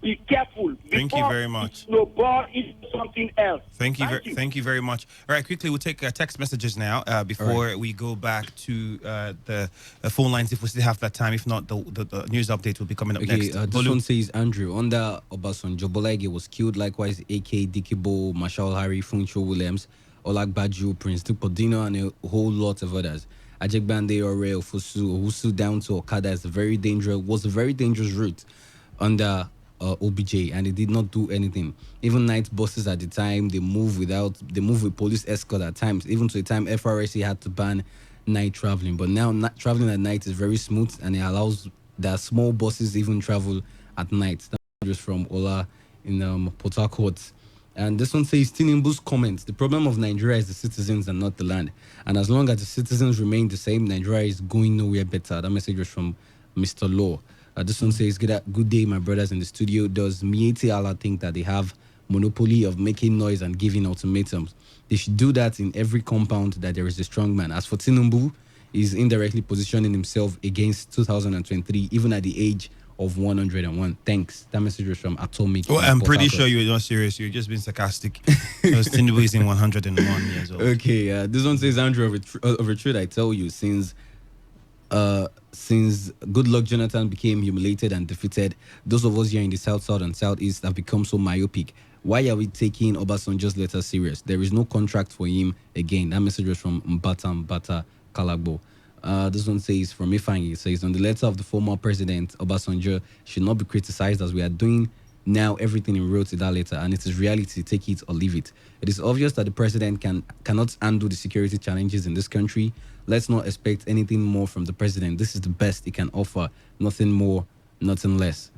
be careful. Thank you very much. Snowball into something else. Thank you very much. All right, quickly, we'll take text messages now before we go back to the phone lines if we still have that time. If not, the news update will be coming up next. This one says, Andrew, under Obasanjo, Bolage was killed. Likewise, A.K. Dikibo, Marshall Harry, Funcho Williams, Olagbaju, Prince Tupodino, and a whole lot of others. Ajegbande, Ore, Ofusu down to Okada was a very dangerous route under OBJ, and they did not do anything. Even night buses at the time, they move with police escort at times. Even to the time, FRSC had to ban night traveling. But now traveling at night is very smooth, and it allows that small buses even travel at night. That's just from Ola in Port Harcourt. And this one says, Tinubu's comments, the problem of Nigeria is the citizens and not the land. And as long as the citizens remain the same, Nigeria is going nowhere better. That message was from Mr. Law. This one says, good day, my brothers in the studio. Does Mieti Allah think that they have monopoly of making noise and giving ultimatums? They should do that in every compound that there is a strong man. As for Tinubu, he's indirectly positioning himself against 2023, even at the age of 101. Thanks. That message was from Atomic. Well, I'm pretty sure you're not serious. You're just being sarcastic. Because Tinubu is in 101 years old. Okay, this one says, Andrew, of a truth, I tell you, since Goodluck Jonathan became humiliated and defeated, those of us here in the South and Southeast have become so myopic. Why are we taking Obasanjo's letter serious? There is no contract for him again. That message was from Mbata Kalagbo. This one says from Ifangi, it says, on the letter of the former president, Obasanjo should not be criticized as we are doing now everything he wrote in that letter, and it is reality, take it or leave it. It is obvious that the president cannot handle the security challenges in this country. Let's not expect anything more from the president. This is the best he can offer, nothing more, nothing less.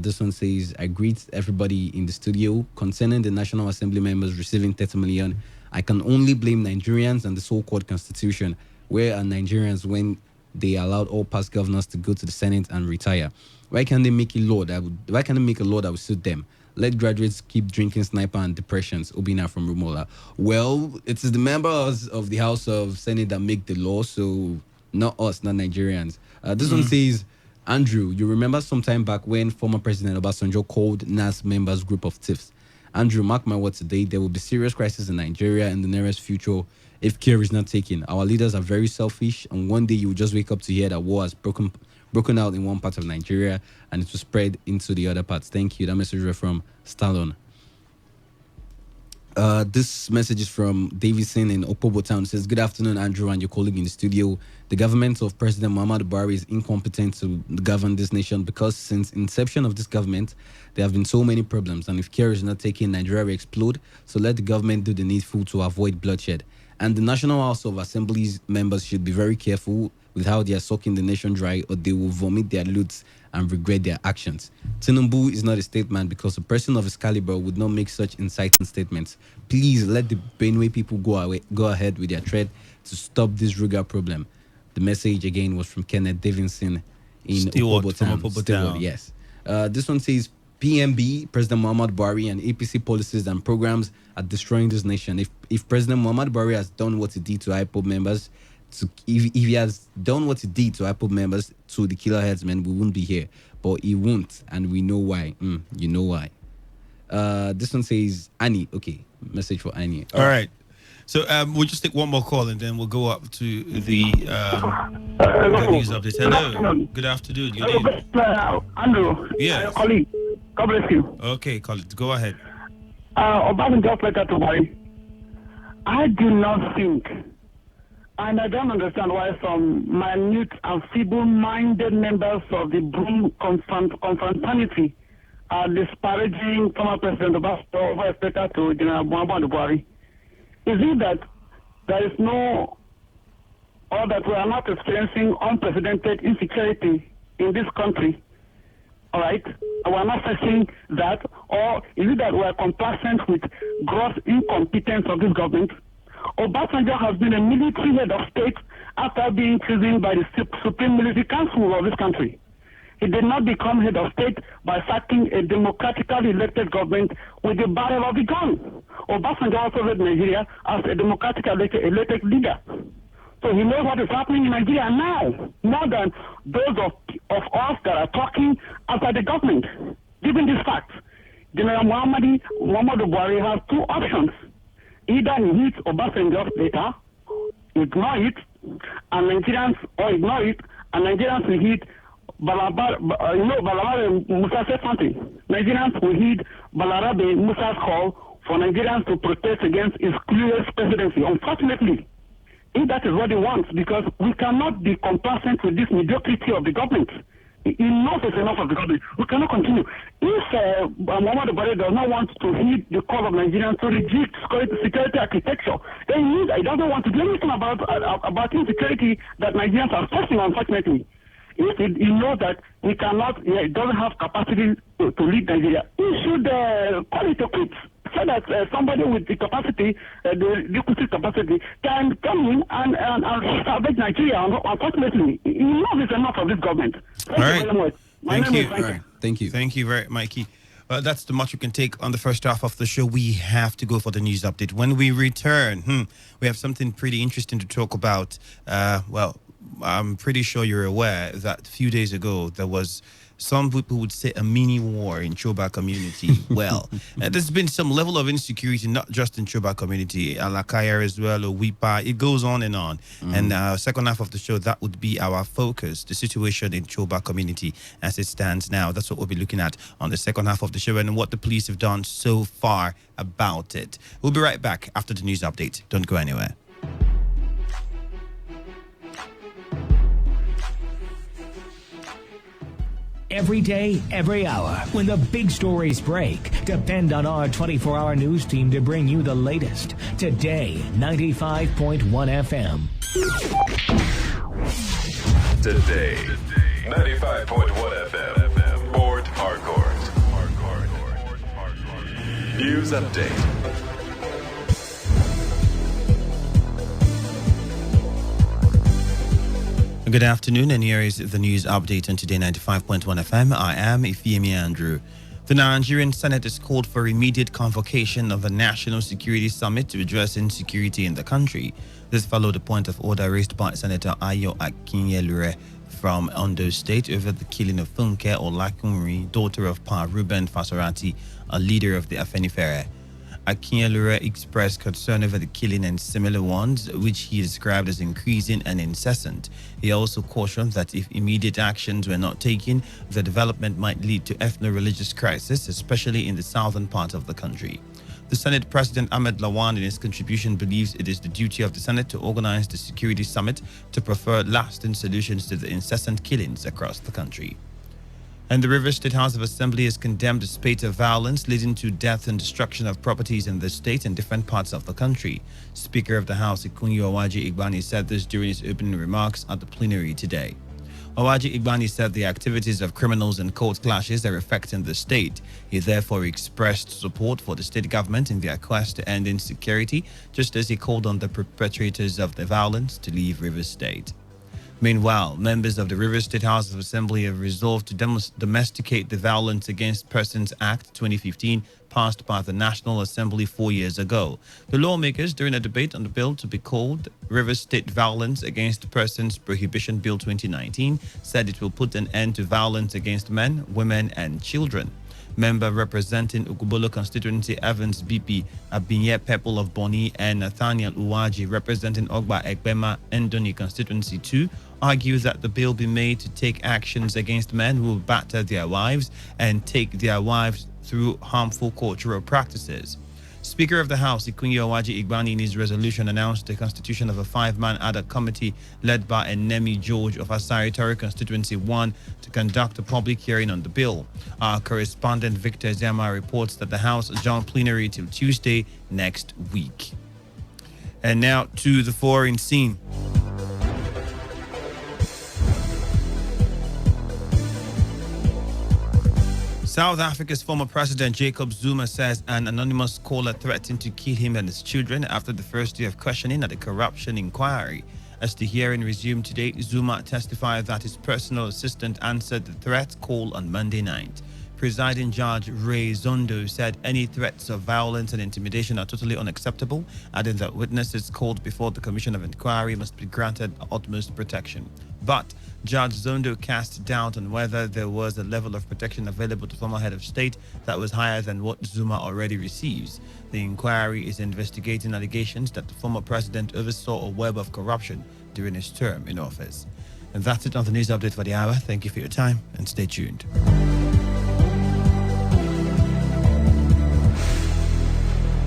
This one says, I greet everybody in the studio. Concerning the National Assembly members receiving 30 million, I can only blame Nigerians and the so-called constitution. Where are Nigerians when they allowed all past governors to go to the Senate and retire? Why can't they make a law that would suit them? Let graduates keep drinking sniper and depressions. Obina from Rumola. Well, it is the members of the House of Senate that make the law, so not us, not Nigerians. This one says, Andrew, you remember sometime back when former President Obasanjo called NAS members group of thieves? Andrew, mark my words today, there will be serious crisis in Nigeria in the nearest future if care is not taken. Our leaders are very selfish, and one day you will just wake up to hear that war has broken out in one part of Nigeria and it will spread into the other parts. Thank you. That message is from Stallone. This message is from Davison in Opobo Town. It says, good afternoon, Andrew, and your colleague in the studio. The government of President Muhammadu Buhari is incompetent to govern this nation because since inception of this government, there have been so many problems, and if care is not taken, Nigeria will explode. So let the government do the needful to avoid bloodshed. And the National House of Assembly's members should be very careful with how they are sucking the nation dry, or they will vomit their loots and regret their actions. Tinubu is not a statesman because a person of his caliber would not make such inciting statements. Please let the Benue people go ahead with their threat to stop this Ruga problem. The message again was from Kenneth Davidson in Opobo Town. Yes. This one says, PMB, President Muhammadu Buhari, and APC policies and programs are destroying this nation. If President Muhammadu Buhari has done what he did to IPOB members, if he has done what he did to IPOB members, to the killer headsmen, we wouldn't be here. But he won't, and we know why. You know why. This one says, Annie. Okay, message for Annie. All right. So we'll just take one more call and then we'll go up to the news update. Hello. Good afternoon. Good evening. Andrew. Yes. Colleague. God bless you. Okay, colleague. Go ahead. Obasanjo's letter to Buhari. I do not think, and I don't understand why some minute and feeble-minded members of the Broom confraternity are disparaging former President Obasanjo over his letter to General Muhammadu Buhari. Is it that there is no, or that we are not experiencing unprecedented insecurity in this country? All right? We are not facing that, or is it that we are complacent with gross incompetence of this government? Obasanjo has been a military head of state after being chosen by the Supreme Military Council of this country. He did not become head of state by sacking a democratically elected government with the barrel of the gun. Obasanjo also led Nigeria as a democratically elected leader. So he knows what is happening in Nigeria now, more than those of us that are talking after the government. Given this fact, General Muhammadu Buhari has two options. Either he hits Obasanjo's data, ignore it, and Nigerians, or ignore it, and Nigerians will hit Balarabe Musa said something. Nigerians will heed Balarabe Musa's call for Nigerians to protest against his clueless presidency. Unfortunately, if that is what he wants, because we cannot be complacent with this mediocrity of the government. Enough is enough of the government. We cannot continue. If Muhammad Buhari does not want to heed the call of Nigerians to reject security architecture, then he doesn't want to do anything about insecurity that Nigerians are facing, unfortunately. If he knows that he cannot, he doesn't have capacity to lead Nigeria, he should call it a quit. So that somebody with the capacity, the requisite capacity, can come in and salvage Nigeria. Unfortunately, enough is enough of this government. Thank you very much. Thank you. Thank you. Thank you very much, Mikey. That's the much we can take on the first half of the show. We have to go for the news update. When we return, we have something pretty interesting to talk about. I'm pretty sure you're aware that a few days ago there was, some people would say, a mini war in Choba community. Well, there's been some level of insecurity, not just in Choba community, Alakaya as well, or Wipa. It goes on and on. And second half of the show, that would be our focus, the situation in Choba community as it stands now. That's what we'll be looking at on the second half of the show and what the police have done so far about it. We'll be right back after the news update. Don't go anywhere. Every day, every hour, when the big stories break, depend on our 24-hour news team to bring you the latest. Today, 95.1 FM. Today, 95.1 FM. Board Harcourt. News update. Good afternoon, and here is the news update on Today 95.1 FM. I am Ifeemi Andrew. The Nigerian Senate has called for immediate convocation of a National Security Summit to address insecurity in the country. This followed a point of order raised by Senator Ayo Akinyelure from Ondo State over the killing of Funke Olakunri, daughter of Pa Ruben Fasorati, a leader of the Afenifere. Akinyelure expressed concern over the killing and similar ones, which he described as increasing and incessant. He also cautioned that if immediate actions were not taken, the development might lead to ethno-religious crisis, especially in the southern part of the country. The Senate President Ahmed Lawan, in his contribution, believes it is the duty of the Senate to organize the Security Summit to prefer lasting solutions to the incessant killings across the country. And the Rivers State House of Assembly has condemned a spate of violence leading to death and destruction of properties in the state and different parts of the country. Speaker of the House, Ikunyi Owaji Igbani, said this during his opening remarks at the plenary today. Owaji Igbani said the activities of criminals and court clashes are affecting the state. He therefore expressed support for the state government in their quest to end insecurity, just as he called on the perpetrators of the violence to leave Rivers State. Meanwhile, members of the Rivers State House of Assembly have resolved to domesticate the Violence Against Persons Act 2015, passed by the National Assembly 4 years ago. The lawmakers, during a debate on the bill to be called Rivers State Violence Against Persons Prohibition Bill 2019, said it will put an end to violence against men, women, and children. Member representing Ukubolo constituency Evans BP, Abinye Pepple of Boni, and Nathaniel Uwaji representing Ogba Ekbema Endoni constituency 2 argue that the bill be made to take actions against men who batter their wives and take their wives through harmful cultural practices. Speaker of the House, Ikunyi Owaji Igbani, in his resolution announced the constitution of a 5-man ad hoc committee led by Enemi George of Asari Tori Constituency 1 to conduct a public hearing on the bill. Our correspondent Victor Zema reports that the House adjourned plenary till Tuesday next week. And now to the foreign scene. South Africa's former president Jacob Zuma says an anonymous caller threatened to kill him and his children after the first day of questioning at a corruption inquiry. As the hearing resumed today, Zuma testified that his personal assistant answered the threat call on Monday night. Presiding Judge Ray Zondo said any threats of violence and intimidation are totally unacceptable, adding that witnesses called before the Commission of Inquiry must be granted utmost protection. But Judge Zondo cast doubt on whether there was a level of protection available to former head of state that was higher than what Zuma already receives. The inquiry is investigating allegations that the former president oversaw a web of corruption during his term in office. And that's it on the news update for the hour. Thank you for your time and stay tuned.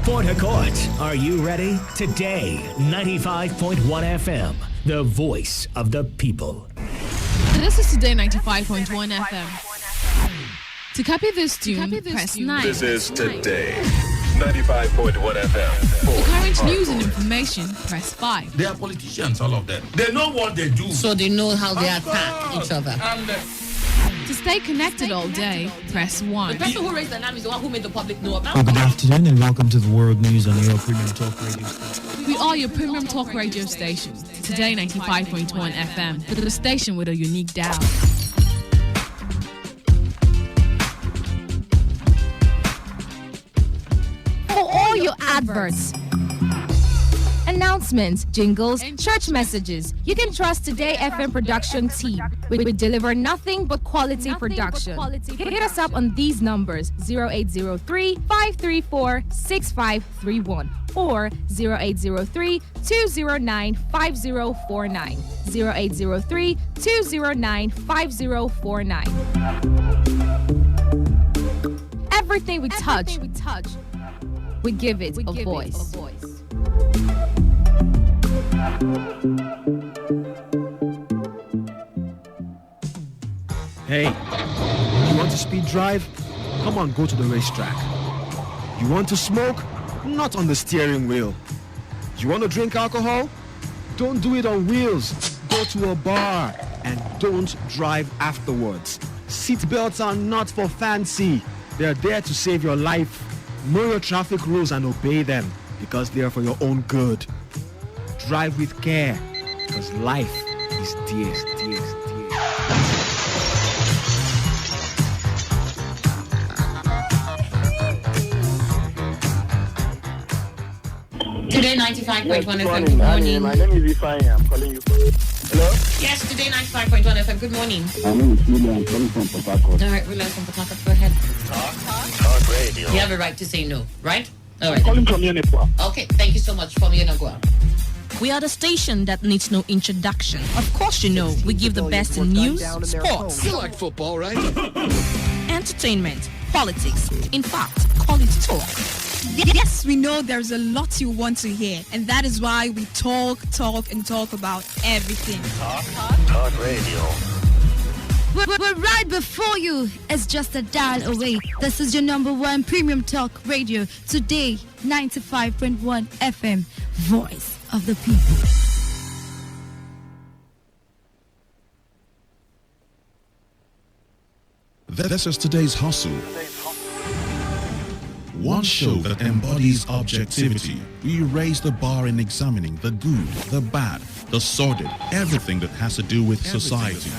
Port Harcourt, are you ready? Today, 95.1 FM, the voice of the people. This is Today 95.1 FM. To copy this tune, press 9. This is Today 95.1 FM. For current news and information, press 5. They are politicians, all of them. They know what they do. So they know how they attack each other. To stay connected all day, press 1. The person who raised the name is the one who made the public know about Well, good afternoon and welcome to the World News on your Premium Talk Radio station. We are your premium talk radio station. Today 95.1 FM, the station with a unique dial. For all your adverts, announcements, jingles, church messages, you can trust Today FM production team. We deliver nothing but quality production. Hit us up on these numbers: 0803-534-6531 or 0803-209-5049. 0803-209-5049. Everything we touch, we give it a voice. Hey, you want to speed drive? Come on, go to the racetrack. You want to smoke? Not on the steering wheel. You want to drink alcohol? Don't do it on wheels. Go to a bar and don't drive afterwards. Seatbelts are not for fancy. They're there to save your life. Know your traffic rules and obey them because they are for your own good. Drive with care because life is dear. Today 95.1 FM. Good morning. My name is Ifeanyi. I'm calling you. Hello? Yes, Today 95.1 FM. Good morning. My name is William. I'm calling from Port Harcourt. All right, relax from Port Harcourt. Go ahead. Talk radio. You have a right to say no, right? All I'm right. calling from Yenipwa. Okay, thank you so much from Yenagua. We are the station that needs no introduction. Of course, you know, we give the best in news, sports, You like football, right? entertainment, politics, in fact, quality talk. Yes, we know there's a lot you want to hear, and that is why we talk about everything. Talk radio. We're right before you. It's just a dial away. This is your number one premium talk radio. Today, 95.1 FM, voice of the people. This is today's hustle. One show that embodies objectivity. We raise the bar in examining the good, the bad, the sordid, everything that has to do with society.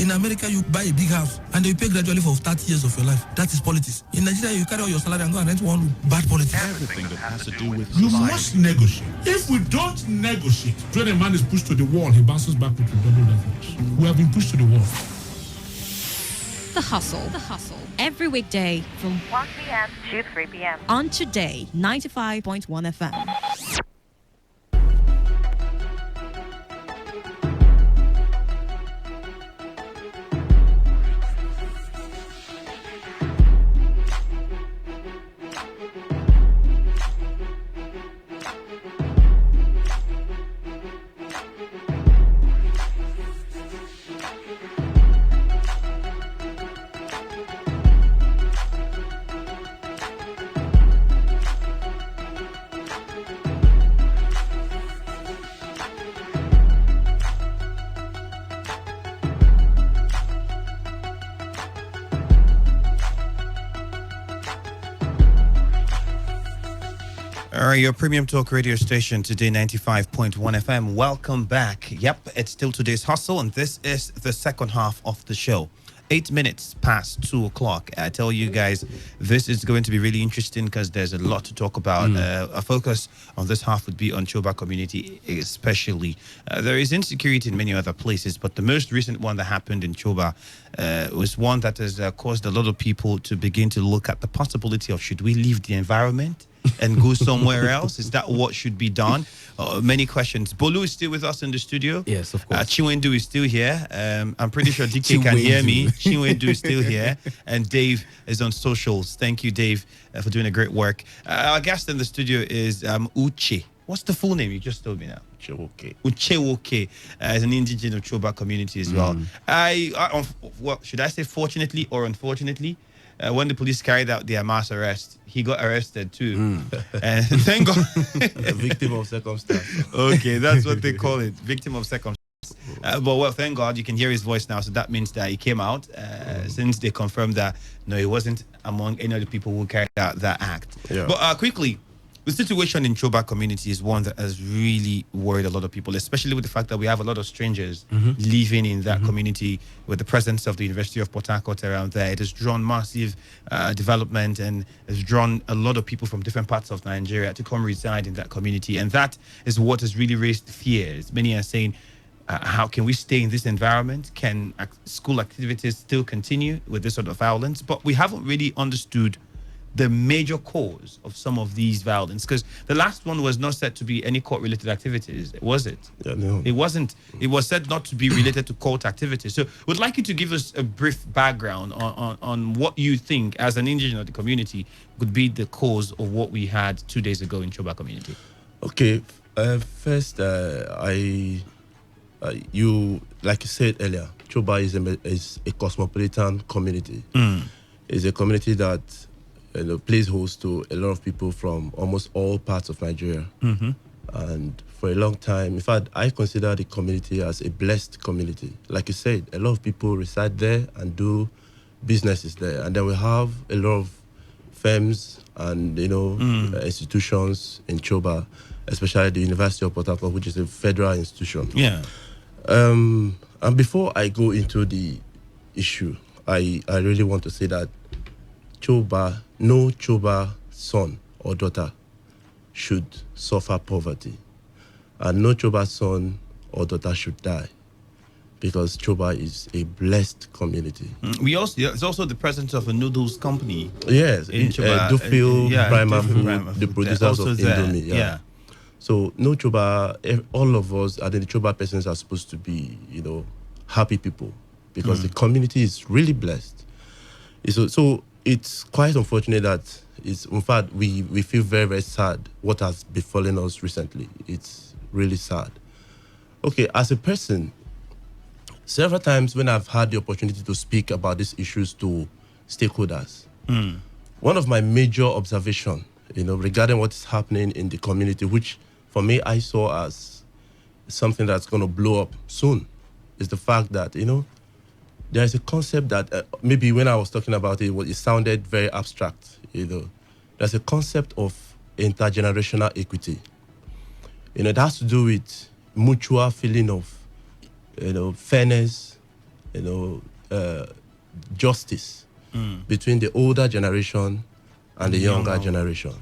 In America, you buy a big house and you pay gradually for 30 years of your life. That is politics. In Nigeria, you carry all your salary and go and rent one room. Bad politics. Everything that has to do with You society. must negotiate. If we don't negotiate, when a man is pushed to the wall, he bounces back with double leverage. We have been pushed to the wall. The Hustle. Every weekday from 1 p.m. to 3 p.m. on Today 95.1 FM. All right, your premium talk radio station, Today 95.1 FM. Welcome back. Yep, it's still today's hustle, and this is the second half of the show. 8 minutes past 2 o'clock. I tell you guys, this is going to be really interesting because there's a lot to talk about. A focus on this half would be on Choba community, especially. There is insecurity in many other places, but the most recent one that happened in Choba was one that has caused a lot of people to begin to look at the possibility of should we leave the environment and go somewhere else? Is that what should be done? Many questions. Bolu is still with us in the studio. Yes, of course. Chiwendu is still here. I'm pretty sure DK can hear me. Chiwendu is still here. And Dave is on socials. Thank you, Dave, for doing a great work. Our guest in the studio is Uche. What's the full name? You just told me now. Uchewoke as an indigenous of Choba community as well. Well, should I say fortunately or unfortunately? When the police carried out their mass arrest, he got arrested too. And thank God. A victim of circumstance. Okay, that's what they call it. Victim of circumstance. But thank God you can hear his voice now. So that means that he came out since they confirmed that, no, he wasn't among any of the people who carried out that act. Yeah. But quickly, the situation in Choba community is one that has really worried a lot of people, especially with the fact that we have a lot of strangers living in that community with the presence of the University of Port Harcourt around there. It has drawn massive development and has drawn a lot of people from different parts of Nigeria to come reside in that community. And that is what has really raised fears. Many are saying, how can we stay in this environment? Can school activities still continue with this sort of violence? But we haven't really understood the major cause of some of these violence, because the last one was not said to be any court-related activities, was it? Yeah, no. It wasn't. It was said not to be related to court activities. So we'd like you to give us a brief background on what you think, as an indigenous of the community, would be the cause of what we had 2 days ago in Choba community. Okay, first, you like you said earlier, Choba is a cosmopolitan community. It's a community that plays host to a lot of people from almost all parts of Nigeria. And for a long time, in fact, I consider the community as a blessed community. Like you said, a lot of people reside there and do businesses there. And then we have a lot of firms and, institutions in Choba, especially the University of Port Harcourt, which is a federal institution. Yeah. And before I go into the issue, I really want to say that no Choba son or daughter should suffer poverty. And no Choba son or daughter should die, because Choba is a blessed community. There's also the presence of a noodles company. Yes, in Choba. Dufil Primer Food, Food, the producers of Indomie. Yeah. So no Choba, all of us, I think the Choba persons are supposed to be, happy people, because the community is really blessed. So it's quite unfortunate that in fact, we feel very, very sad what has befallen us recently. It's really sad. Okay, as a person, several times when I've had the opportunity to speak about these issues to stakeholders, one of my major observations, regarding what is happening in the community, which for me I saw as something that's going to blow up soon, is the fact that, there is a concept that maybe when I was talking about it, it sounded very abstract. There's a concept of intergenerational equity. It has to do with mutual feeling of, fairness, justice between the older generation and the younger generation.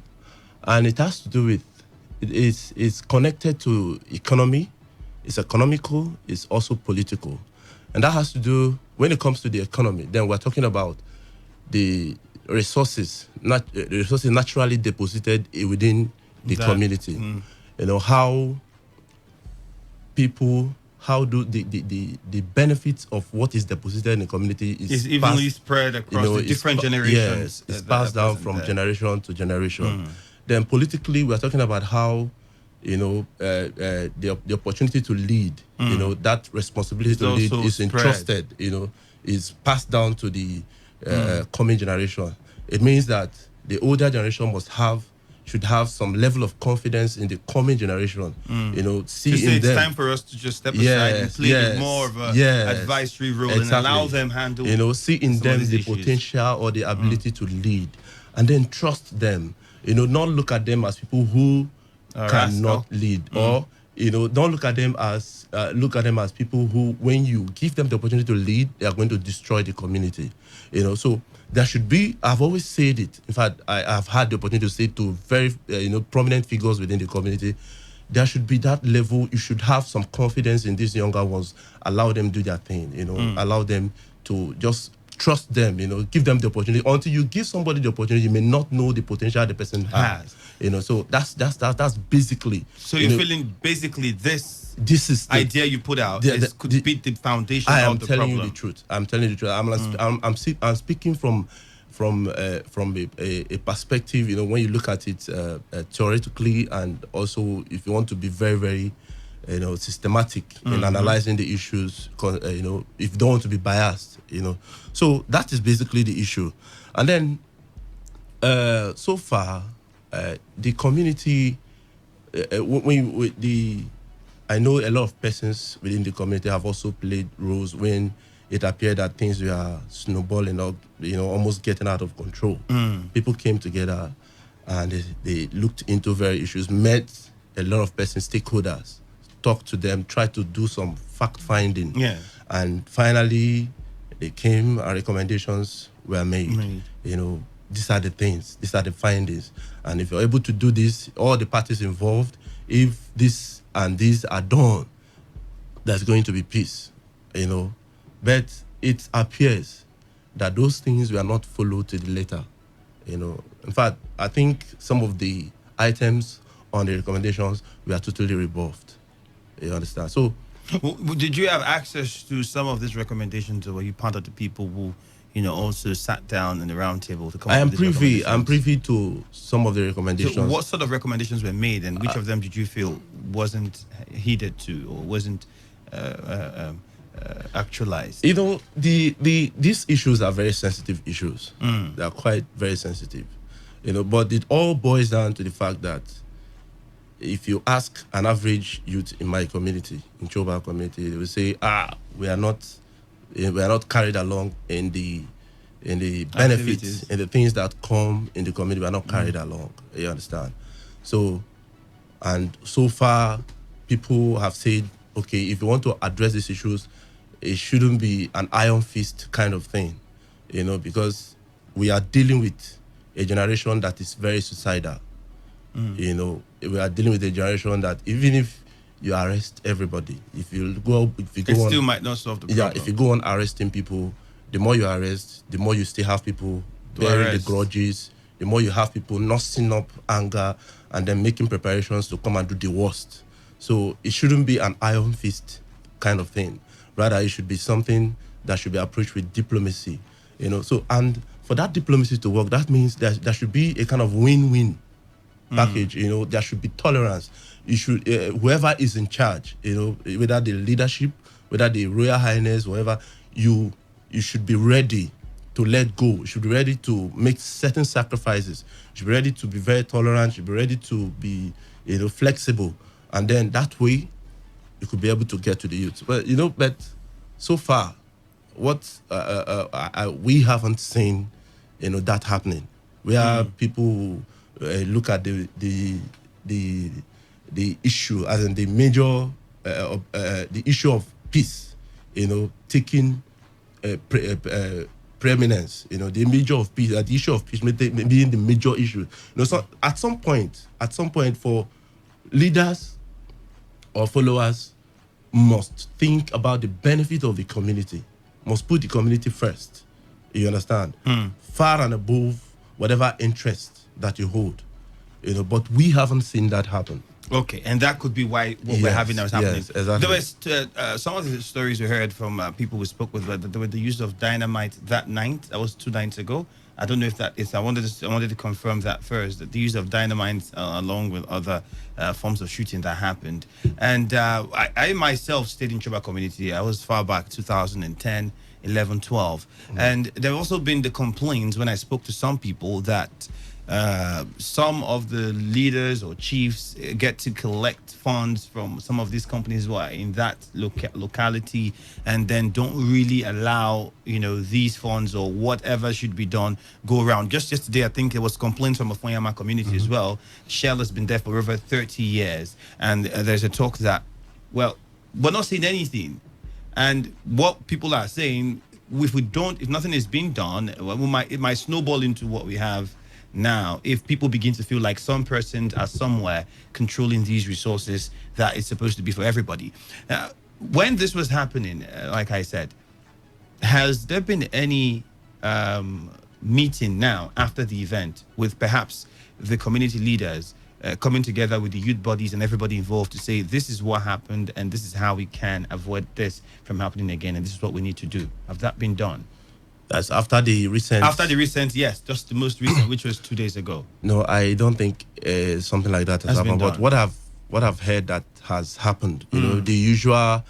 And it has to do with, it's connected to economy, it's economical, it's also political. And that has to do, when it comes to the economy, then we're talking about the resources naturally deposited within the community. How do the benefits of what is deposited in the community is evenly spread across the different generations. Yes, it's passed down from generation to generation. Then politically, we're talking about how the opportunity to lead, that responsibility to lead is entrusted, is passed down to the coming generation. It means that the older generation should have some level of confidence in the coming generation. It's time for us to just step aside and play more of an advisory role and allow them handle. See in them the potential or the ability to lead, and then trust them. Not look at them as people who cannot lead, or don't look at them as people who, when you give them the opportunity to lead, they are going to destroy the community. So there should be. I've always said it. In fact, I've had the opportunity to say it to very prominent figures within the community. There should be that level. You should have some confidence in these younger ones. Allow them do their thing. Allow them to just trust them. Give them the opportunity. Until you give somebody the opportunity, you may not know the potential the person has. So that's basically. So you're feeling basically this is the idea you put out could be the foundation I of am the telling problem. you the truth. I'm telling you the truth. I'm speaking from a perspective. When you look at it theoretically, and also if you want to be very, very systematic in analyzing the issues, if you don't want to be biased, so that is basically the issue. And then so far the community, I know a lot of persons within the community have also played roles when it appeared that things were snowballing or almost getting out of control. People came together and they looked into various issues, met a lot of persons, stakeholders, talked to them, tried to do some fact finding, and finally they came and recommendations were made. These are the things, these are the findings, and if you're able to do this, all the parties involved, if this and these are done, there's going to be peace. But it appears that those things were not followed to the letter. In fact, I think some of the items on the recommendations were totally rebuffed. You understand? So, did you have access to some of these recommendations, or were you part of the people who, also sat down in the round table to come up with these recommendations? I'm privy to some of the recommendations. So what sort of recommendations were made, and which of them did you feel wasn't heeded to or wasn't actualized? These issues are very sensitive issues. They are quite very sensitive. But it all boils down to the fact that if you ask an average youth in my community, in Choba community, they will say, we are not carried along in the benefits, activities, and the things that come in the community. We are not carried along. You understand? So far, people have said, okay, if you want to address these issues, it shouldn't be an iron fist kind of thing, because we are dealing with a generation that is very suicidal. We are dealing with a generation that even if you arrest everybody, it still might not solve the problem. Yeah, if you go on arresting people, the more you arrest, the more you still have people bearing the grudges, the more you have people nursing up anger and then making preparations to come and do the worst. So it shouldn't be an iron fist kind of thing. Rather, it should be something that should be approached with diplomacy. So, and for that diplomacy to work, that means there should be a kind of win-win package. There should be tolerance. You should whoever is in charge, whether the leadership, whether the Royal Highness, whatever, you should be ready to let go. You should be ready to make certain sacrifices. You should be ready to be very tolerant. You should be ready to be flexible, and then that way you could be able to get to the youth. But but so far, what we haven't seen that happening. We are people who look at the issue as in the major the issue of peace, taking preeminence. The major of peace, the issue of peace being the major issue. So at some point, for leaders or followers must think about the benefit of the community, must put the community first. You understand? Far and above whatever interest that you hold. But we haven't seen that happen. Okay, and that could be why what we're having now is happening. Yes, exactly. There was some of the stories we heard from people we spoke with, that there were the use of dynamite that night. That was 2 nights ago. I don't know if that is. I wanted to confirm that first. That the use of dynamite, along with other forms of shooting that happened. And I myself stayed in Choba community. I was far back 2010, 11, 12, and there have also been the complaints when I spoke to some people that some of the leaders or chiefs get to collect funds from some of these companies who are in that locality, and then don't really allow these funds or whatever should be done go around. Just yesterday, I think there was complaints from a Fonyama community as well. Shell has been there for over 30 years, and there's a talk that, well, we're not seeing anything. And what people are saying, if nothing is being done, it might snowball into what we have now if people begin to feel like some persons are somewhere controlling these resources that is supposed to be for everybody. When this was happening, like I said, has there been any meeting now after the event with perhaps the community leaders coming together with the youth bodies and everybody involved to say this is what happened and this is how we can avoid this from happening again and this is what we need to do? Have that been done? That's after the recent... After the recent, yes. Just the most recent, which was 2 days ago. No, I don't think something like that has happened. But what I've heard that has happened, the usual,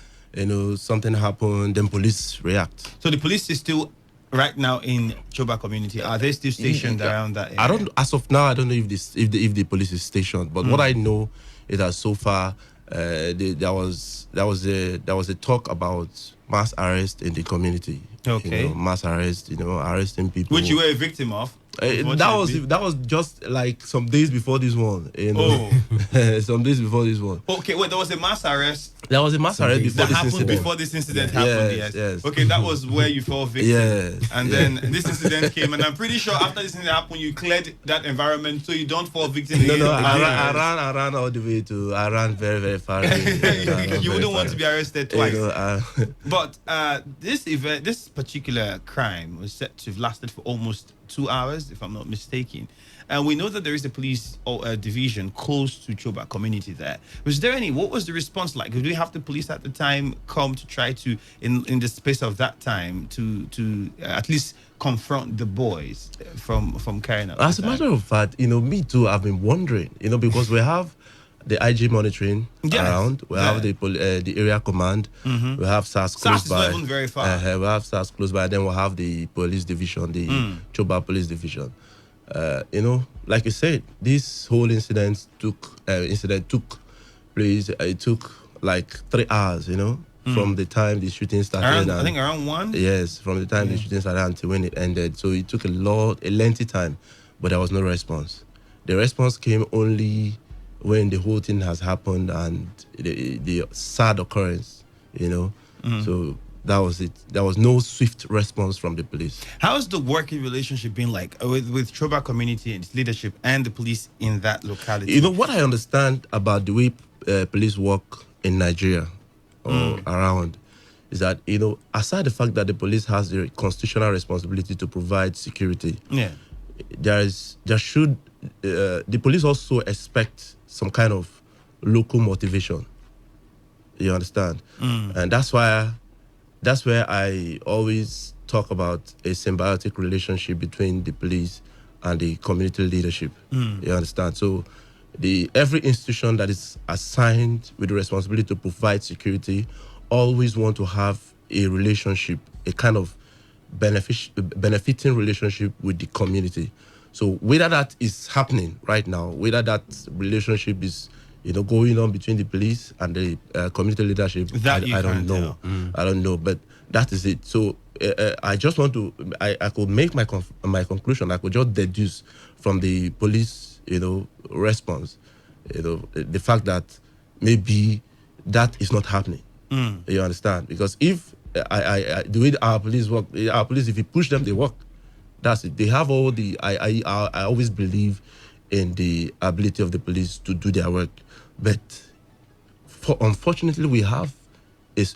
something happened, then police react. So the police is still right now in Choba community. Are they still stationed around that area? As of now, I don't know if the police is stationed. But what I know is that so far, there was a talk about mass arrest in the community. Okay. Mass arrest, arresting people. Which you were a victim of? That was just like some days before this one. Some days before this one. Okay, wait, there was a mass arrest. There was a mass arrest before this incident. Before this incident happened, yes. Okay, that was where you fell victim. Yes. And then this incident came, and I'm pretty sure after this incident happened, you cleared that environment so you don't fall victim again. No, I ran all the way I ran very, very far away. You wouldn't want to be arrested twice. But this particular crime was said to have lasted for almost 2 hours, if I'm not mistaken. And we know that there is a police division close to Choba community there. What was the response like? Did we have the police at the time come to try to, in the space of that time, to at least confront the boys from carrying out? As a matter of fact, me too, I've been wondering, because we have the IG monitoring around. We have the area command. We have SARS close by. SARS is not even very far. We have SARS close by. Then we have the police division, the Choba police division. Like you said, this whole incident took place. It took like 3 hours. From the time the shooting started. I think around 1. Yes, from the time the shooting started until when it ended. So it took a lengthy time, but there was no response. The response came only when the whole thing has happened and the sad occurrence, So that was it. There was no swift response from the police. How's the working relationship been like with Choba community and its leadership and the police in that locality? What I understand about the way police work in Nigeria or around is that, aside the fact that the police has the constitutional responsibility to provide security, the police also expect some kind of local motivation. You understand? And that's where I always talk about a symbiotic relationship between the police and the community leadership. You understand? So every institution that is assigned with the responsibility to provide security always want to have a relationship, a kind of benefiting relationship with the community. So whether that is happening right now, whether that relationship is going on between the police and the community leadership, I don't know. I don't know, but that is it. So I just want to, I could make my conclusion. I could just deduce from the police, response, the fact that maybe that is not happening. You understand? Because if the way our police work, if you push them, they work. That's it. They have all the. I always believe in the ability of the police to do their work, but unfortunately, we have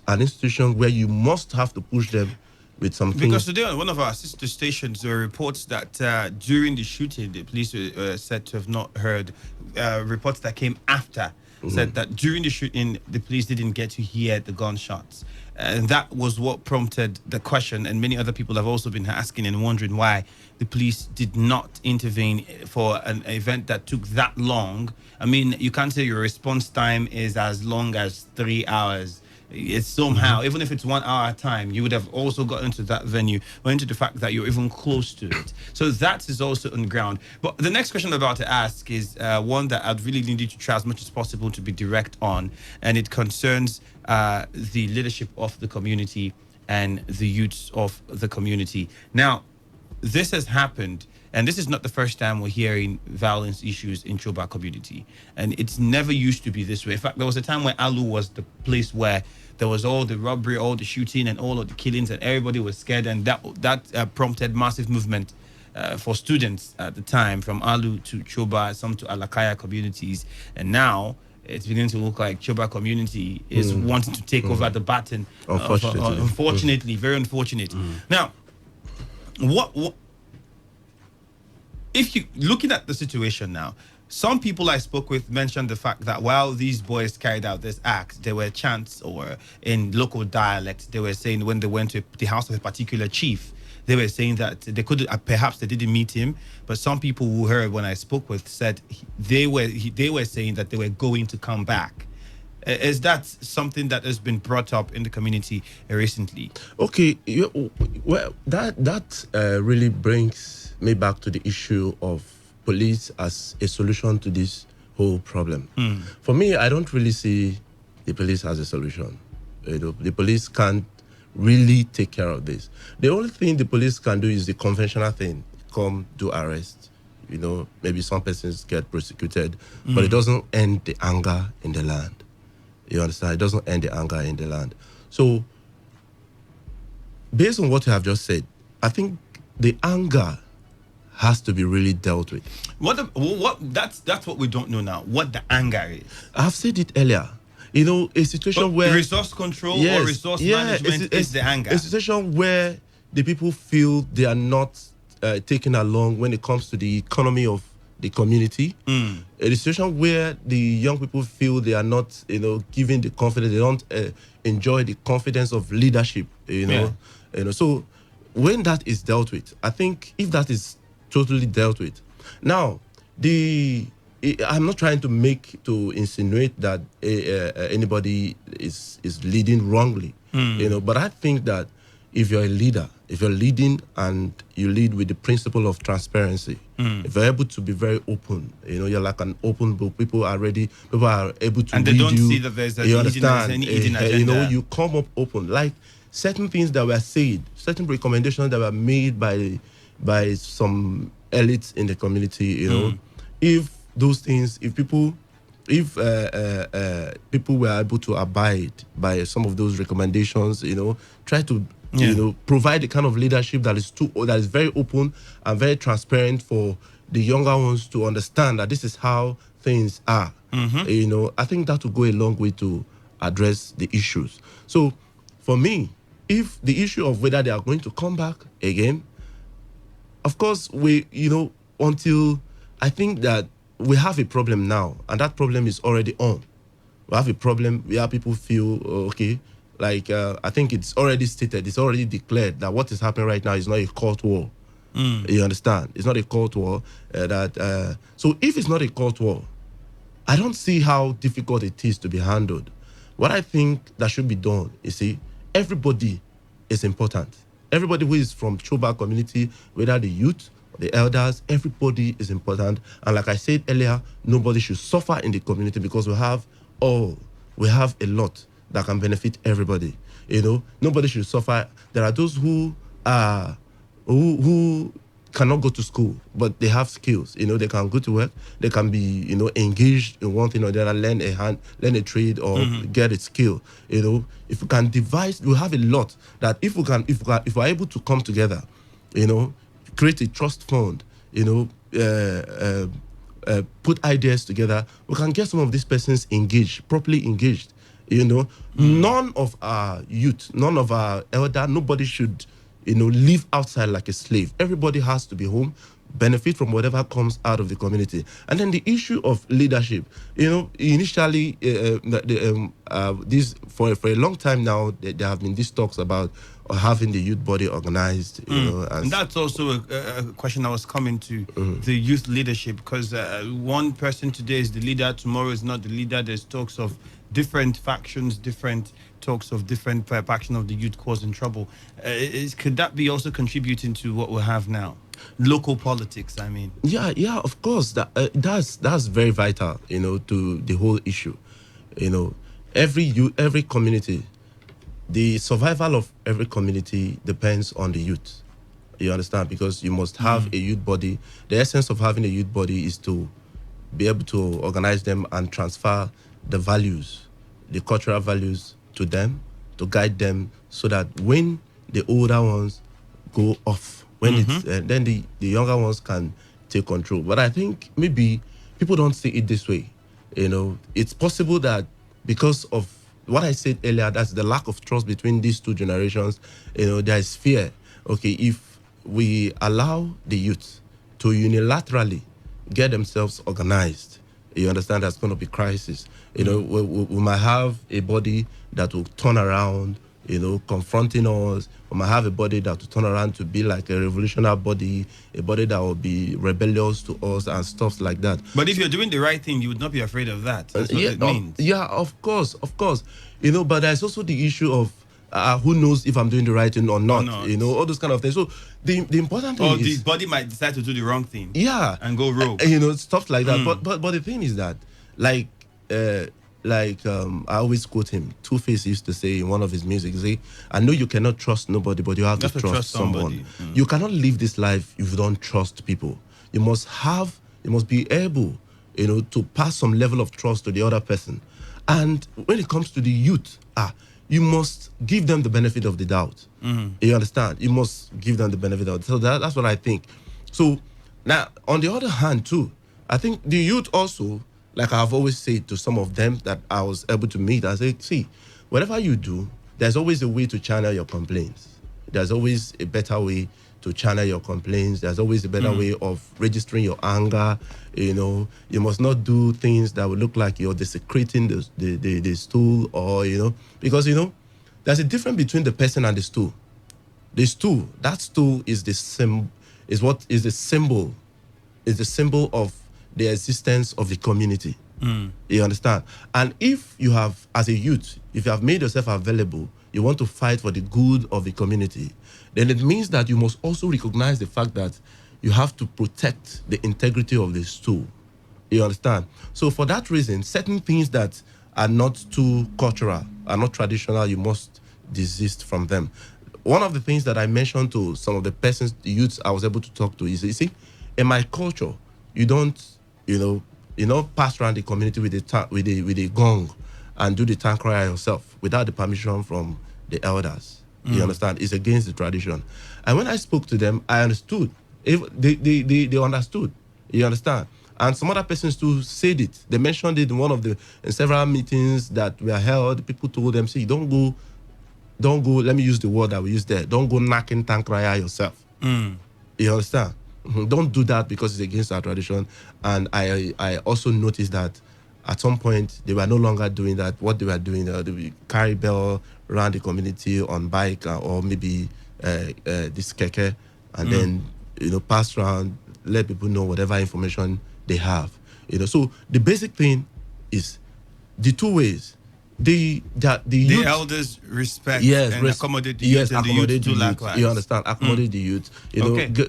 an institution where you must have to push them with something. Because today on one of our sister stations, there were reports that during the shooting, the police were said to have not heard reports that came after. Said that during the shooting, the police didn't get to hear the gunshots. And that was what prompted the question. And many other people have also been asking and wondering why the police did not intervene for an event that took that long. I mean, you can't say your response time is as long as 3 hours. it's somehow, even if it's 1 hour time, you would have also got into that venue or into the fact that you're even close to it. So that is also on ground. But the next question I'm about to ask is one that I'd really need you to try as much as possible to be direct on, and it concerns the leadership of the community and the youths of the community. Now, this has happened, and this is not the first time we're hearing violence issues in Choba community. And it's never used to be this way. In fact, there was a time where Alu was the place where there was all the robbery, all the shooting, and all of the killings, and everybody was scared. And that prompted massive movement for students at the time, from Alu to Choba, some to Alakaya communities. And now it's beginning to look like Choba community is wanting to take over the baton. Unfortunately, very unfortunate. Now, what if you looking at the situation now, some people I spoke with mentioned the fact that while these boys carried out this act, there were chants, or in local dialect, they were saying when they went to the house of a particular chief, they were saying that they could perhaps they didn't meet him, but some people who heard when I spoke with said they were saying that they were going to come back. Is that something that has been brought up in the community recently? Okay, well, that really brings me back to the issue of police as a solution to this whole problem. For me, I don't really see the police as a solution. The police can't really take care of this. The only thing the police can do is the conventional thing: come, do arrest. Maybe some persons get prosecuted, but it doesn't end the anger in the land. You understand? It doesn't end the anger in the land. So, based on what you have just said, I think the anger has to be really dealt with. That's what we don't know now. What the anger is. I've said it earlier. A situation where resource control or resource management is the anger. A situation where the people feel they are not taken along when it comes to the economy of the community. A situation where the young people feel they are not, given the confidence, they don't enjoy the confidence of leadership. So when that is dealt with, I think if that is totally dealt with, now I'm not trying to insinuate that anybody is leading wrongly, but I think that if you're a leader, if you're leading and you lead with the principle of transparency, if you're able to be very open, you're like an open book. People are able to and read they don't you. see that there's You understand? any hidden agenda. You come up open. Like certain things that were said, certain recommendations that were made by some elites in the community. If those things, if people were able to abide by some of those recommendations, try to provide the kind of leadership that is very open and very transparent for the younger ones to understand that this is how things are. I think that will go a long way to address the issues. So for me, if the issue of whether they are going to come back again, of course, until I think that we have a problem now, and that problem is already on. We have a problem where people feel, I think it's already stated, it's already declared that what is happening right now is not a court war. You understand? It's not a court war. So if it's not a court war, I don't see how difficult it is to be handled. What I think that should be done, everybody is important. Everybody who is from Choba community, whether the youth, the elders, everybody is important. And like I said earlier, nobody should suffer in the community because we have a lot that can benefit everybody. Nobody should suffer. There are those who cannot go to school, but they have skills. They can go to work. They can be, engaged in one thing or the other, learn a trade or get a skill. If we can devise, we have a lot that if we're able to come together, create a trust fund, put ideas together, we can get some of these persons properly engaged. None of our youth, none of our elder, nobody should, live outside like a slave. Everybody has to be home, benefit from whatever comes out of the community. And then the issue of leadership, initially, this for a long time now, there have been these talks about having the youth body organized. And that's also a question I was coming to, the youth leadership, because one person today is the leader, tomorrow is not the leader. There's talks of different factions, different talks of different faction of the youth causing trouble. Could that be also contributing to what we have now? Local politics, I mean. Yeah, of course. That's very vital, to the whole issue. Every community, the survival of every community depends on the youth. You understand? Because you must have a youth body. The essence of having a youth body is to be able to organize them and transfer the values, the cultural values to them, to guide them, so that when the older ones go off, then the younger ones can take control. But I think maybe people don't see it this way. It's possible that because of what I said earlier, that's the lack of trust between these two generations, there is fear. Okay, if we allow the youth to unilaterally get themselves organized, you understand, that's going to be crisis. We might have a body that will turn around, confronting us. We might have a body that will turn around to be like a revolutionary body, a body that will be rebellious to us and stuff like that. But if you're doing the right thing, you would not be afraid of that. That's what it means. Yeah, of course. But there's also the issue of who knows if I'm doing the right thing or not. All those kind of things. So the important thing is, the body might decide to do the wrong thing. Yeah, and go rogue. Stuff like that. But the thing is that, I always quote him. Two-Face used to say in one of his music, I know you cannot trust nobody, but you have to trust someone. You cannot live this life if you don't trust people. You must be able, to pass some level of trust to the other person. And when it comes to the youth, you must give them the benefit of the doubt. You understand? You must give them the benefit of the doubt. So that's what I think. So now, on the other hand, too, I think the youth also, like I've always said to some of them that I was able to meet, I say, see, whatever you do, there's always a way to channel your complaints. There's always a better way to channel your complaints. There's always a better way of registering your anger. You must not do things that will look like you're desecrating the stool, or, because, there's a difference between the person and the stool. The stool, that stool is the symbol of the existence of the community. You understand? And if you have, as a youth, if you have made yourself available, you want to fight for the good of the community, then it means that you must also recognize the fact that you have to protect the integrity of the stool. You understand? So for that reason, certain things that are not too cultural, are not traditional, you must desist from them. One of the things that I mentioned to some of the persons, the youths I was able to talk to is, you see, in my culture, you don't, pass around the community with a gong and do the town crier yourself without the permission from the elders. You understand? It's against the tradition. And when I spoke to them, I understood. They understood. You understand? And some other persons too said it. They mentioned it in several meetings that were held. People told them, see, don't go, let me use the word that we use there. Don't go knocking tank raya yourself. You understand? Don't do that because it's against our tradition. And I also noticed that at some point they were no longer doing that. What they were doing, they would carry bell around the community on bike or maybe this keke, and then pass around, let people know whatever information they have. So the basic thing is the two ways. The youth, elders respect and accommodate the youth, and the youth do likewise. You understand? Accommodate the youth.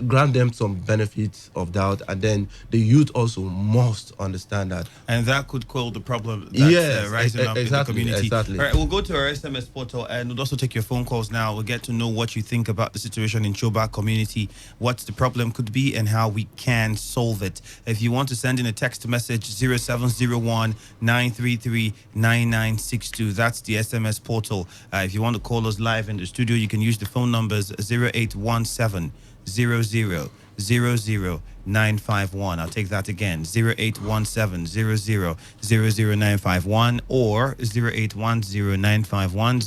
Grant them some benefits of doubt, and then the youth also must understand that. And that could quell the problem that's rising up in the community. Exactly. All right, we'll go to our SMS portal, and we'll also take your phone calls now. We'll get to know what you think about the situation in Choba community, what the problem could be, and how we can solve it. If you want to send in a text message, 0701 933 9962. That's the SMS portal. If you want to call us live in the studio, you can use the phone numbers 0817 00 951. I'll take that again, 0817 00 951 or 0810 951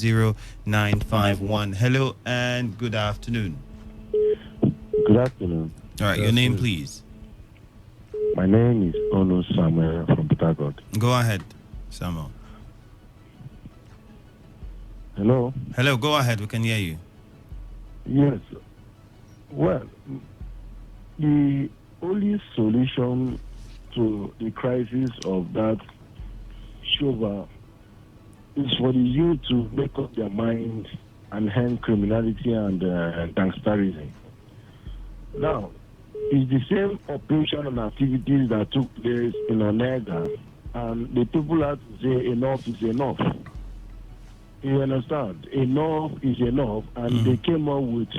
0951. Hello and good afternoon. Good afternoon. All right, your name, please. My name is Ono Samuel from Port Harcourt. Go ahead, Samuel. Hello? Hello, go ahead. We can hear you. Yes. Well, the only solution to the crisis of that Shoba is for the youth to make up their minds and hand criminality and gangsterism. Now, it's the same operation and activities that took place in Onega, and the people had to say enough is enough. You understand? Enough is enough, and they came up with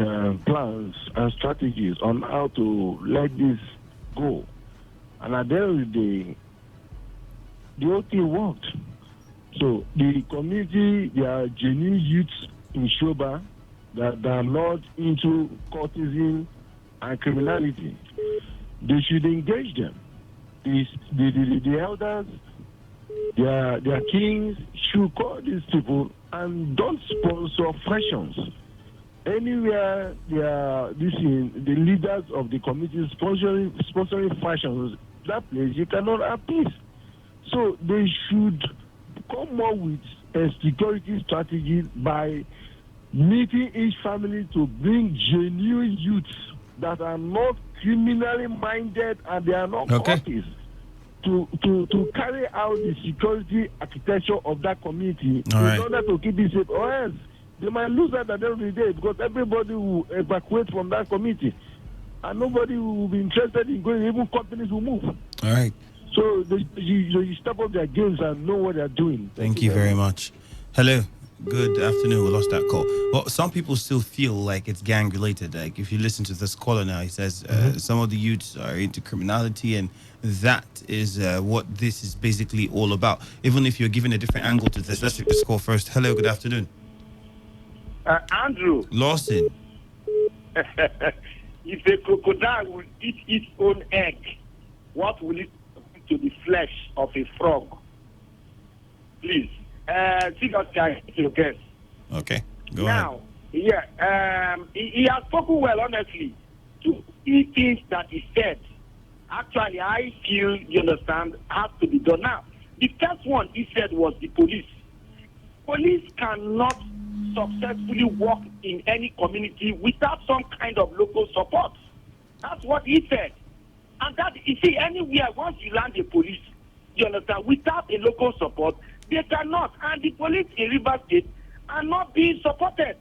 plans and strategies on how to let this go. And at the end of the day, the whole thing worked. So the community, they are genuine youths in Shoba that are not into cultism and criminality. They should engage them. The elders, their kings should call these people and don't sponsor fashions. Anywhere the leaders of the community sponsoring fashions, that place you cannot have peace. So they should come up with a security strategy by meeting each family to bring genuine youths that are not criminally minded and they are not cultists to carry out the security architecture of that community in order to keep it safe, or else they might lose that at the end of the day because everybody will evacuate from that community and nobody will be interested in going, even companies will move. All right. So you step up their games and know what they're doing. Thank you very much. Hello. Good afternoon. We lost that call. Well, some people still feel like it's gang related. Like if you listen to this caller now, he says some of the youths are into criminality, and that is what this is basically all about. Even if you're giving a different angle to this, let's take this call first. Hello. Good afternoon. Andrew. Lawson. If a crocodile will eat its own egg, what will it do to the flesh of a frog? Please. Okay. Go now, ahead. He has spoken well, honestly, to things that he said. Actually, I feel, you understand, has to be done. Now, the first one he said was the police. Police cannot successfully work in any community without some kind of local support. That's what he said. And that, you see, anywhere, once you land a police, you understand, without a local support, they cannot. And the police in Rivers State are not being supported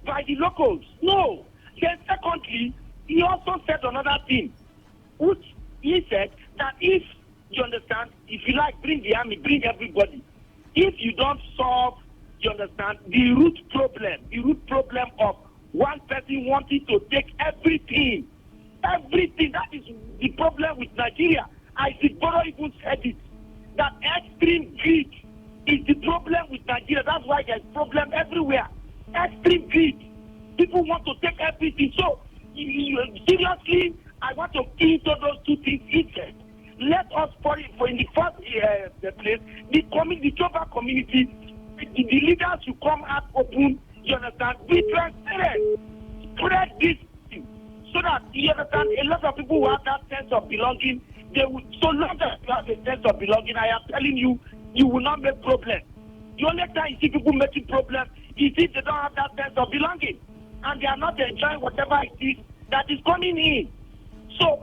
by the locals. No. Then secondly, he also said another thing, which he said that if, you understand, if you like, bring the army, bring everybody. If you don't solve, you understand, the root problem of one person wanting to take everything, that is the problem with Nigeria. Isaac Boro even said it, that extreme greed is the problem with Nigeria. That's why there's problem everywhere. Extreme greed. People want to take everything. So, seriously, I want to key into those two things he said. Let us, for in the first place, the Choba community, the leaders should come out open, you understand, be transparent, spread this thing, so that, you understand, a lot of people who have that sense of belonging, they will, so long as you have a sense of belonging, I am telling you, you will not make problem. The only time you see people making problem is if they don't have that sense of belonging, and they are not enjoying whatever it is that is coming in. So,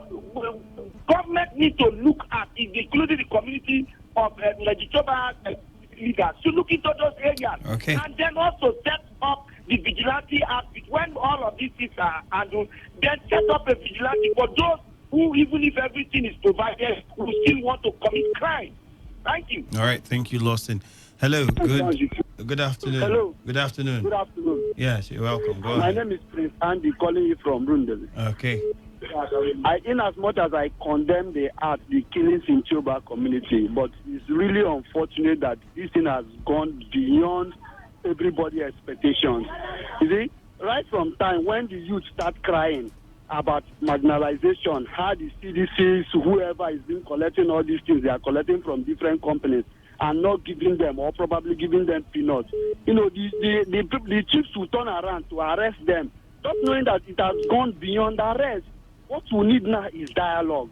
government needs to look at, including the community of Legislative leaders, to look into those areas. Okay. And then also set up the vigilante aspect. When all of these things are handled, then set up a vigilante for those who, even if everything is provided, who still want to commit crime. Thank you. All right. Thank you, Lawson. Hello. Good afternoon. Hello. Good afternoon. Good afternoon. Yes, you're welcome. Go My ahead. name is Prince Andy, calling you from Rundle. Okay. In as much as I condemn the killings in Choba community, but it's really unfortunate that this thing has gone beyond everybody's expectations. You see, right from time when the youth start crying about marginalization, how the CDCs, whoever is been collecting all these things, they are collecting from different companies and not giving them, or probably giving them peanuts. You know, the chiefs will turn around to arrest them, not knowing that it has gone beyond arrest. What we need now is dialogue.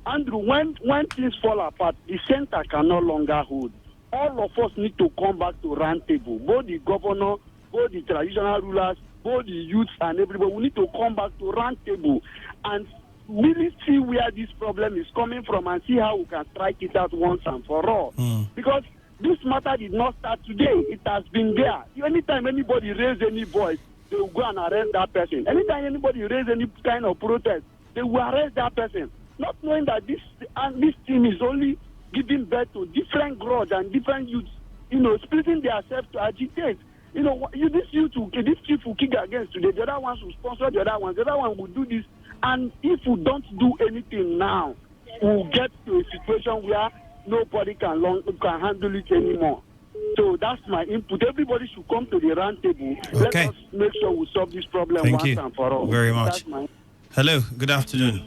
Andrew, when things fall apart, the center can no longer hold. All of us need to come back to round table. Both the governor, both the traditional rulers, both the youths and everybody, we need to come back to round table and really see where this problem is coming from and see how we can strike it out once and for all. Because This matter did not start today. It has been there. Anytime anybody raise any voice, they will go and arrest that person. Anytime anybody raise any kind of protest, they will arrest that person. Not knowing that this team is only giving birth to different grudge and different youths, splitting themselves to agitate. This chief will kick against today. The other ones will sponsor the other ones. The other one will do this. And if we don't do anything now, we'll get to a situation where nobody can handle it anymore. So that's my input. Everybody should come to the round table. Okay. Let us make sure we solve this problem Thank once you and for all. very much. Hello, good afternoon.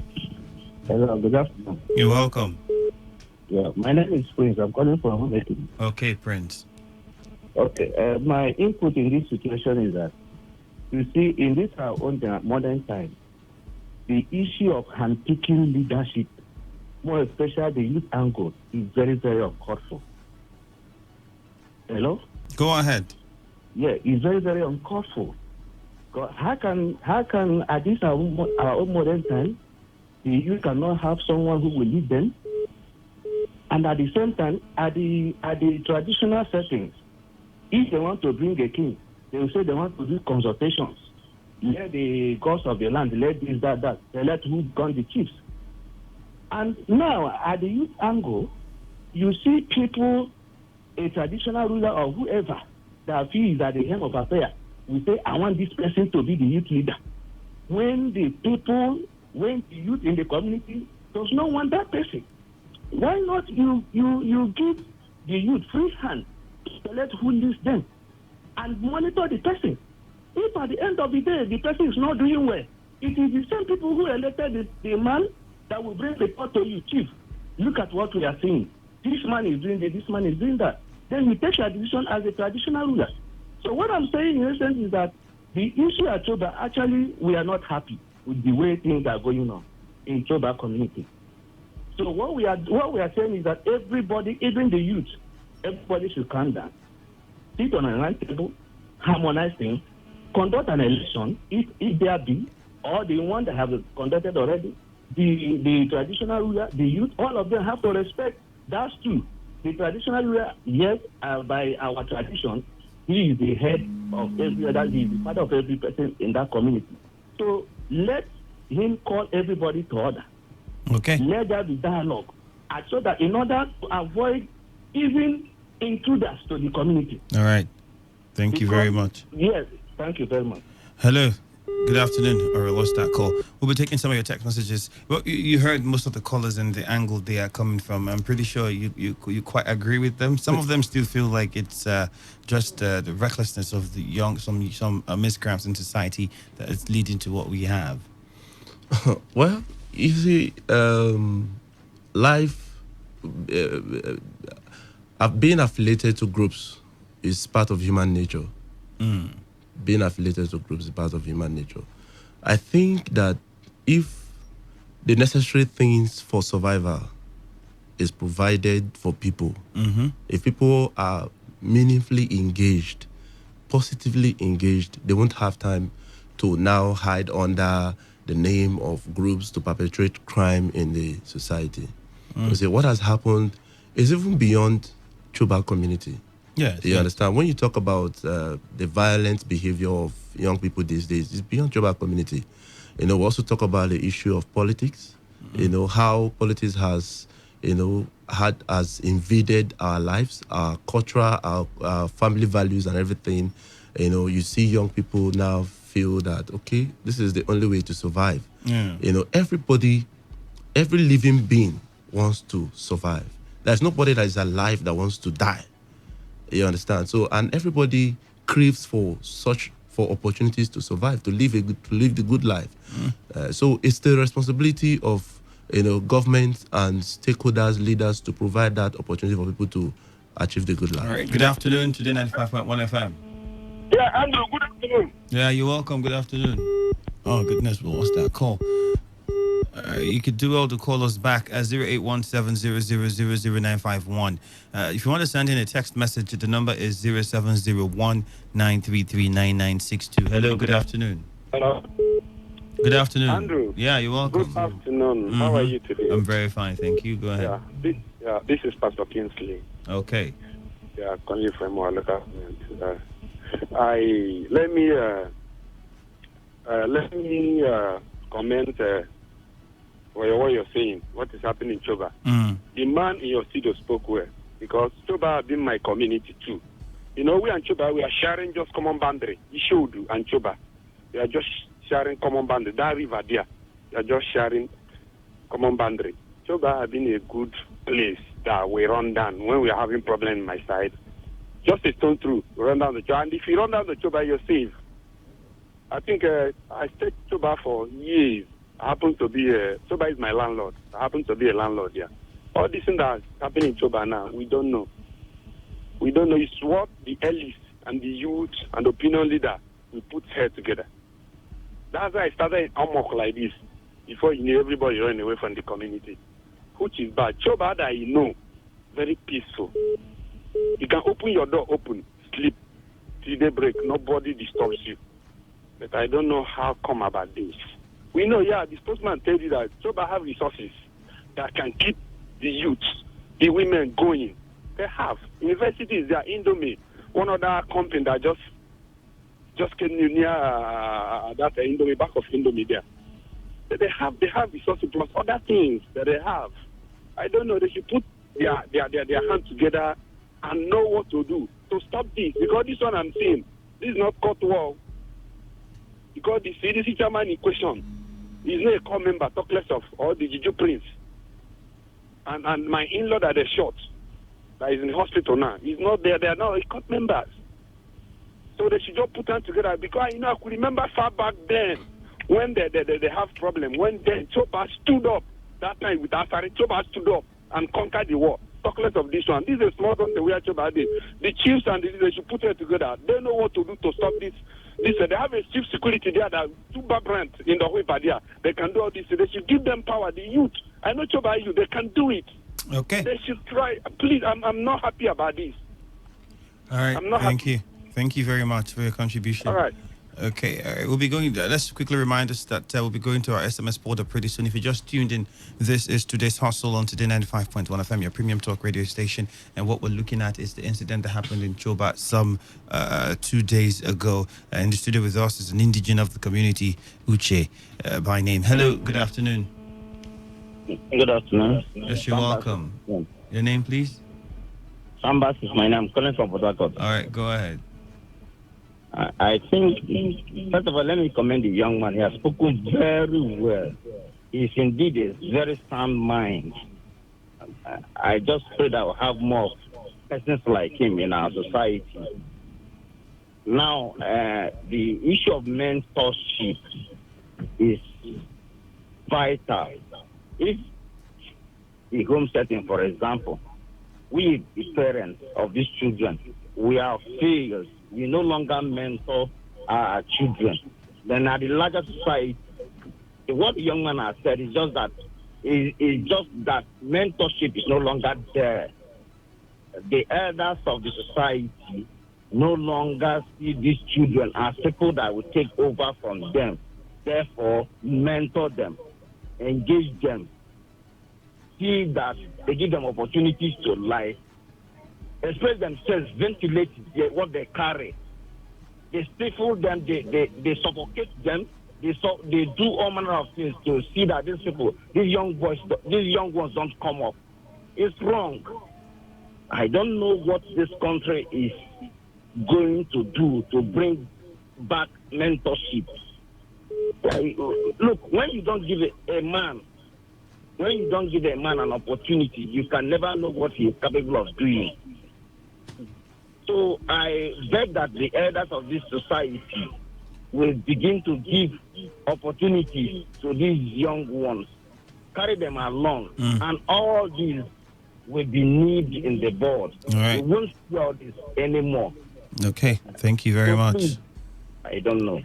Hello, good afternoon. You're welcome. Yeah, my name is Prince. I'm calling from Hometown. Okay, Prince. Okay, my input in this situation is that, you see, in this our own modern time, the issue of handpicking leadership, more especially the youth angle, is very, very uncalled for. Hello? Go ahead. Yeah, it's very, very uncalled for. How can at this our own modern time, the youth cannot have someone who will lead them? And at the same time, at the traditional settings, if they want to bring a king, they will say they want to do consultations. Let the gods of the land, let this, that. They let who gun the chiefs. And now, at the youth angle, you see people, a traditional ruler or whoever that feels at the helm of affair, will say, I want this person to be the youth leader. When the youth in the community does not want that person, why not you give the youth free hand to select who leads them and monitor the person? If at the end of the day the person is not doing well, it is the same people who elected the man that will bring report to you, chief. Look at what we are seeing. This man is doing this, this man is doing that. Then you take your decision as a traditional ruler. So what I'm saying in essence is that the issue at Choba, actually we are not happy with the way things are going on in Choba community. So what we are saying is that everybody, even the youth, everybody should calm down, sit on a round table, harmonize things, conduct an election, if there be, or the one that have conducted already, the traditional ruler, the youth, all of them have to respect. That's true. The traditional ruler, yes, by our tradition, he is the head of every other, he is the father of every person in that community. So let him call everybody to order. Okay. Let there be dialogue, and so that in order to avoid even intruders to the community. All right. Thank you very much. Yes, thank you very much. Hello. Good afternoon. Or I lost that call. We'll be taking some of your text messages. Well, you heard most of the callers and the angle they are coming from. I'm pretty sure you quite agree with them. Some of them still feel like it's just the recklessness of the young, some miscramps in society that is leading to what we have. Well, you see, life, being affiliated to groups is part of human nature. Being affiliated to groups is part of human nature. I think that if the necessary things for survival is provided for people, if people are meaningfully engaged, positively engaged, they won't have time to now hide under the name of groups to perpetrate crime in the society. You see, what has happened is even beyond Chuba community. Yes, you understand? When you talk about the violent behavior of young people these days, it's beyond Chuba community. We also talk about the issue of politics. How politics has, has invaded our lives, our culture, our family values and everything. You see young people now feel that, okay, this is the only way to survive. Everybody, every living being wants to survive. There's nobody that is alive that wants to die. You understand? So, and everybody craves for opportunities to survive, to live the good life. So it's the responsibility of government and stakeholders, leaders to provide that opportunity for people to achieve the good life. All right. Good afternoon. Today 95.1 FM. Yeah, Andrew. Good afternoon. Yeah, you're welcome. Good afternoon. Oh goodness, well, what's that call? You could do well to call us back at 0817000951. If you want to send in a text message, the number is 0701-933-9962. Hello, good afternoon. Hello. Good afternoon. Andrew. Yeah, you're welcome. Good afternoon. How are you today? I'm very fine, thank you. Go ahead. This is Pastor Kingsley. Okay. Yeah, calling from our local government. Let me comment what you're saying. What is happening in Choba? The man in your studio spoke well because Choba have been my community too. You know, we and Choba, we are sharing just common boundary. Ishodu and Choba, we are just sharing common boundary. That river there, we are just sharing common boundary. Choba have been a good place that we run down when we are having problem in my side. Just a stone through, we run down the Choba. And if you run down the Choba, you're safe. I think I stayed Choba for years. I happen to be Choba is my landlord. I happen to be a landlord here. All this thing that's happening in Choba now, we don't know. We don't know. It's what the elites and the youth and the opinion leader will put head together. That's why I started amok like this. Before you knew everybody running away from the community. Which is bad. Choba that you know, very peaceful. You can open your door open, sleep till daybreak. Nobody disturbs you. But I don't know how come about this. We know, the spokesman tells you that Choba have resources that can keep the youth, the women going. They have. Universities, they are Indomie. One other company that just came near that Indomie, back of Indomie there. They have resources plus other things that they have. I don't know, they should put their hands together and know what to do to stop this. Because this one I'm saying, this is not court war. Because the CDC chairman in question is not a core member, talk less of, or the Juju Prince. And my in-law that they shot, that is in the hospital now, is not there. They are now court members. So they should just put them together. Because, I could remember far back then, when they have problem, when Choba stood up, that time with Asari, Choba stood up and conquered the war. Talk less of this one. This is a small country where Choba did. The chiefs and they should put it together. They know what to do to stop this. They have a chief security there that two vibrant in the Huipa there. They can do all this. They should give them power. The youth. I know Choba youth. They can do it. Okay. They should try. Please, I'm not happy about this. All right. Thank you. Thank you very much for your contribution. All right. Okay, we'll be going. Let's quickly remind us that we'll be going to our SMS portal pretty soon. If you just tuned in, this is today's hustle on Today 95.1 FM, your premium talk radio station. And what we're looking at is the incident that happened in Choba some 2 days ago. In the studio with us is an indigene of the community, Uche, by name. Hello, good afternoon. Good afternoon. Yes, you're welcome. Your name, please? Sambas is my name. I'm calling from Port Harcourt. All right, go ahead. I think, first of all, let me commend the young man. He has spoken very well. He's indeed a very sound mind. I just pray that we'll have more persons like him in our society. Now, the issue of mentorship is vital. If the home setting, for example, we, the parents of these children, we are failed. We no longer mentor our children. Then at the larger society, what the young man has said is just that mentorship is no longer there. The elders of the society no longer see these children as people that will take over from them. Therefore, mentor them, engage them, see that they give them opportunities to life, express themselves, ventilate what they carry. They stifle them, they suffocate them, they do all manner of things to see that these young ones don't come up. It's wrong. I don't know what this country is going to do to bring back mentorship. Look, when you don't give a man an opportunity, you can never know what he is capable of doing. So I beg that the elders of this society will begin to give opportunities to these young ones, carry them along, and all these will be needed in the board. All right. We won't see all this anymore. Okay, thank you very much. Please, I don't know.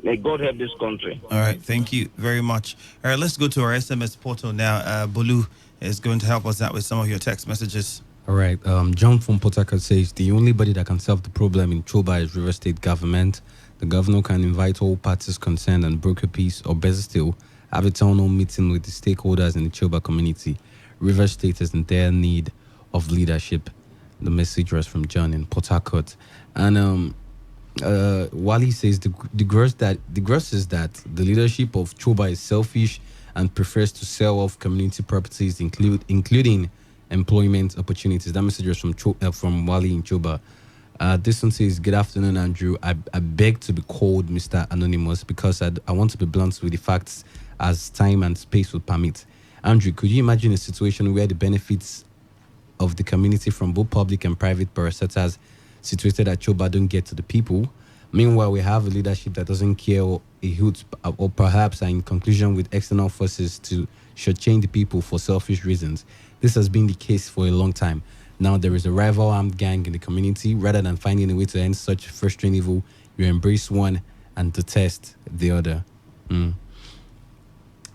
May God help this country. All right, thank you very much. All right, let's go to our SMS portal now. Bolu is going to help us out with some of your text messages. All right, John from Port Harcourt says the only body that can solve the problem in Choba is River State government. The governor can invite all parties concerned and broker peace, or better still, have a town hall meeting with the stakeholders in the Choba community. River State is in dire need of leadership. The message was from John in Port Harcourt. And Wally says the gross is that the leadership of Choba is selfish and prefers to sell off community properties, including employment opportunities. That message was from Wally in Choba. This one says, "Good afternoon, Andrew. I beg to be called Mr. Anonymous because I want to be blunt with the facts as time and space would permit. Andrew, could you imagine a situation where the benefits of the community from both public and private parastatals situated at Choba don't get to the people? Meanwhile, we have a leadership that doesn't care a hoot, or perhaps are in conclusion with external forces to shortchange the people for selfish reasons. This has been the case for a long time. Now there is a rival armed gang in the community. Rather than finding a way to end such frustrating evil, you embrace one and detest the other."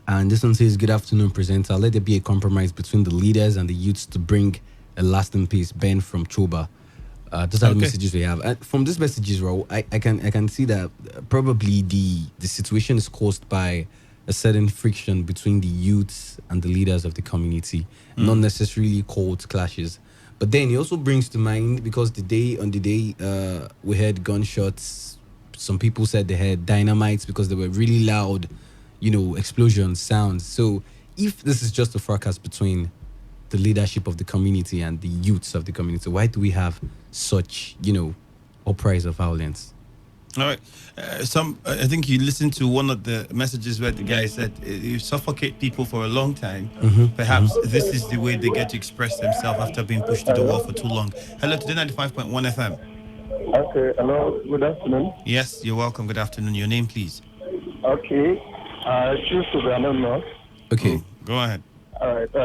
And this one says, "Good afternoon, presenter. Let there be a compromise between the leaders and the youths to bring a lasting peace." Ben from Choba. Those are the messages we have. From these messages, Raul, I can see that probably the situation is caused by a certain friction between the youths and the leaders of the community, not necessarily cold clashes. But then it also brings to mind, because on the day we heard gunshots, some people said they had dynamites because they were really loud, explosions, sounds. So if this is just a fracas between the leadership of the community and the youths of the community, why do we have such, uprise of violence? All right. I think you listened to one of the messages where the guy said, you suffocate people for a long time. Perhaps this is the way they get to express themselves after being pushed to the wall for too long. Hello, Today 95.1 FM. Okay, hello, good afternoon. Yes, you're welcome. Good afternoon. Your name, please. Okay, I choose to be anonymous. Okay. Go ahead. All right,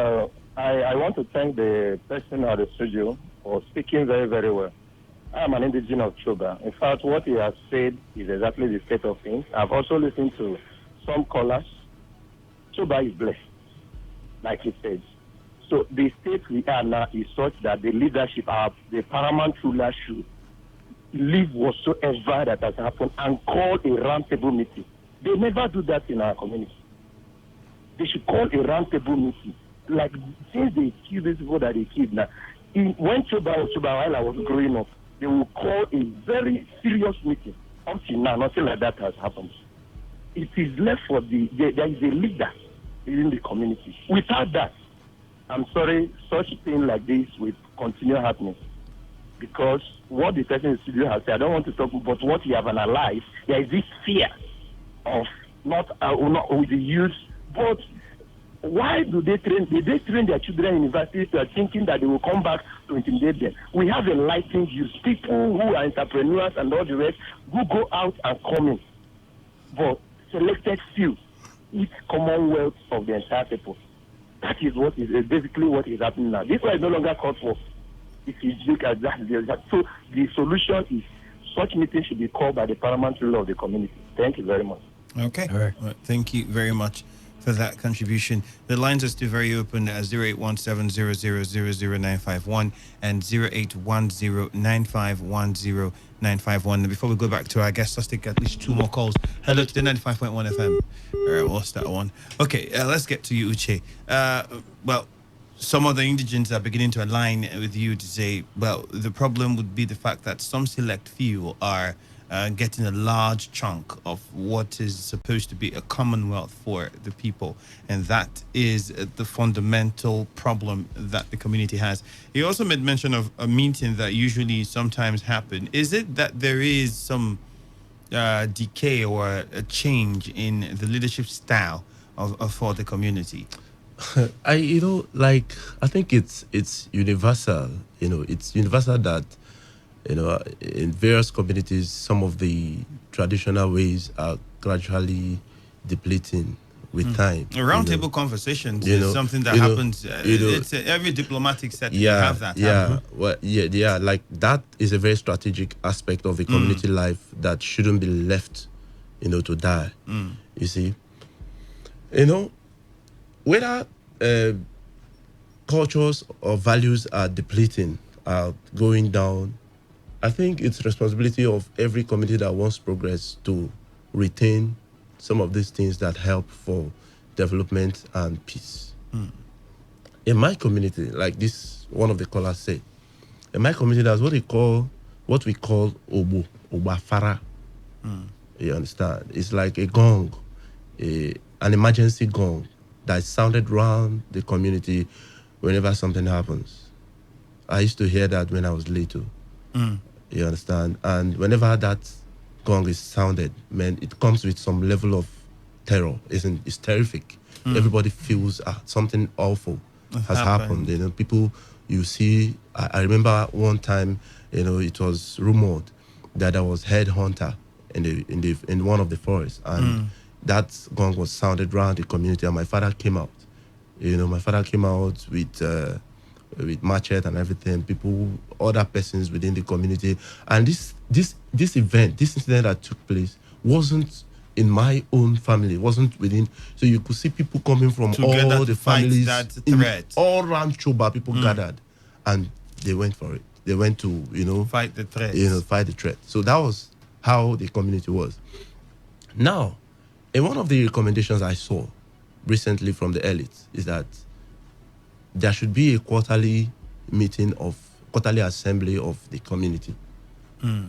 I want to thank the person at the studio for speaking very, very well. I'm an indigenous of Choba. In fact, what he has said is exactly the state of things. I've also listened to some callers. Choba is blessed, like he said. So the state we are now is such that the leadership, the paramount ruler should leave whatsoever that has happened and call a roundtable meeting. They never do that in our community. They should call a roundtable meeting. Like, since they kill these people that they killed now, when Choba while I was growing up, they will call a very serious meeting. Until now, nothing like that has happened. It is left for there is a leader in the community. Without that, I'm sorry, such a thing like this will continue happening. Because what the person in the studio has said, I don't want to talk, but what you have analyzed, there is this fear of not with the youth, but why do they train? Did they train their children in universities thinking that they will come back to intimidate them? We have enlightened youth, people who are entrepreneurs and all the rest, who go out and come in. But selected few eat commonwealth of the entire people. That is what is basically what is happening now. This one is no longer called for. If you look at that, so the solution is such meetings should be called by the paramount ruler of the community. Thank you very much. Okay. All right. Thank you very much for that contribution. The lines are still very open at 081700000951 and 0810951091. Before we go back to our guests, let's take at least two more calls. Hello to the 95.1 FM. All right, we'll start one. Okay, let's get to you, Uche. Well, some of the indigents are beginning to align with you to say, well, the problem would be the fact that some select few are getting a large chunk of what is supposed to be a commonwealth for the people. And that is the fundamental problem that the community has. He also made mention of a meeting that usually sometimes happen. Is it that there is some decay or a change in the leadership style of for the community? I think it's universal. It's universal that in various communities, some of the traditional ways are gradually depleting with time. Roundtable conversations is something that happens. It's every diplomatic setting have that. Like that is a very strategic aspect of a community life that shouldn't be left, to die. You see, whether cultures or values are depleting, are going down, I think it's responsibility of every community that wants progress to retain some of these things that help for development and peace. In my community, like this one of the callers said, In my community, that's what we call obafara. You understand? It's like a gong, an emergency gong that sounded around the community whenever something happens. I used to hear that when I was little. You understand? And whenever that gong is sounded, man, it comes with some level of terror. It's terrific. Everybody feels something awful has happened. You know, people you see. I remember one time, you know, it was rumored that there was headhunter in one of the forests, and that gong was sounded around the community. And my father came out. You know, my father came out with machete and everything. People, other persons within the community, and this incident that took place wasn't in my own family. It wasn't within. So you could see people coming from Together all to the fight families, that threat. all around Choba. People gathered, and they went for it. They went to fight the threat. Fight the threat. So that was how the community was. Now, in one of the recommendations I saw recently from the elites is that there should be a quarterly assembly of the community.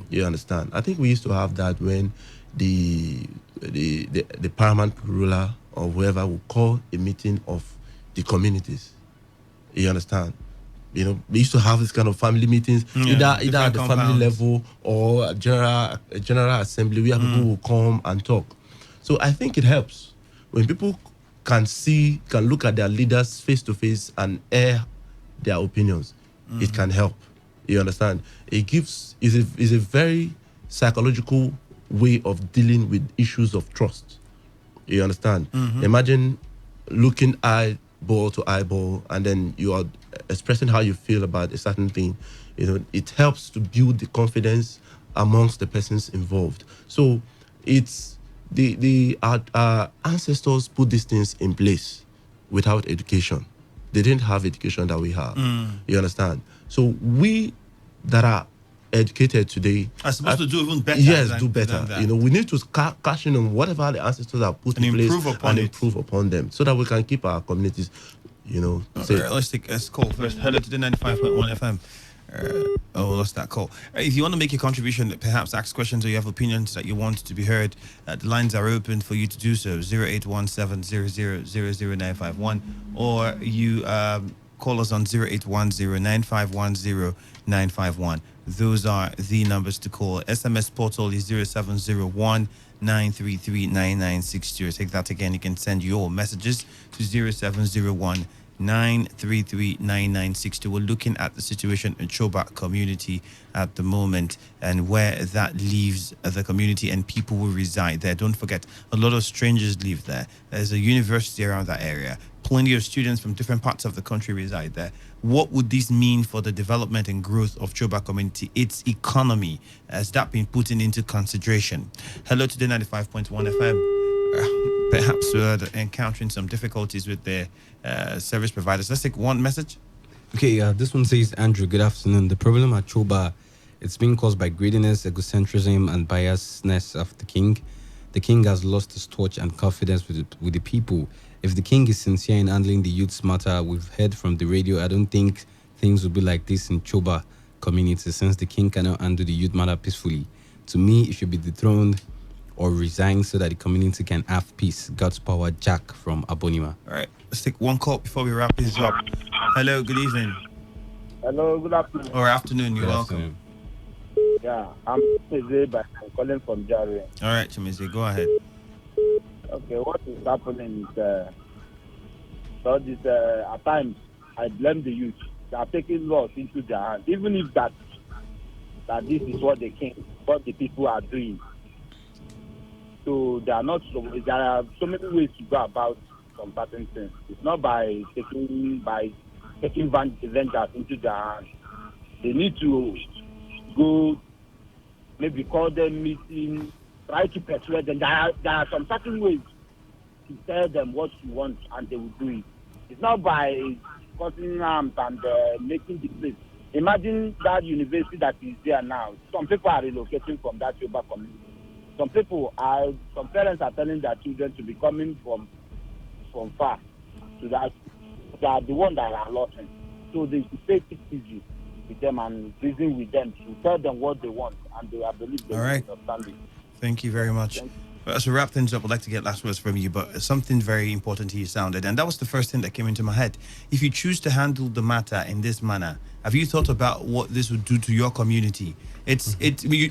You understand? I think we used to have that when the paramount ruler or whoever would call a meeting of the communities. You understand? You know, we used to have this kind of family meetings, either at the family level or a general assembly where people will come and talk. So I think it helps when people can look at their leaders face to face and air their opinions. It can help. You understand? Is a very psychological way of dealing with issues of trust. You understand? Imagine looking eyeball to eyeball, and then you are expressing how you feel about a certain thing. You know, it helps to build the confidence amongst the persons involved. So it's our ancestors put these things in place without education. They didn't have education that we have. You understand? So we that are educated today are supposed to do even better. Yes, do better. You know, we need to cash in on whatever the ancestors have put in place and improve upon them, so that we can keep our communities, safe. Let's take a call first. Hello to the 95.1 FM. Lost that call. If you want to make a contribution, perhaps ask questions or you have opinions that you want to be heard, the lines are open for you to do so. 081700000951, or you call us on 0810-9510-951. Those are the numbers to call. SMS portal is 0701 933-9962. Take that again. You can send your messages to 0701 933-9962. We're looking at the situation in Choba community at the moment and where that leaves the community and people will reside there. Don't forget, a lot of strangers live there. There's a university around that area. Plenty of students from different parts of the country reside there. What would this mean for the development and growth of Choba community, its economy? Has that been put into consideration? Hello to the 95.1 FM. Perhaps we're encountering some difficulties with their service providers. Let's take one message. Okay, this one says, Andrew, good afternoon. The problem at Choba, it's being caused by greediness, egocentrism, and biasness of the king. The king has lost his torch and confidence with the people. If the king is sincere in handling the youth's matter, we've heard from the radio, I don't think things will be like this in Choba community, since the king cannot handle the youth matter peacefully. To me, it should be dethroned or resign so that the community can have peace. God's power, Jack from Abonima. All right, let's take one call before we wrap this up. Hello, good evening. Hello, good afternoon. Or afternoon, you're welcome. Yeah, I'm Chimize, but I'm calling from Jari. All right, Chimize, go ahead. Okay, what is happening is at times I blame the youth. They are taking laws into their hands, even if that this is what the people are doing. So there are so many ways to go about some certain things. It's not by taking vengeance into their hands. They need to go, maybe call them meeting, try to persuade them. There are some certain ways to tell them what you want, and they will do it. It's not by causing harm and making the place. Imagine that university that is there now. Some people are relocating from that Yoruba community. Some parents are telling their children to be coming from far, so that they are the ones that are lost. So they should take it easy. with them and reason with them to tell them what they want, and I believe they All will right. understand it. Thank you very much. Well, as we wrap things up, I'd like to get last words from you, but something very important here sounded, and that was the first thing that came into my head. If you choose to handle the matter in this manner, have you thought about what this would do to your community?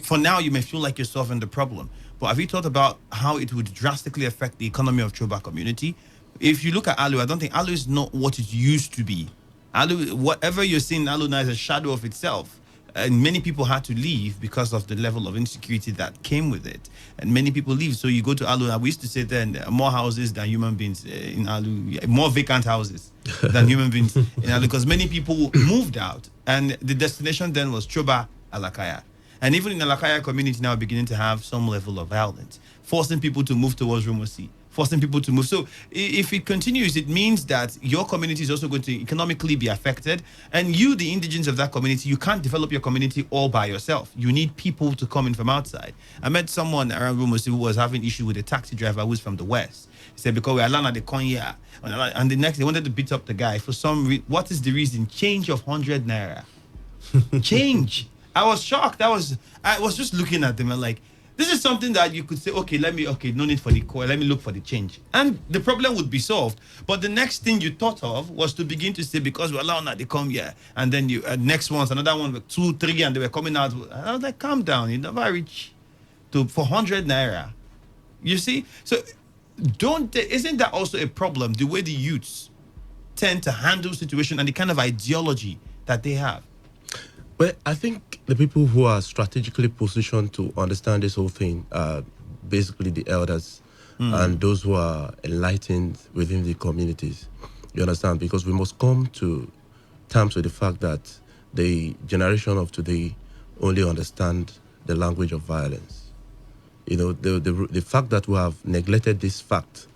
For now, you may feel like you're solving the problem, but have you thought about how it would drastically affect the economy of Choba community? If you look at Alu, I don't think Alu is not what it used to be. Alu, whatever you're seeing, Alu now is a shadow of itself. And many people had to leave because of the level of insecurity that came with it. And many people leave. So you go to Alu, we used to say then, more houses than human beings in Alu, more vacant houses than human beings in Alu, because many people moved out. And the destination then was Choba, Alakaya. And even in Alakaya community now beginning to have some level of violence, forcing people to move towards Rumosi, forcing people to move. So if it continues, it means that your community is also going to economically be affected. And you, the indigents of that community, you can't develop your community all by yourself. You need people to come in from outside. I met someone around Rumosi who was having issue with a taxi driver who was from the West. He said, because we are land at the Konya. And the next, they wanted to beat up the guy. For some reason, what is the reason? Change of 100 naira. Change. I was shocked. I was just looking at them and like, this is something that you could say, no need for the call, let me look for the change. And the problem would be solved. But the next thing you thought of was to begin to say, because we're allowed now, they come here. And then you next one's another one with 2, 3, and they were coming out. I was like, calm down, you never reach to 400 naira. You see? So isn't that also a problem, the way the youths tend to handle situation and the kind of ideology that they have? Well, I think the people who are strategically positioned to understand this whole thing are basically the elders and those who are enlightened within the communities. You understand? Because we must come to terms with the fact that the generation of today only understand the language of violence. You know, the fact that we have neglected this fact,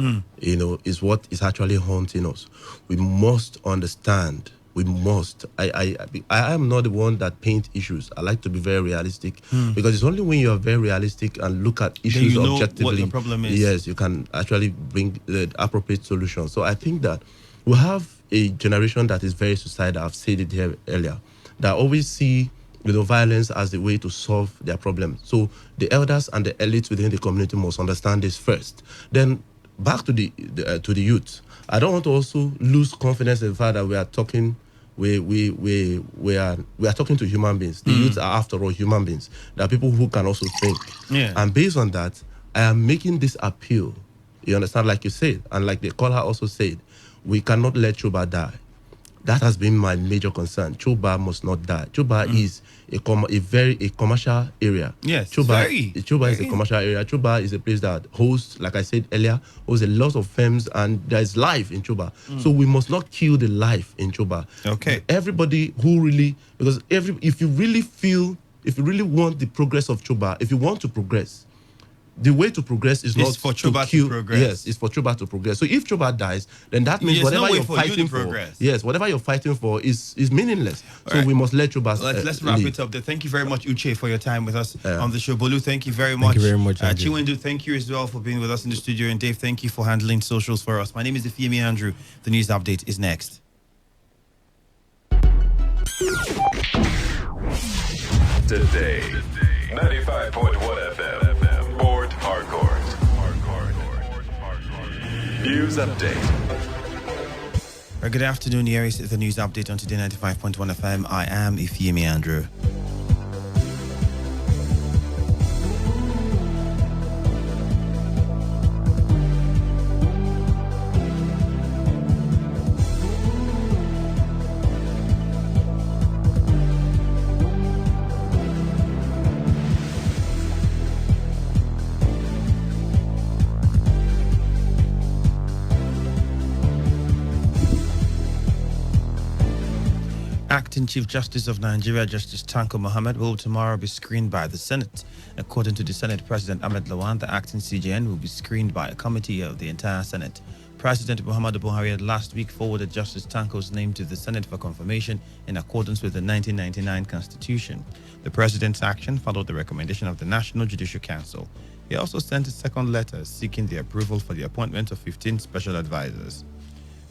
you know, is what is actually haunting us. We must understand. We must. I am not the one that paint issues. I like to be very realistic because it's only when you are very realistic and look at issues objectively, what the problem is. Yes, you can actually bring the appropriate solution. So I think that we have a generation that is very suicidal. I've said it here earlier. That always see violence as a way to solve their problem. So the elders and the elites within the community must understand this first. Then back to the youth. I don't want to also lose confidence in the fact that we are talking. We are talking to human beings. The youth are, after all, human beings. There are people who can also think. Yeah. And based on that, I am making this appeal. You understand, like you said, and like the caller also said, we cannot let Choba die. That has been my major concern. Choba must not die. Choba is a commercial area. Yes, Choba is a commercial area. Choba is a place that hosts, like I said earlier, hosts a lot of firms, and there is life in Choba. So we must not kill the life in Choba. Okay. Everybody who really, because if you really want the progress of Choba, if you want to progress, the way to progress is not for Choba to kill. To progress. Yes, it's for Choba to progress. So if Choba dies, then that means whatever you're fighting for, whatever you're fighting for is meaningless. So we must let Choba. Let's wrap it up there. Thank you very much, Uche, for your time with us on the show. Bolu, thank you very much. Thank you very much. Chiwendu, thank you as well for being with us in the studio. And Dave, thank you for handling socials for us. My name is Ifeami Andrew. The news update is next. Today, 95.1 FM. Port Harcourt. News update. Good afternoon. Here is the news update on Today 95.1 FM. I am Ifeami Andrew. Acting Chief Justice of Nigeria, Justice Tanko Mohammed, will tomorrow be screened by the Senate. According to the Senate President Ahmed Lawan, the acting CJN will be screened by a committee of the entire Senate. President Muhammadu Buhari had last week forwarded Justice Tanko's name to the Senate for confirmation in accordance with the 1999 Constitution. The President's action followed the recommendation of the National Judicial Council. He also sent a second letter seeking the approval for the appointment of 15 special advisors.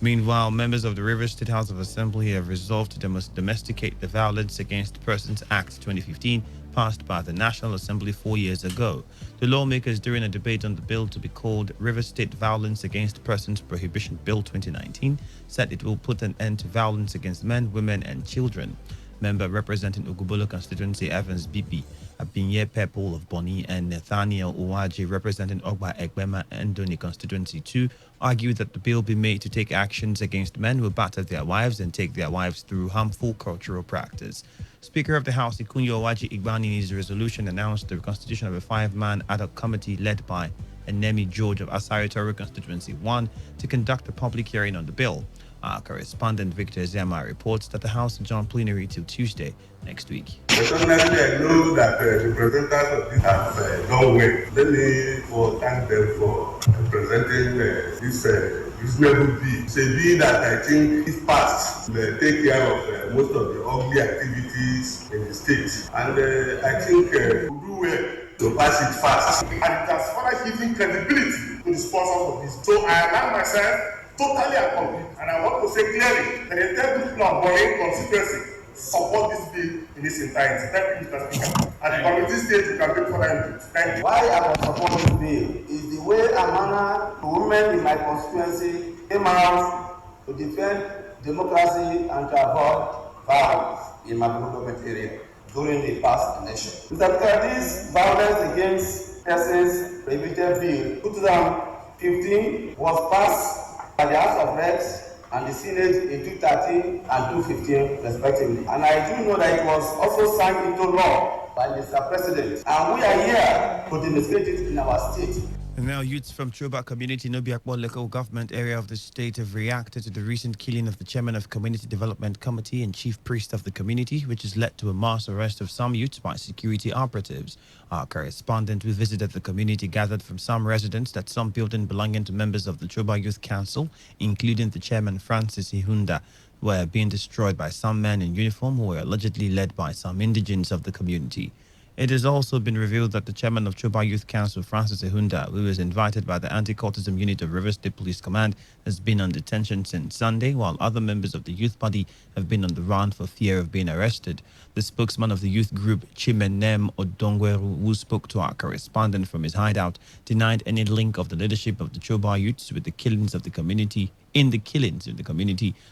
Meanwhile, members of the Rivers State House of Assembly have resolved to domesticate the Violence Against Persons Act 2015, passed by the National Assembly 4 years ago. The lawmakers, during a debate on the bill to be called Rivers State Violence Against Persons Prohibition Bill 2019, said it will put an end to violence against men, women, and children. Member representing Ogubolo constituency Evans BP, Abinye Pepple of Boni, and Nathaniel Uwaji representing Ogba Egbema and Doni constituency 2 argued that the bill be made to take actions against men who batter their wives and take their wives through harmful cultural practice. Speaker of the House Ikunyo Uwaji Igbani, in his resolution, announced the constitution of a 5-man ad hoc committee led by Enemi George of Asari Toro constituency 1 to conduct a public hearing on the bill. Our correspondent Victor Zema reports that the House adjourned plenary till Tuesday next week. Personally, I know that the presenters of this have done well. Let me thank them for presenting this reasonable bill. It's a bill that I think is passed to take care of most of the ugly activities in the state. And I think we do well to pass it fast. And it has further given credibility to the sponsors of this. So I allow myself totally accomplished. And I want to say clearly that the 10 people of Boeing constituency support this bill in its entirety. Thank you, Mr. Speaker. At the committee stage, you can make further input. Thank you. Why I was supporting this bill is the way and manner the women in my constituency came out to defend democracy and to avoid violence in my government area during the past election. Mr. Speaker, this violence against persons prohibited bill 2015 was passed by the House of Reps and the Senate in 2013 and 2015 respectively. And I do know that it was also signed into law by Mr. President. And we are here to demonstrate it in our state. And now youths from Choba community, Nobiakwa local government area of the state, have reacted to the recent killing of the chairman of Community Development Committee and chief priest of the community, which has led to a mass arrest of some youths by security operatives. Our correspondent who visited the community gathered from some residents that some buildings belonging to members of the Choba Youth Council, including the chairman Francis Ihunda, were being destroyed by some men in uniform who were allegedly led by some indigents of the community. It has also been revealed that the chairman of Choba Youth Council, Francis Ihunda, who was invited by the Anti-Cultism Unit of Rivers State Police Command, has been on detention since Sunday, while other members of the youth body have been on the run for fear of being arrested. The spokesman of the youth group, Chimenem Odongweru, who spoke to our correspondent from his hideout, denied any link of the leadership of the Choba youths with the killings of the community,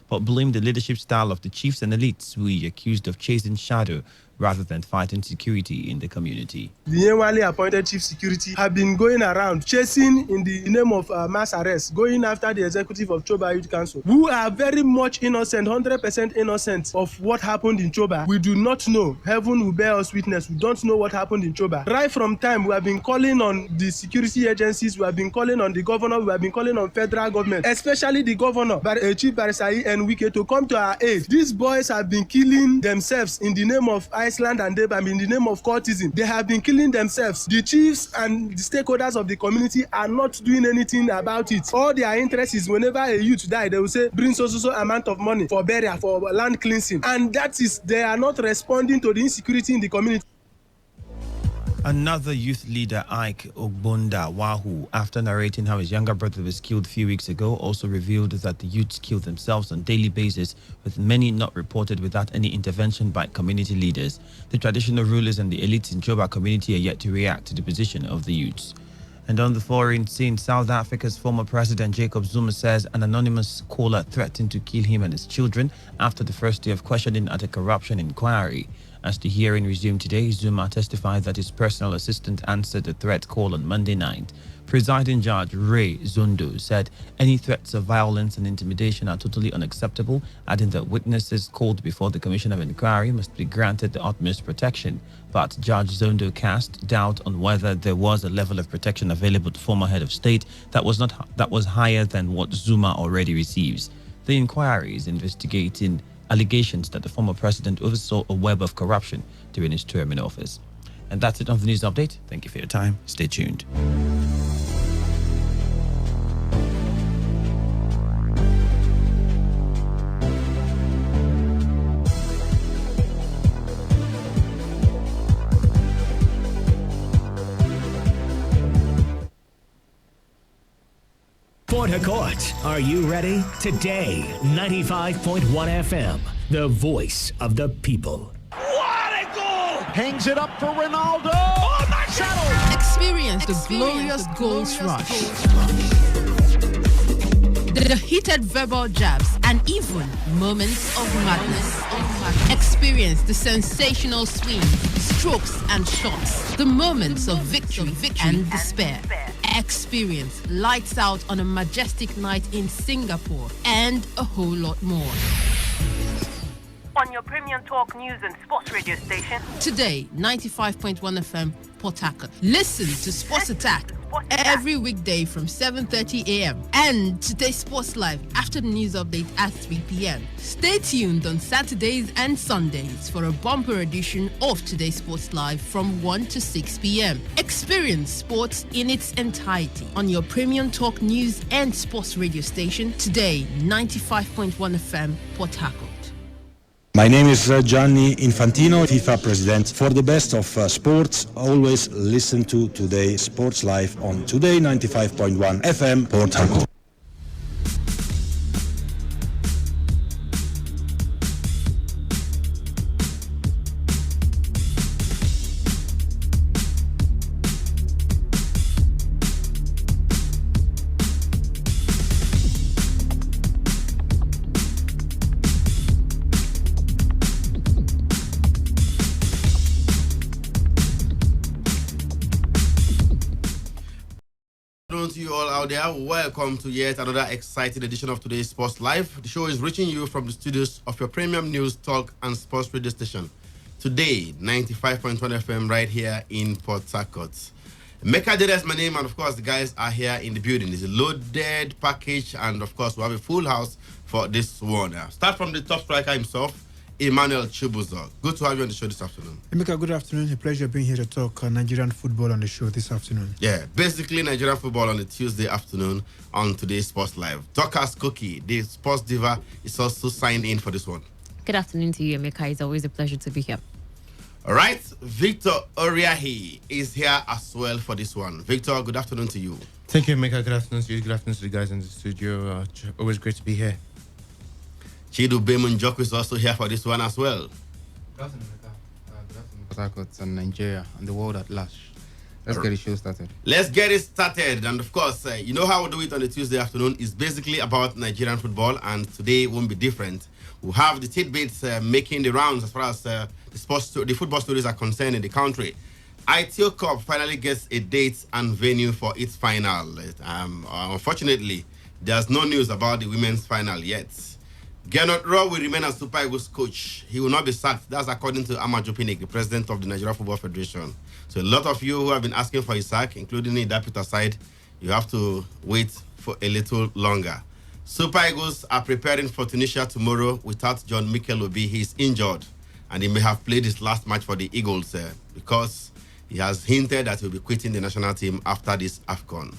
but blamed the leadership style of the chiefs and elites who he accused of chasing shadow rather than fighting security in the community. The newly appointed chief security have been going around chasing in the name of mass arrest, going after the executive of Choba Youth Council, who are very much innocent, 100% innocent of what happened in Choba. We do not know. Heaven will bear us witness. We don't know what happened in Choba. Right from time, we have been calling on the security agencies, we have been calling on the governor, we have been calling on federal government, especially the governor, Chief Barisai and Wike, to come to our aid. These boys have been killing themselves in the name of Iceland and Debam, in the name of cultism. They have been killing themselves. The chiefs and the stakeholders of the community are not doing anything about it. All their interest is whenever a youth die, they will say, bring so amount of money for burial, for land cleansing. And that is, they are not responding to the insecurity in the community. Another youth leader, Ike Ogbonda Wahu, after narrating how his younger brother was killed a few weeks ago, also revealed that the youths kill themselves on a daily basis, with many not reported without any intervention by community leaders. The traditional rulers and the elites in Choba community are yet to react to the position of the youths. And on the foreign scene, South Africa's former president Jacob Zuma says an anonymous caller threatened to kill him and his children after the first day of questioning at a corruption inquiry. As the hearing resumed today, Zuma testified that his personal assistant answered the threat call on Monday night. Presiding Judge Ray Zondo said any threats of violence and intimidation are totally unacceptable, adding that witnesses called before the Commission of Inquiry must be granted the utmost protection. But Judge Zondo cast doubt on whether there was a level of protection available to former head of state that was higher than what Zuma already receives. The inquiry is investigating allegations that the former president oversaw a web of corruption during his term in office. And that's it on the news update. Thank you for your time. Stay tuned. For Harcourt. Are you ready? Today, 95.1 FM, the voice of the people. What a goal! Hangs it up for Ronaldo. Oh, my God! Experience the glorious goals rush. The heated verbal jabs and even moments of madness. Experience the sensational swings, strokes and shots, the moments of victory and despair. Experience lights out on a majestic night in Singapore and a whole lot more. On your premium talk news and sports radio station. Today, 95.1 FM, Port Harcourt. Listen to Sports Attack every weekday from 7:30 a.m. and Today Sports Live after the news update at 3 p.m. Stay tuned on Saturdays and Sundays for a bumper edition of Today Sports Live from 1 to 6 p.m. Experience sports in its entirety on your premium talk news and sports radio station. Today, 95.1 FM, Port Harcourt. My name is Gianni Infantino, FIFA president. For the best of sports, always listen to Today Sports Live on Today 95.1 FM, Port Harcourt. To you all out there, welcome to yet another exciting edition of Today's Sports Live. The show is reaching you from the studios of your premium news, talk and sports radio station. Today, 95.1 FM right here in Port Harcourt. Mecca Deda is my name, and of course the guys are here in the building. It's a loaded package, and of course we have a full house for this one. Start from the top striker himself, Emmanuel Chibuzo. Good to have you on the show this afternoon. Emeka, good afternoon. A pleasure being here to talk Nigerian football on the show this afternoon. Yeah, basically Nigerian football on a Tuesday afternoon on Today's Sports Live. Dorcas Cookie, the sports diva, is also signed in for this one. Good afternoon to you, Emeka. It's always a pleasure to be here. All right, Victor Oriahi is here as well for this one. Victor, good afternoon to you. Thank you, Emeka. Good afternoon to you. Good afternoon to the guys in the studio. Always great to be here. Chidu Bemunjoku is also here for this one as well. Good afternoon, Port Harcourt and Nigeria and the world at large. Let's get the show started. Let's get it started. And of course, you know how we do it on a Tuesday afternoon. It's basically about Nigerian football, and today won't be different. We'll have the tidbits making the rounds as far as the football stories are concerned in the country. ITO Cup finally gets a date and venue for its final. Unfortunately, there's no news about the women's final yet. Gernot Rowe will remain as Super Eagles coach. He will not be sacked. That's according to Ahmad Jopinik, the president of the Nigeria Football Federation. So a lot of you who have been asking for his sack, including the Deputy side, you have to wait for a little longer. Super Eagles are preparing for Tunisia tomorrow without John Mikel Obi. He's injured, and he may have played his last match for the Eagles because he has hinted that he'll be quitting the national team after this AFCON.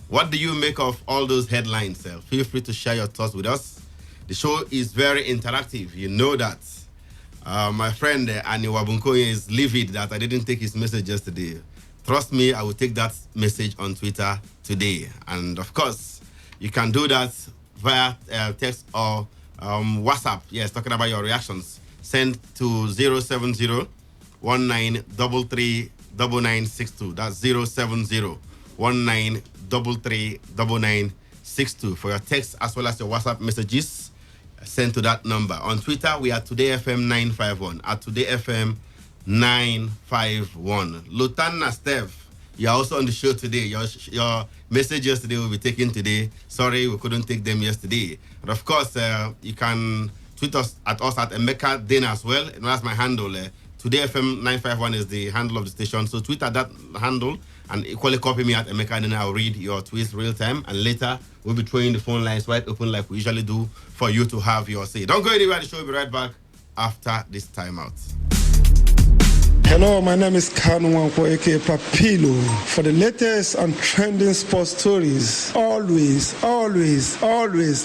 What do you make of all those headlines? Feel free to share your thoughts with us. The show is very interactive. You know that. My friend Ani Wabunkoye is livid that I didn't take his message yesterday. Trust me, I will take that message on Twitter today. And of course, you can do that via text or WhatsApp. Yes, talking about your reactions. Send to 070-1933-9962. That's 070-1933-9962 for your text as well as your WhatsApp messages. Send to that number. On Twitter, we are TodayFM951 at TodayFM951. Lutana Steph, you are also on the show today. Your message yesterday will be taken today. Sorry, we couldn't take them yesterday. But of course, you can tweet us at Emeka Dana as well. And that's my handle. TodayFM951 is the handle of the station. So tweet at that handle and equally copy me at Emeka, and then I'll read your tweets real time. And later, we'll be throwing the phone lines wide open like we usually do for you to have your say. Don't go anywhere. The show will be right back after this timeout. Hello, my name is Kanu Wanko, aka Papilo. For the latest and trending sports stories, always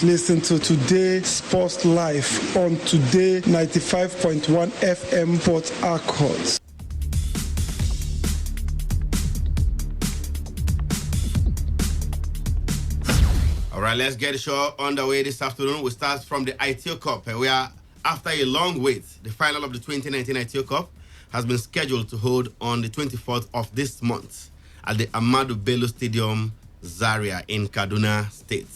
listen to Today Sports Live on Today 95.1 FM Port Harcourt. All right, let's get the show underway this afternoon. We start from the ITO Cup, where after a long wait, the final of the 2019 ITO Cup has been scheduled to hold on the 24th of this month at the Ahmadu Bello Stadium, Zaria in Kaduna State.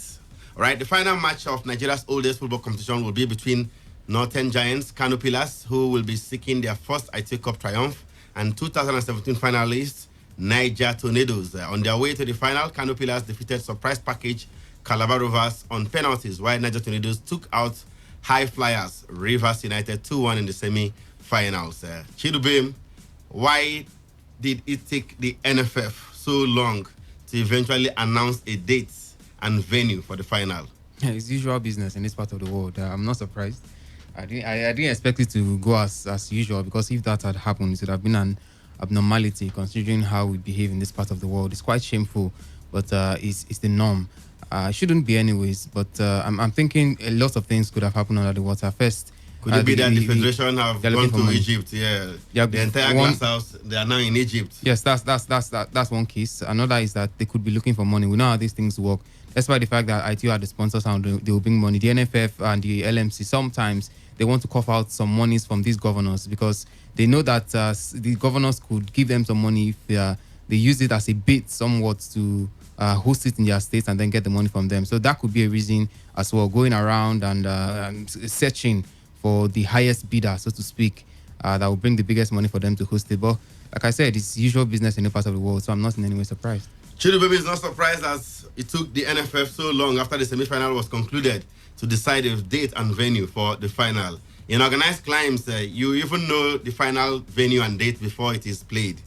All right, the final match of Nigeria's oldest football competition will be between Northern Giants, Kano Pillars, who will be seeking their first ITO Cup triumph, and 2017 finalists, Niger Tornadoes. On their way to the final, Kano Pillars defeated surprise package Calabar Rovers on penalties, while Niger Tornadoes took out high flyers Rivers United 2-1 in the semi-finals. Chidubem, why did it take the NFF so long to eventually announce a date and venue for the final? It's usual business in this part of the world. I'm not surprised. I didn't expect it to go as usual, because if that had happened, it would have been an abnormality considering how we behave in this part of the world. It's quite shameful, but it's the norm. It shouldn't be anyways, but I'm thinking a lot of things could have happened under the water. First, could it be that the federation have gone to Egypt? Yeah, the entire glass house, they are now in Egypt. Yes, that's one case. Another is that they could be looking for money. We know how these things work. Despite the fact that ITU are the sponsors and they will bring money, the NFF and the LMC, sometimes they want to cough out some monies from these governors, because they know that the governors could give them some money if they use it as a bait somewhat to host it in their states and then get the money from them. So that could be a reason as well, going around and searching for the highest bidder, so to speak, that will bring the biggest money for them to host it. But like I said, it's usual business in the part of the world, so I'm not in any way surprised. Chidubebe is not surprised, as it took the NFF so long after the semi-final was concluded to decide the date and venue for the final. In organized climes, you even know the final venue and date before it is played.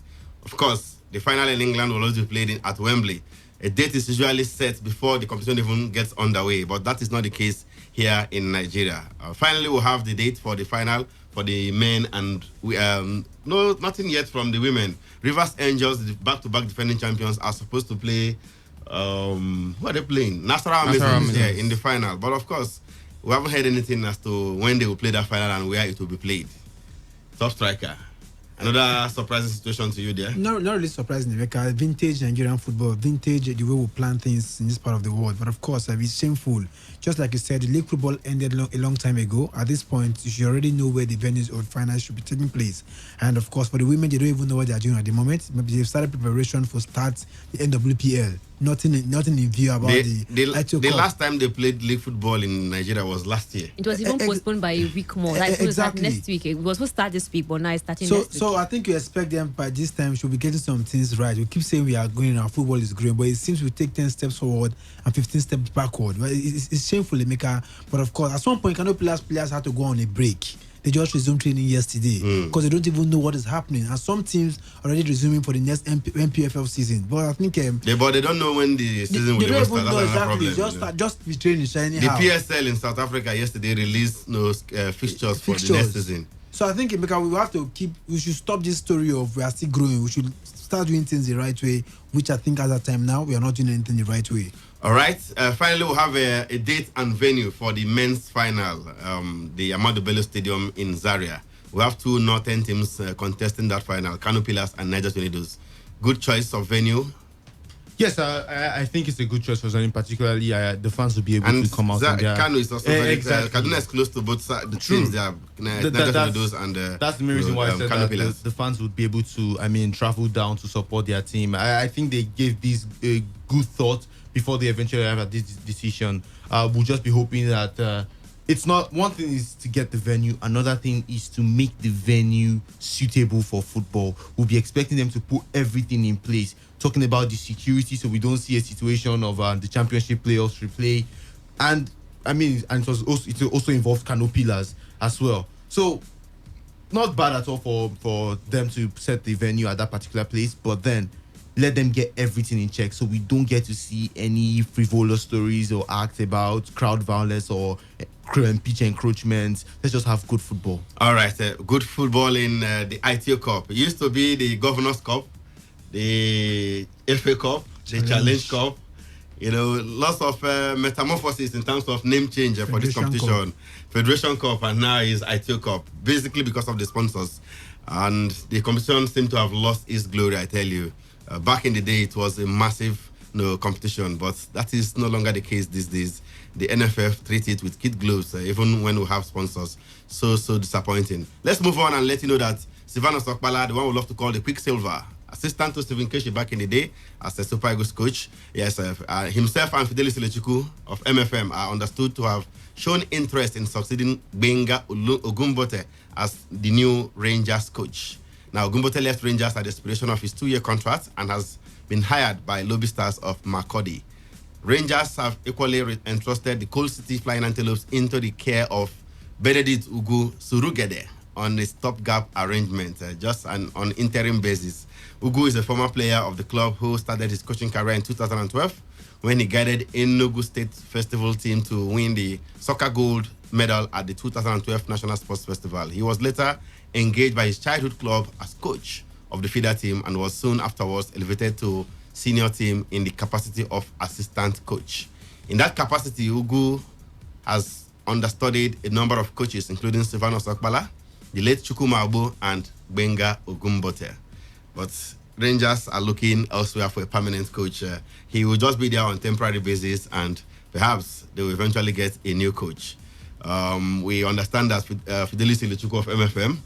Of course, the final in England will always be played at Wembley. A date is usually set before the competition even gets underway, but that is not the case here in Nigeria. Finally, we'll have the date for the final for the men, and we no, nothing yet from the women. Rivers Angels, the back-to-back defending champions, are supposed to play. Who are they playing? Nasarawa Amazons in the final. But of course, we haven't heard anything as to when they will play that final and where it will be played. Top striker. Another surprising situation to you there? Not really surprising, because vintage Nigerian football, vintage the way we plan things in this part of the world. But of course, it's shameful. Just like you said, the league football ended a long time ago. At this point, you should already know where the venues or finals should be taking place. And of course, for the women, they don't even know what they are doing at the moment. Maybe they've started preparation for start the NWPL. Nothing in view about the last time they played league football in Nigeria was last year. It was even postponed by a week more. Like, it was like next week. It was supposed to start this week, but now it's starting next week. So I think you expect them by this time should be getting some things right. We keep saying we are going, our football is growing, but it seems we take 10 steps forward and 15 steps backward. It's shameful, Emeka. But of course, at some point, Kano players had to go on a break. They just resumed training yesterday because they don't even know what is happening. And some teams already resuming for the next MPFL season. But I think but they don't know when the season will start. They don't even know exactly. Just be training anyhow. The PSL in South Africa yesterday released fixtures for the next season. So I think because we should stop this story of we are still growing. We should start doing things the right way, which I think at that time now we are not doing anything the right way. All right. Finally, we'll have a date and venue for the men's final, the Ahmadu Bello Stadium in Zaria. We have two northern teams contesting that final, Kano Pillars and Niger Tornadoes. Good choice of venue. Yes, I think it's a good choice for Zaria, particularly the fans will be able to come out. Kano is also very Kaduna is close to both sides. The teams, they are Niger Tornadoes and that's the main reason why I said that the fans would be able to, travel down to support their team. I think they gave this a good thought before they eventually have this decision. We'll just be hoping that it's not, one thing is to get the venue, another thing is to make the venue suitable for football. We'll be expecting them to put everything in place, talking about the security so we don't see a situation of the championship playoffs replay. And it also involved Kano Pillars as well. So not bad at all for them to set the venue at that particular place, but then let them get everything in check so we don't get to see any frivolous stories or acts about crowd violence or pitch encroachment. Let's just have good football. All right, good football in the ITO Cup. It used to be the Governors Cup, the FA Cup, the Challenge Cup. Lots of metamorphosis in terms of name change for this competition. Federation Cup, and now is ITO Cup, basically because of the sponsors. And the competition seemed to have lost its glory, I tell you. Back in the day, it was a massive competition. But that is no longer the case these days. The NFF treat it with kid gloves, even when we have sponsors. So disappointing. Let's move on and let you know that Silvanus Okpala, the one we love to call the Quicksilver, assistant to Stephen Keshi back in the day as a Super Eagles coach. Yes, himself and Fidelis Lechuku of MFM are understood to have shown interest in succeeding Benga Ogumbote as the new Rangers coach. Now, Ogumbote left Rangers at the expiration of his 2-year contract and has been hired by Lobby Stars of Makurdi. Rangers have equally entrusted the Coal City Flying Antelopes into the care of Benedict Ugu Surugede on a stopgap arrangement, just on interim basis. Ugu is a former player of the club who started his coaching career in 2012 when he guided Enugu State Festival team to win the Soccer Gold medal at the 2012 National Sports Festival. He was later engaged by his childhood club as coach of the feeder team and was soon afterwards elevated to senior team in the capacity of assistant coach. In that capacity, Ugu has understudied a number of coaches, including Silvanus Okpala, the late Chukwuma Agbo, and Benga Ogumbote. But Rangers are looking elsewhere for a permanent coach. He will just be there on a temporary basis, and perhaps they will eventually get a new coach. We understand that Fidelis Lechuku of MFM,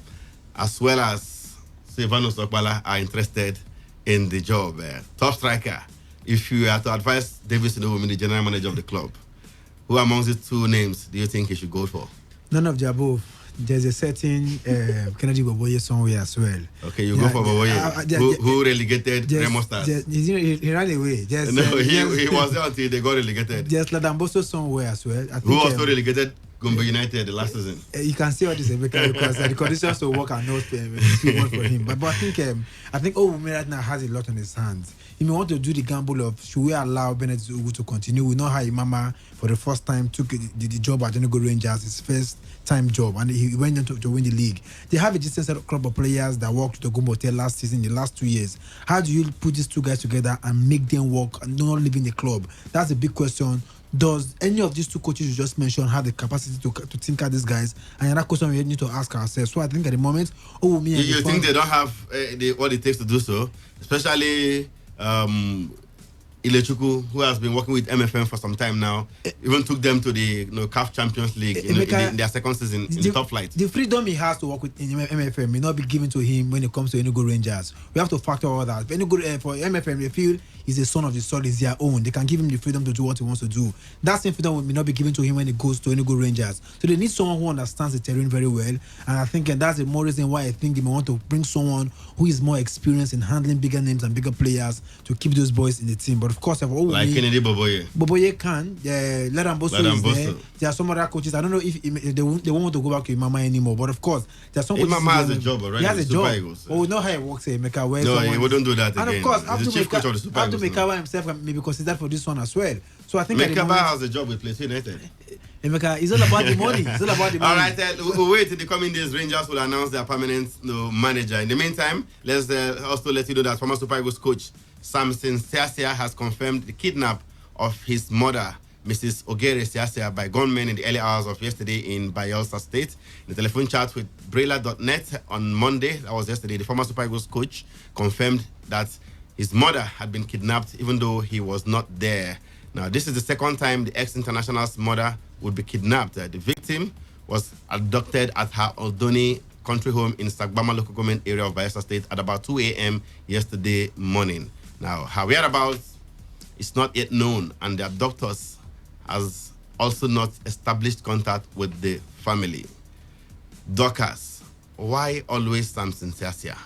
as well as Silvanus Okpala, are interested in the job. Top striker, if you are to advise Davis Inouye, the general manager of the club, who amongst the two names do you think he should go for? None of the above. There's a certain Kennedy Boboye somewhere as well. Okay, you go for Boboye, who relegated Remo Stars. He ran away. He was there until they got relegated. There's Ladamboso somewhere as well. Who also relegated Gombe United the last season. You can see what this is because the conditions to work are not work for him. But I think Owumi right now has a lot on his hands. He may want to do the gamble of should we allow Bennett Ugu to continue? We know how Imama for the first time took the job at Enugu Rangers, his first time job, and he went on to win the league. They have a decent set of club of players that worked with Ogumbote last season, the last 2 years. How do you put these two guys together and make them work and not leaving the club? That's a big question. Does any of these two coaches you just mentioned have the capacity to think at these guys? And another question we need to ask ourselves. So I think at the moment, you think they don't have what it takes to do so, especially Ilechukwu, who has been working with MFM for some time now, even took them to the CAF Champions League in their second season in the top flight. The freedom he has to work with in MFM may not be given to him when it comes to Enugu Rangers. We have to factor all that. For MFM, they feel he's a son of the soil, is their own. They can give him the freedom to do what he wants to do. That same freedom may not be given to him when he goes to Enugu Rangers. So they need someone who understands the terrain very well. And I think that's the more reason why I think they may want to bring someone who is more experienced in handling bigger names and bigger players to keep those boys in the team. But of course, like Kennedy Boboye. Boboye can. Ladamboso is there. There are some other coaches. I don't know if they won't want to go back to Imama anymore. But of course, there are some coaches. Imama has a job already. He has a job. Oh, we know how it works. No, he wouldn't do that again. And of course, Mekawa himself may be considered for this one as well. So I think Mekawa has a job with Plateau United. It's all about the money. It's all about the money. All right, we'll wait till the coming days. Rangers will announce their permanent manager. In the meantime, let's also let you know that former Super Eagles coach Samson Siasia has confirmed the kidnap of his mother, Mrs. Ogere Siasia, by gunmen in the early hours of yesterday in Bayelsa State. In the telephone chat with Brela.net on Monday, that was yesterday, the former Super Eagles coach confirmed that his mother had been kidnapped even though he was not there. Now, this is the second time the ex-international's mother would be kidnapped. The victim was abducted at her Oldoni country home in Sagbama local government area of Bayelsa State at about 2 a.m. yesterday morning. Now, her whereabouts is not yet known, and the abductors has also not established contact with the family. Dorcas, why always Samson Siasia?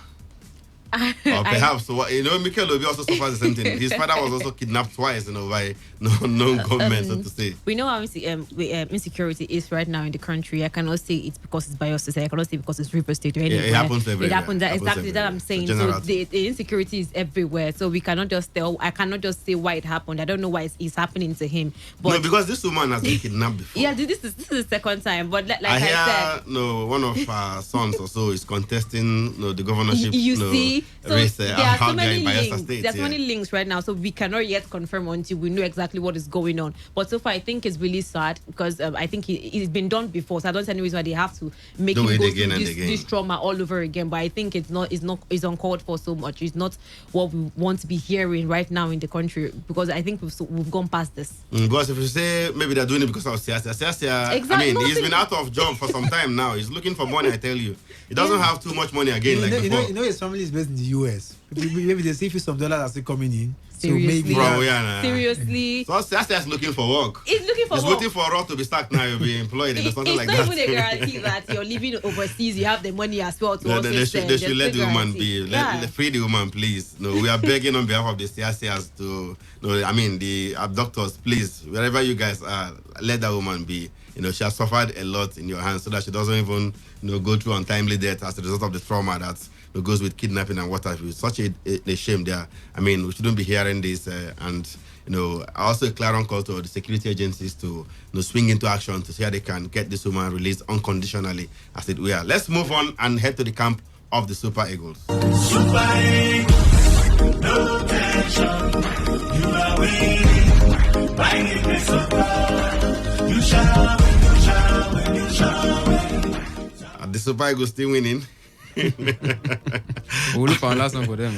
Or perhaps, Mikel Obi also suffers the same thing. His father was also kidnapped twice, by known government, so to say. We know how insecurity is right now in the country. I cannot say it's because it's Bayelsa State. I cannot say because it's River State or anywhere. It happens everywhere. It happens. Exactly that I'm saying. So the insecurity is everywhere. So we cannot just tell. I cannot just say why it happened. I don't know why it's happening to him. But no, because this woman has been kidnapped before. Yeah, this is the second time. But I hear, one of her sons or so is contesting the governorship. You see. see, so there are so many links. There's so many links right now, so we cannot yet confirm until we know exactly what is going on. But so far, I think it's really sad because I think it's been done before. So I don't see any reason why they have to make him go through this trauma all over again. But I think it's uncalled for so much. It's not what we want to be hearing right now in the country, because I think we've gone past this. Because if you say maybe they're doing it because of Siasia, exactly. I mean, he's been out of job for some time now. He's looking for money, I tell you. He doesn't have too much money again before. His family is based in the US. Maybe they see some dollars are still coming in. Seriously? So maybe Seriously? So Siasia is looking for work. He's looking for work. He's waiting for Roth to be sacked now. You'll be employed or something like that. It's not even a guarantee that you're living overseas. You have the money as well to they should let the woman be. Let free the woman, please. No, we are begging on behalf of the Siasias to. No, I mean the abductors, please. Wherever you guys are, let that woman be. She has suffered a lot in your hands, so that she doesn't even go through untimely death as a result of the trauma that goes with kidnapping and what have you. Such a shame there. I mean, we shouldn't be hearing this. And also a clarion call to the security agencies to swing into action to see how they can get this woman released unconditionally, as it were. Let's move on and head to the camp of the Super Eagles. Super Eagles, no tension. You are winning by the grace of God. You shall win, you shall win, you shall win. The Super Eagles still winning. We'll look for last one for them.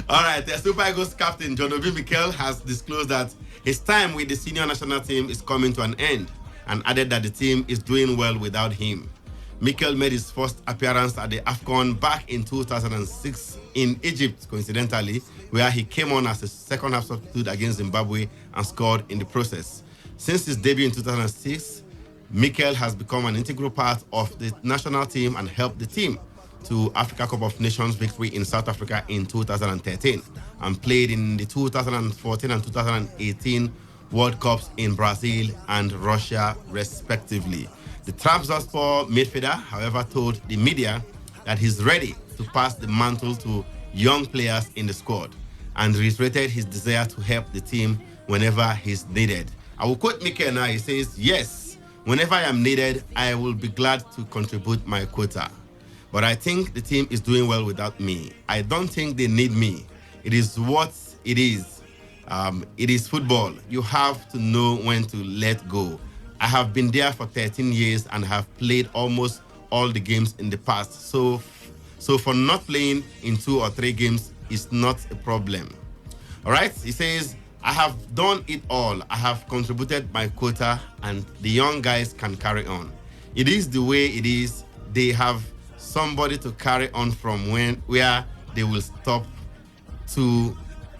All right, the Super Eagles captain John Obi Mikel has disclosed that his time with the senior national team is coming to an end, and added that the team is doing well without him. Mikel made his first appearance at the AFCON back in 2006 in Egypt, coincidentally, where he came on as a second half substitute against Zimbabwe and scored in the process. Since his debut in 2006, Mikel has become an integral part of the national team and helped the team to Africa Cup of Nations victory in South Africa in 2013 and played in the 2014 and 2018 World Cups in Brazil and Russia, respectively. The Trabzonspor midfielder, however, told the media that he's ready to pass the mantle to young players in the squad and reiterated his desire to help the team whenever he's needed. I will quote Mikel now. He says, "Yes, whenever I am needed, I will be glad to contribute my quota. But I think the team is doing well without me. I don't think they need me. It is what it is. It is football. You have to know when to let go. I have been there for 13 years and have played almost all the games in the past. So for not playing in 2 or 3 games is not a problem." All right, he says, "I have done it all. I have contributed my quota and the young guys can carry on. It is the way it is. They have somebody to carry on from where they will stop to.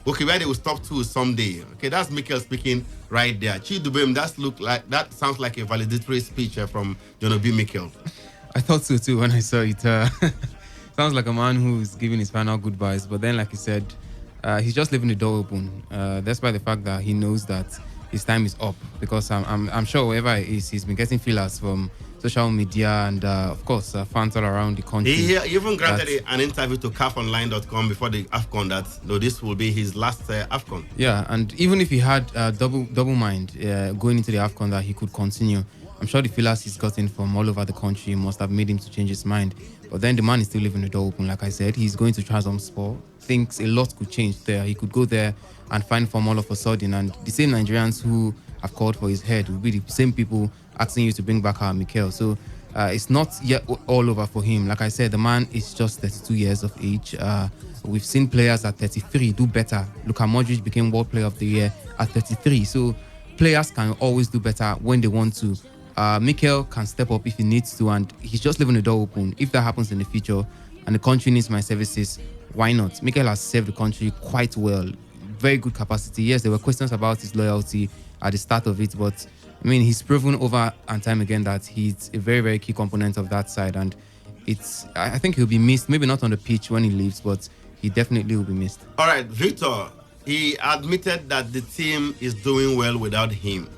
Okay, where they will stop to someday." Okay, that's Mikel speaking right there. Chidubem, that sounds like a valedictory speech from John Obi Mikel. I thought so too when I saw it. Sounds like a man who's giving his final goodbyes. But then, like he said, he's just leaving the door open. Despite the fact that he knows that his time is up, because I'm sure wherever he is, he's been getting feelers from social media and of course fans all around the country. He even granted an interview to cafonline.com before the AFCON that this will be his last AFCON. Yeah, and even if he had double mind going into the AFCON that he could continue, I'm sure the feelers he's gotten from all over the country must have made him to change his mind. But then the man is still leaving the door open. Like I said, he's going to Trabzonspor. Thinks a lot could change there. He could go there and find form all of a sudden, and the same Nigerians who have called for his head will be the same people asking you to bring back our Mikel. So it's not yet all over for him. Like I said, the man is just 32 years of age. We've seen players at 33 do better. Luka Modric became World Player of the Year at 33. So players can always do better when they want to. Mikel can step up if he needs to, and he's just leaving the door open. If that happens in the future and the country needs my services, why not? Mikel has served the country quite well. Very good capacity. Yes, there were questions about his loyalty at the start of it, but I mean, he's proven over and time again that he's a very, very key component of that side, and I think he'll be missed. Maybe not on the pitch when he leaves, but he definitely will be missed. All right, Victor, he admitted that the team is doing well without him.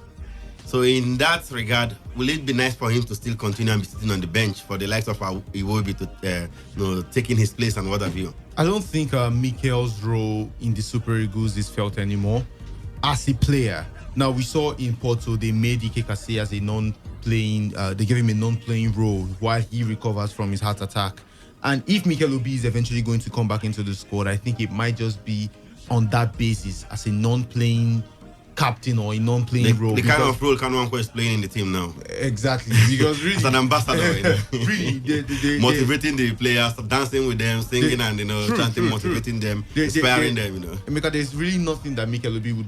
So in that regard, will it be nice for him to still continue and be sitting on the bench for the likes of Iwobi to taking his place and what have you? I don't think Mikel's role in the Super Eagles is felt anymore as a player. Now, we saw in Porto, they made Ike Kassi as a non-playing, they gave him a non-playing role while he recovers from his heart attack. And if Mikel Obi is eventually going to come back into the squad, I think it might just be on that basis as a non-playing captain or a non-playing role. The kind of role Kanu Nwankwo is playing in the team now. Exactly, because really, as an ambassador, really, motivating the players, dancing with them, singing, and chanting, motivating them, inspiring them. Because there's really nothing that Mikel Obi would.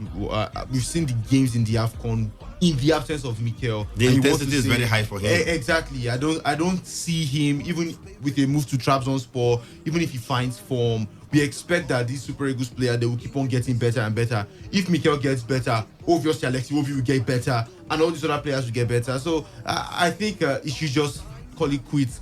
We've seen the games in the AFCON. In the absence of Mikel, the intensity is very high for him. Exactly. I don't see him even with a move to Trabzonspor. Even if he finds form, we expect that these Super Eagles players, they will keep on getting better and better. If Mikel gets better, obviously Alexi Obi will get better, and all these other players will get better. So I think he should just call it quits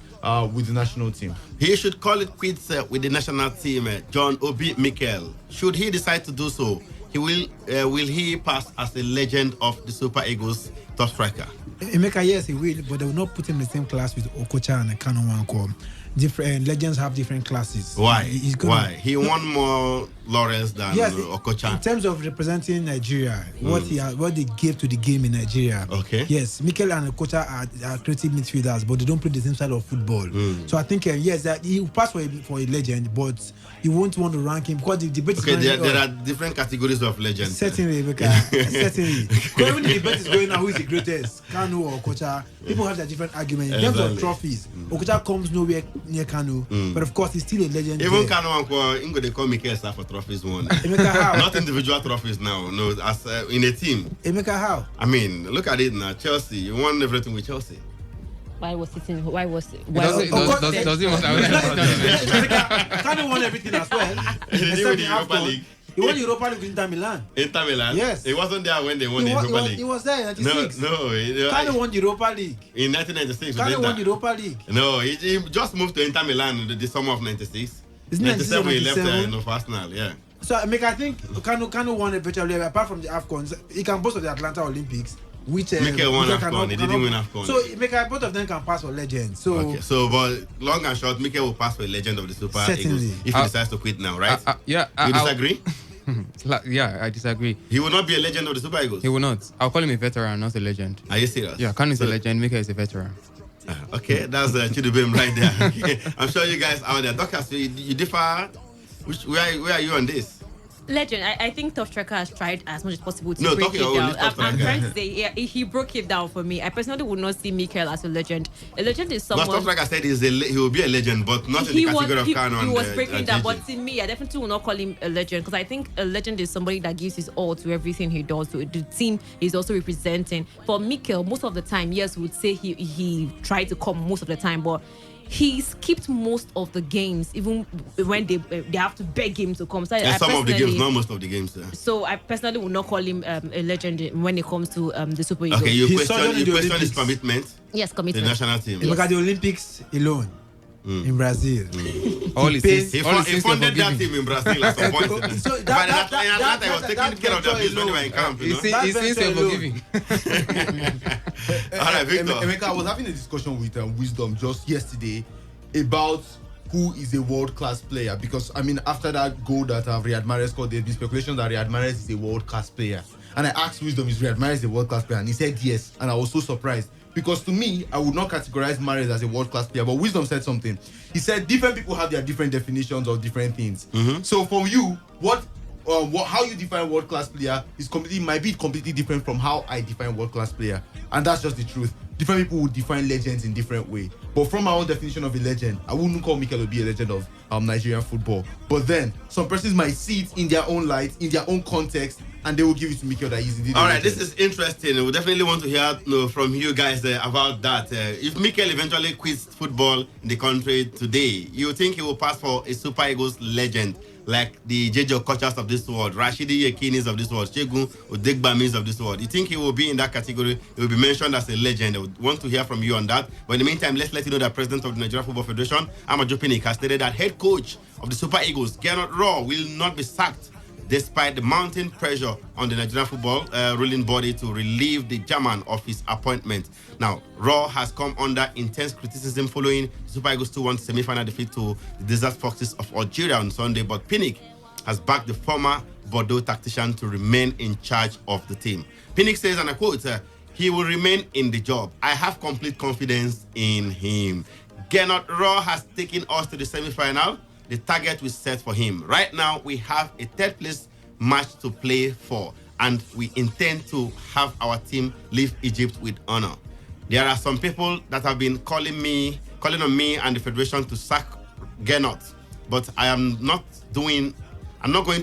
with the national team. He should call it quits with the national team. John Obi Mikel. Should he decide to do so, will he pass as a legend of the Super Eagles top striker? Emeka, yes, he will, but they will not put him in the same class with Okocha and Kanu Nwankwo. Different legends have different classes. Why? Why? He won more laurels than Okocha. In terms of representing Nigeria, what they gave to the game in Nigeria. Okay. Yes, Mikel and Okocha are creative midfielders, but they don't play the same style of football. So I think yes, that he will pass for a legend, but you won't want to rank him because the debate is there are different categories of legends. Certainly, Emeka. Certainly. Because when the debate is going on, who is the greatest, Kanu or Okocha? People have their different arguments. In terms of trophies, Okocha comes nowhere near Kanu, but of course he's still a legend. Even Kanu Nwankwo, they call Mikel for trophies won. Emeka, how? Not individual trophies now, no, as in a team. Emeka, how? I mean, look at it now. Chelsea, you won everything with Chelsea. Why was it? Does he want Kanu won everything as well. He won the Europa League. He won Europa League with Inter Milan. Inter Milan? Yes. He wasn't there when they won the Europa League. He was there in 96. No. Kanu won the Europa League. In 1996. Kanu won the Europa League. No, he just moved to Inter Milan the summer of 96. It's 97 he left Arsenal, yeah. So I think Kanu won eventually, apart from the AFCONs. He can boast of the Atlanta Olympics. Which Mikel won AFCON, he didn't win AFCON. So both of them can pass for legends. So but long and short, Mikel will pass for a legend of the Super Eagles if he decides to quit now, right? Yeah. You disagree? Yeah, I disagree. He will not be a legend of the Super Eagles. He will not. I'll call him a veteran, not a legend. Are you serious? Yeah, Kanu is a legend, Mikel is a veteran. Okay, that's Chidubem right there. Okay. I'm sure you guys out there. Doctor, so you differ. Where are you on this? Legend. I think Top Striker has tried as much as possible to break it down. I'm trying to say, he broke it down for me. I personally would not see Mikel as a legend. A legend is someone. But Top Striker said he will be a legend, but not in the category of Kanu. He was breaking down, but to me, I definitely will not call him a legend because I think a legend is somebody that gives his all to everything he does. To the team he's also representing. For Mikel, most of the time, yes, we would say he tried to come most of the time, but he skipped most of the games, even when they have to beg him to come. So some of the games, not most of the games. So I personally would not call him a legend when it comes to the Super Eagles. Okay, you question his commitment. Yes, commitment. The national team. Look at the Olympics alone. In Brazil. He funded that team in Brazil at some point. So in Atlanta, he was taking care of their business when they were in camp. He seems forgiving. All right, Victor. Emeka, I was having a discussion with Wisdom just yesterday about who is a world-class player, because I mean, after that goal that Riyad Mahrez scored, there's been speculation that Riyad Mahrez is a world-class player. And I asked Wisdom, is Riyad Mahrez a world-class player? And he said yes, and I was so surprised. Because to me, I would not categorize Mahrez as a world-class player, but Wisdom said something. He said different people have their different definitions of different things. So from you, how you define world-class player might be completely different from how I define world-class player, and that's just the truth. Different people would define legends in different way. But from my own definition of a legend, I wouldn't call Mikel Obi a legend of Nigerian football. But then some persons might see it in their own light, in their own context, and they will give it to Mikel that he's indeed. All right, this is interesting. We definitely want to hear from you guys about that. If Mikel eventually quits football in the country today, you think he will pass for a Super Eagles legend like the JJ Okochas of this world, Rashidi Yekinis of this world, Shegun Odegbamis of this world? You think he will be in that category? He will be mentioned as a legend. I would want to hear from you on that. But in the meantime, let's let you know that President of the Nigeria Football Federation, Amaju Pinnick, has stated that head coach of the Super Eagles, Gernot Raw, will not be sacked despite the mounting pressure on the Nigerian football ruling body to relieve the German of his appointment. Now, Raw has come under intense criticism following Super Eagles 2-1 semi-final defeat to the Desert Foxes of Algeria on Sunday, but Pinnick has backed the former Bordeaux tactician to remain in charge of the team. Pinnick says, and I quote, he will remain in the job. I have complete confidence in him. Gernot Raw has taken us to the semi-final. The target we set for him. Right now, we have a third place match to play for, and we intend to have our team leave Egypt with honor. There are some people that have been calling on me and the Federation to sack Gernot, but I'm not going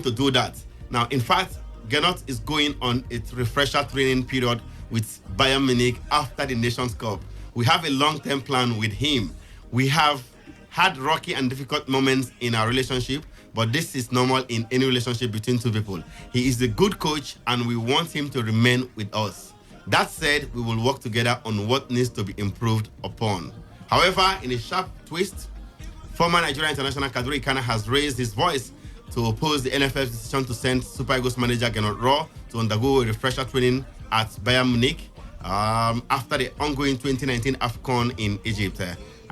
to do that. Now, in fact, Gernot is going on its refresher training period with Bayern Munich after the Nations Cup. We have a long-term plan with him. We have had rocky and difficult moments in our relationship, but this is normal in any relationship between two people. He is a good coach and we want him to remain with us. That said, we will work together on what needs to be improved upon. However, in a sharp twist, former Nigerian international Kadri Ikana has raised his voice to oppose the NFF's decision to send Super Eagles manager Gernot Raw to undergo a refresher training at Bayern Munich after the ongoing 2019 AFCON in Egypt.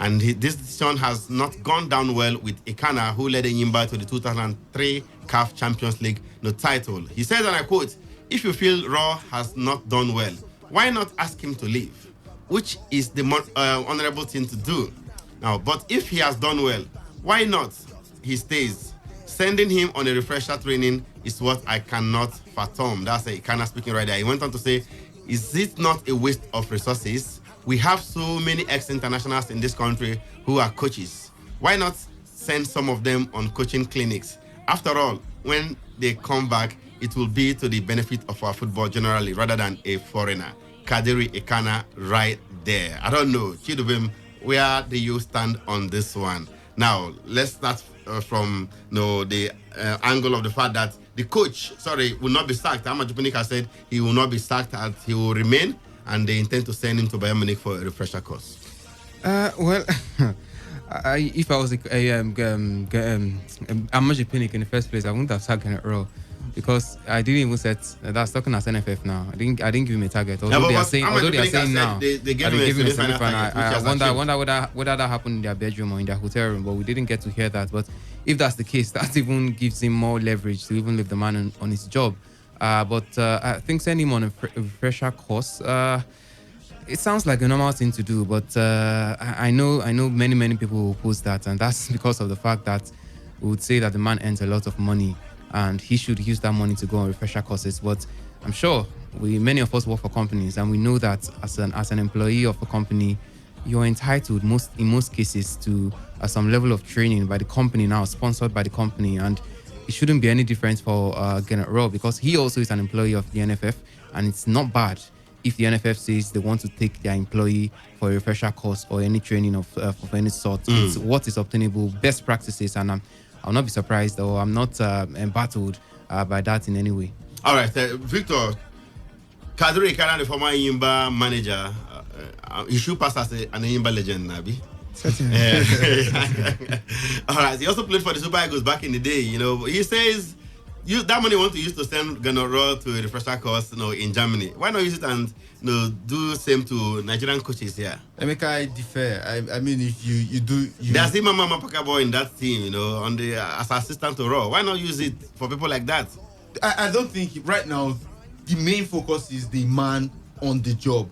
And this decision has not gone down well with Ikana, who led Enyimba to the 2003 CAF Champions League title. He says, and I quote, "If you feel Raw has not done well, why not ask him to leave?" Which is the more honorable thing to do. Now, but if he has done well, why not he stays? Sending him on a refresher training is what I cannot fathom. That's Ikana speaking right there. He went on to say, is it not a waste of resources? We have so many ex-internationals in this country who are coaches. Why not send some of them on coaching clinics? After all, when they come back, it will be to the benefit of our football generally rather than a foreigner. Kadiri Ikana right there. I don't know, Chidubim, where do you stand on this one? Now, let's start from the angle of the fact that the coach, will not be sacked. Ahmad Jupinik said he will not be sacked, and he will remain, and they intend to send him to Bayern Munich for a refresher course. Well, if I was Ahmad Jupinik in the first place, I wouldn't have sacked Gernot Raw. Because I didn't even set that's talking as NFF now. I didn't give him a target. Although they are saying now they gave him a semi-final. I wonder whether that happened in their bedroom or in their hotel room, but we didn't get to hear that. But if that's the case, that even gives him more leverage to even leave the man on his job. But I think sending him on a refresher course, it sounds like a normal thing to do. But I know many people will oppose that, and that's because of the fact that we would say that the man earns a lot of money, and he should use that money to go on refresher courses. But I'm sure many of us work for companies, and we know that as an employee of a company, you're entitled in most cases to some level of training by the company now, sponsored by the company, and it shouldn't be any different for Gernot Raw, because he also is an employee of the NFF, and it's not bad if the NFF says they want to take their employee for a refresher course or any training of any sort. It's what is obtainable, best practices, and I'll not be surprised, or I'm not embattled by that in any way. All right, Victor, Kadri Ikana, the former Enyimba manager, he should pass as an Enyimba legend, Nabi. All right, he also played for the Super Eagles back in the day. He says that money you want to use to send Gernot Raw to a refresher course, in Germany. Why not use it and do same to Nigerian coaches here? Emeka, I differ. I mean, if you do, there's him Mama Pakabo in that team, on the as assistant to Raw. Why not use it for people like that? I don't think right now the main focus is the man on the job.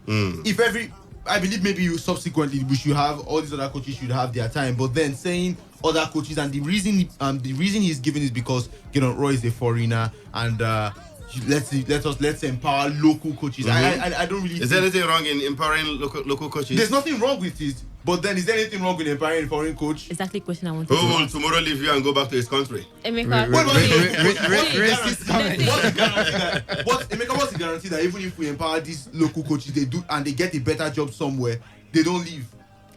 I believe maybe subsequently we should have all these other coaches should have their time, but then saying other coaches, and the reason he's given is because Gernot Raw is a foreigner, and let's empower local coaches. I don't really. Is there anything wrong in empowering local coaches? There's nothing wrong with it, but then is there anything wrong with empowering a foreign coach? Exactly the question I wanted to ask. Who will tomorrow leave you and go back to his country? Emeka, what's the guarantee that even if we empower these local coaches, they do and they get a better job somewhere, they don't leave?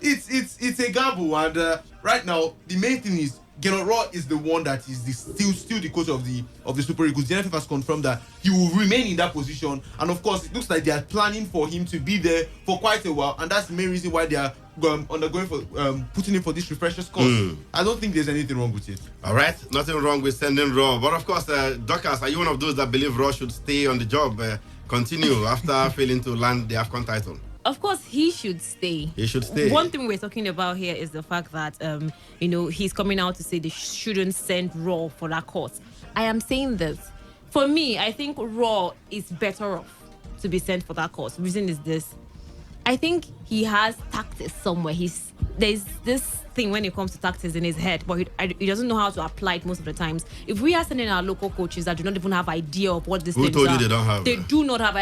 It's a gamble, and right now the main thing is Gernot Raw is the one that is still the coach of the Super Eagles. The NFF has confirmed that he will remain in that position, and of course it looks like they are planning for him to be there for quite a while, and that's the main reason why they are undergoing for putting him for this refreshers course. I don't think there's anything wrong with it. All right, nothing wrong with sending Raw, but of course, Dorcas, are you one of those that believe Raw should stay on the job, continue after failing to land the AFCON title? Of course, he should stay. He should stay. One thing we're talking about here is the fact that, he's coming out to say they shouldn't send Raw for that course. I am saying this. For me, I think Raw is better off to be sent for that course. Reason is this. I think he has tactics somewhere. There's this thing when it comes to tactics in his head, but he doesn't know how to apply it most of the times. If we are sending our local coaches that do not even have idea of what these things told are, you they don't have? They do not have. I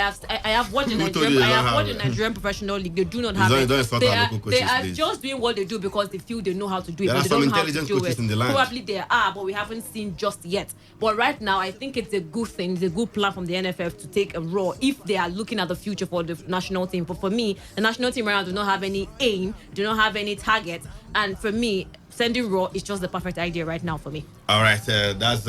have watched the Nigerian professional league. They do not have it. They are just doing what they do because they feel they know how to do it. There But are they some don't know how to intelligent do coaches it. in the land. Probably there are, but we haven't seen just yet. But right now, I think it's a good thing. It's a good plan from the NFF to take a role if they are looking at the future for the national team. But for me, the national team right now do not have any aim, do not have any target, and for me, sending Raw is just the perfect idea right now for me. All right, that's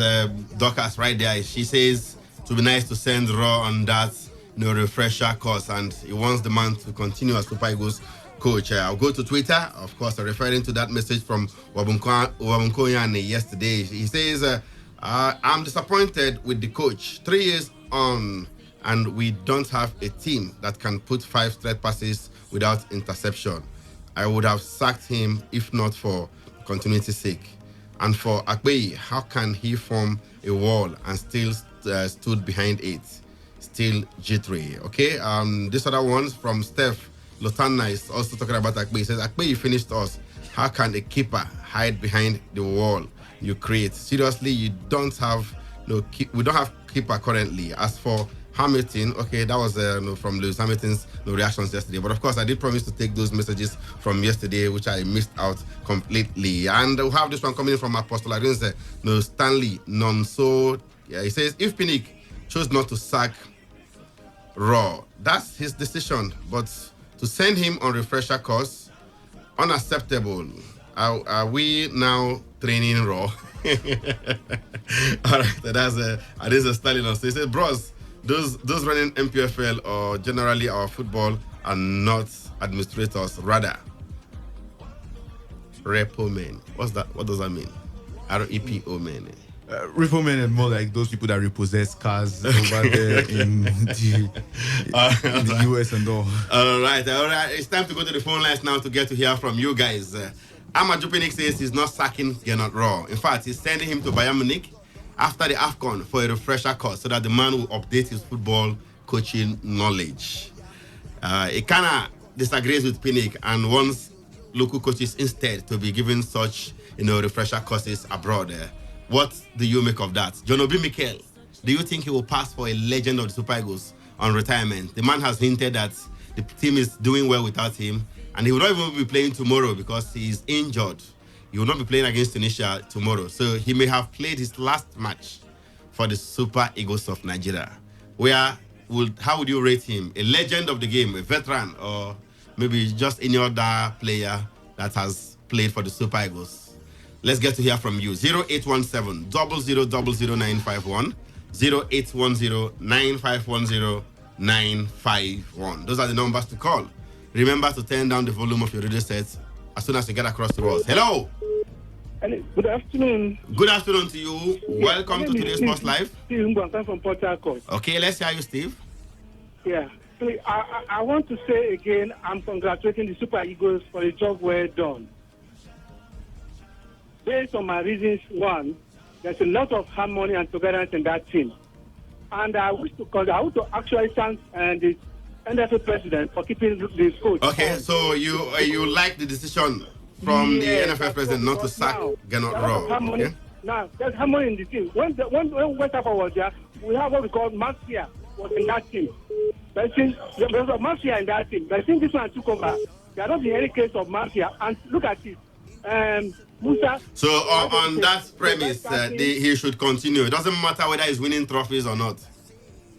Dorcas right there. She says it would be nice to send Raw on that refresher course, and he wants the man to continue as Super Eagles coach. I'll go to Twitter, of course, referring to that message from Wabunkoyane yesterday. He says, I'm disappointed with the coach. 3 years on, and we don't have a team that can put 5 straight passes without interception. I would have sacked him if not for continuity's sake. And for Akpeyi, how can he form a wall and still stood behind it? Still G3. Okay, this other one's from Steph Lotana is also talking about Akpeyi. He says, Akpeyi finished us. How can a keeper hide behind the wall you create? Seriously, you don't have we don't have keeper currently. As for Hamilton, okay, that was from Lewis Hamilton's reactions yesterday. But of course, I did promise to take those messages from yesterday, which I missed out completely. And we'll have this one coming in from Apostle Arinze, Stanley Nonso. Yeah, he says, if Pinnick chose not to sack Raw, that's his decision. But to send him on refresher course, unacceptable. Are we now training Raw? All right, that's a Stanley Nonso. He says, bros, those running MPFL or generally our football are not administrators, rather repo men. What's that? What does that mean? REPO men. Repo men are more like those people that repossess cars over there in the US and all. All right. It's time to go to the phone lines now to get to hear from you guys. Amaju Pinnick says he's not sacking Gernot Raw. In fact, he's sending him to Bayern Munich after the AFCON for a refresher course so that the man will update his football coaching knowledge. He kind of disagrees with Pinnick and wants local coaches instead to be given such, refresher courses abroad. What do you make of that? John Obi Mikel, do you think he will pass for a legend of the Super Eagles on retirement? The man has hinted that the team is doing well without him, and he will not even be playing tomorrow because he is injured. He will not be playing against Tunisia tomorrow. So he may have played his last match for the Super Eagles of Nigeria. How would you rate him? A legend of the game, a veteran, or maybe just any other player that has played for the Super Eagles? Let's get to hear from you. 0817 0000951, 0810 9510 951. Those are the numbers to call. Remember to turn down the volume of your radio set as soon as you get across the walls. Hello. Hello. Good afternoon. Good afternoon to you. Welcome to today's Sports Live. Steve Mbwanka from Port Harcourt. Okay, let's hear you, Steve. Yeah. So I want to say again, I'm congratulating the Super Eagles for the job well done. Based on my reasons, one, there's a lot of harmony and togetherness in that team. And I wish to actually thank the NFA president for keeping the coach. Okay, so you like the decision from the NFF president not to sack Gernot Raw. Okay? Now, there's harmony in the team. When West Africa was there, we have what we call Mafia was in that team. But since there was a Mafia in that team, but since this one took over, there are not been any case of Mafia. And look at it. Musa. So on that premise, he should continue. It doesn't matter whether he's winning trophies or not.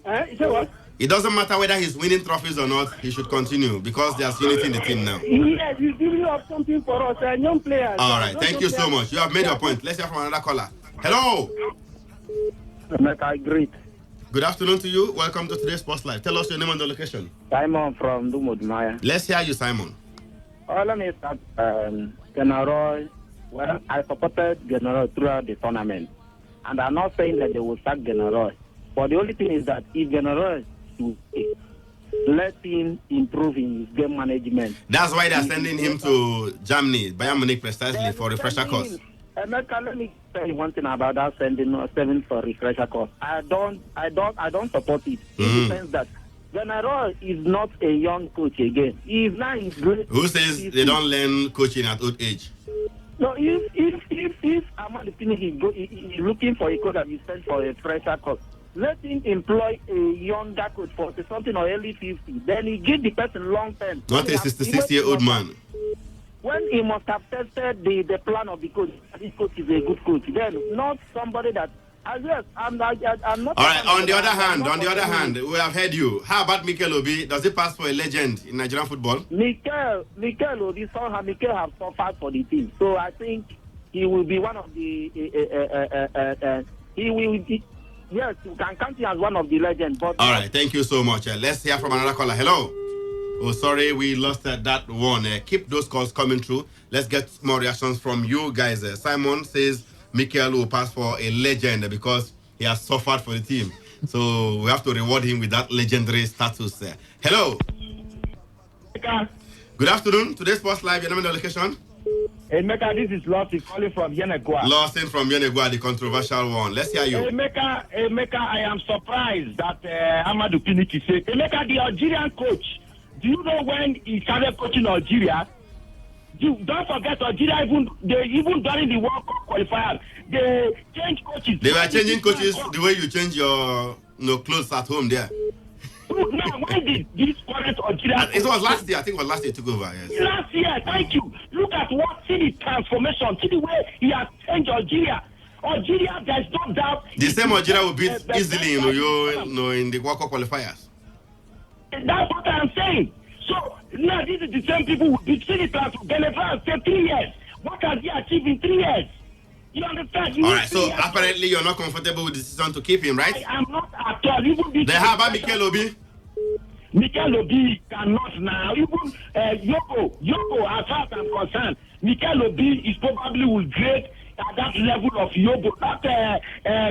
You say what? It doesn't matter whether he's winning trophies or not. He should continue because there's unity in the team now. Yes, he's giving up something for us, young players. All right, thank you so much. You have made your point. Let's hear from another caller. Hello. I greet. Good afternoon to you. Welcome to today's Sports Live. Tell us your name and the location. Simon from Dumodumaya. Let's hear you, Simon. Let me start. General, well, I supported General throughout the tournament. And I'm not saying that they will sack General. But the only thing is that if General to let him improve in his game management. That's why they're sending him to Germany, Bayern Munich, precisely for refresher course. Emeka, let me tell you one thing about that sending for refresher course. I don't support it in the sense that General is not a young coach again. He is now in great. Who says they don't learn coaching at old age? No, if Ahmad is looking for a coach that is sent for a fresher coach, let him employ a younger coach for something or early 50. Then he give the person long term. Not a 66-year-old man. When he must have tested the plan of the coach, this coach is a good coach. Then not somebody that. Yes, I'm not. All right. On the other hand, we have heard you. How about Mikel Obi? Does he pass for a legend in Nigerian football? Mikel Obi somehow Mikel have suffered for the team, so I think he will be one of the. He will be. Yes, you can count him as one of the legends. But all right. Thank you so much. Let's hear from another caller. Hello. Oh, sorry, we lost that one. Keep those calls coming through. Let's get more reactions from you guys. Simon says Mikel will pass for a legend because he has suffered for the team. So we have to reward him with that legendary status. Hello. Good afternoon. Today's Sports Live. Your name and location? Hey, Mecca, this is Lawson calling from Yenegua. Lawson from Yenegua, the controversial one. Let's hear you. Hey, Mecca, I am surprised that Amadou Pinnick said, hey, Mecca, the Algerian coach, do you know when he started coaching Algeria? Don't forget Algeria, even during the World Cup qualifiers, they changed coaches. They were changing coaches the way you change your clothes at home there. Now, when did this current Algeria... It was last year. I think it was last year he took over, yes. Last year, thank you. Look at see the transformation. See the way he has changed Algeria. Algeria, there's no doubt... The same Algeria will beat easily in the World Cup qualifiers. That's what I'm saying. So, now this is the same people who did see the transfer. Benefit said 3 years. What has he achieved in 3 years? You understand? All right, so apparently you're not comfortable with the decision to keep him, right? I am not at all. Even then how about Mikel Obi? Mikel Obi cannot now. Even Yoko, as far as I'm concerned, Mikel Obi is probably will grade at that level of Yobo. Not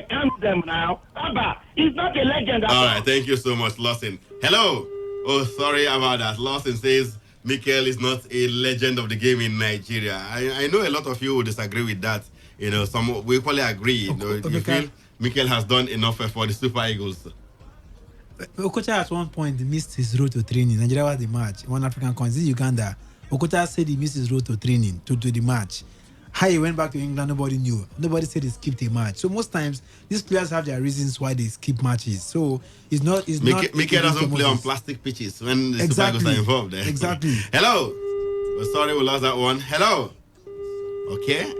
count them now. Abba, he's not a legend. All right, thank you so much, Lawson. Hello. Oh, sorry about that. Lawson says Mikel is not a legend of the game in Nigeria. I know a lot of you will disagree with that. You know, some we equally agree. You feel Mikel has done enough for the Super Eagles. Okocha at one point missed his road to training. Nigeria was the match. One African country, Uganda. Okocha said he missed his road to training to the match. How he went back to England, nobody knew. Nobody said he skipped a match. So most times these players have their reasons why they skip matches. So it's not. Mikel doesn't play on plastic pitches when the Super Eagles are involved. Exactly. Hello. Sorry, we lost that one. Hello. Okay,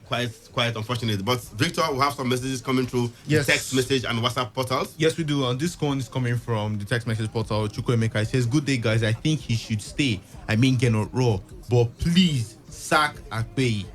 quite unfortunate. But Victor, we have some messages coming through text message and WhatsApp portals. Yes, we do. And this one is coming from the text message portal. Chukwuemeka. It says, "Good day, guys. I think he should stay. I mean, cannot raw, but please sack Akpeyi.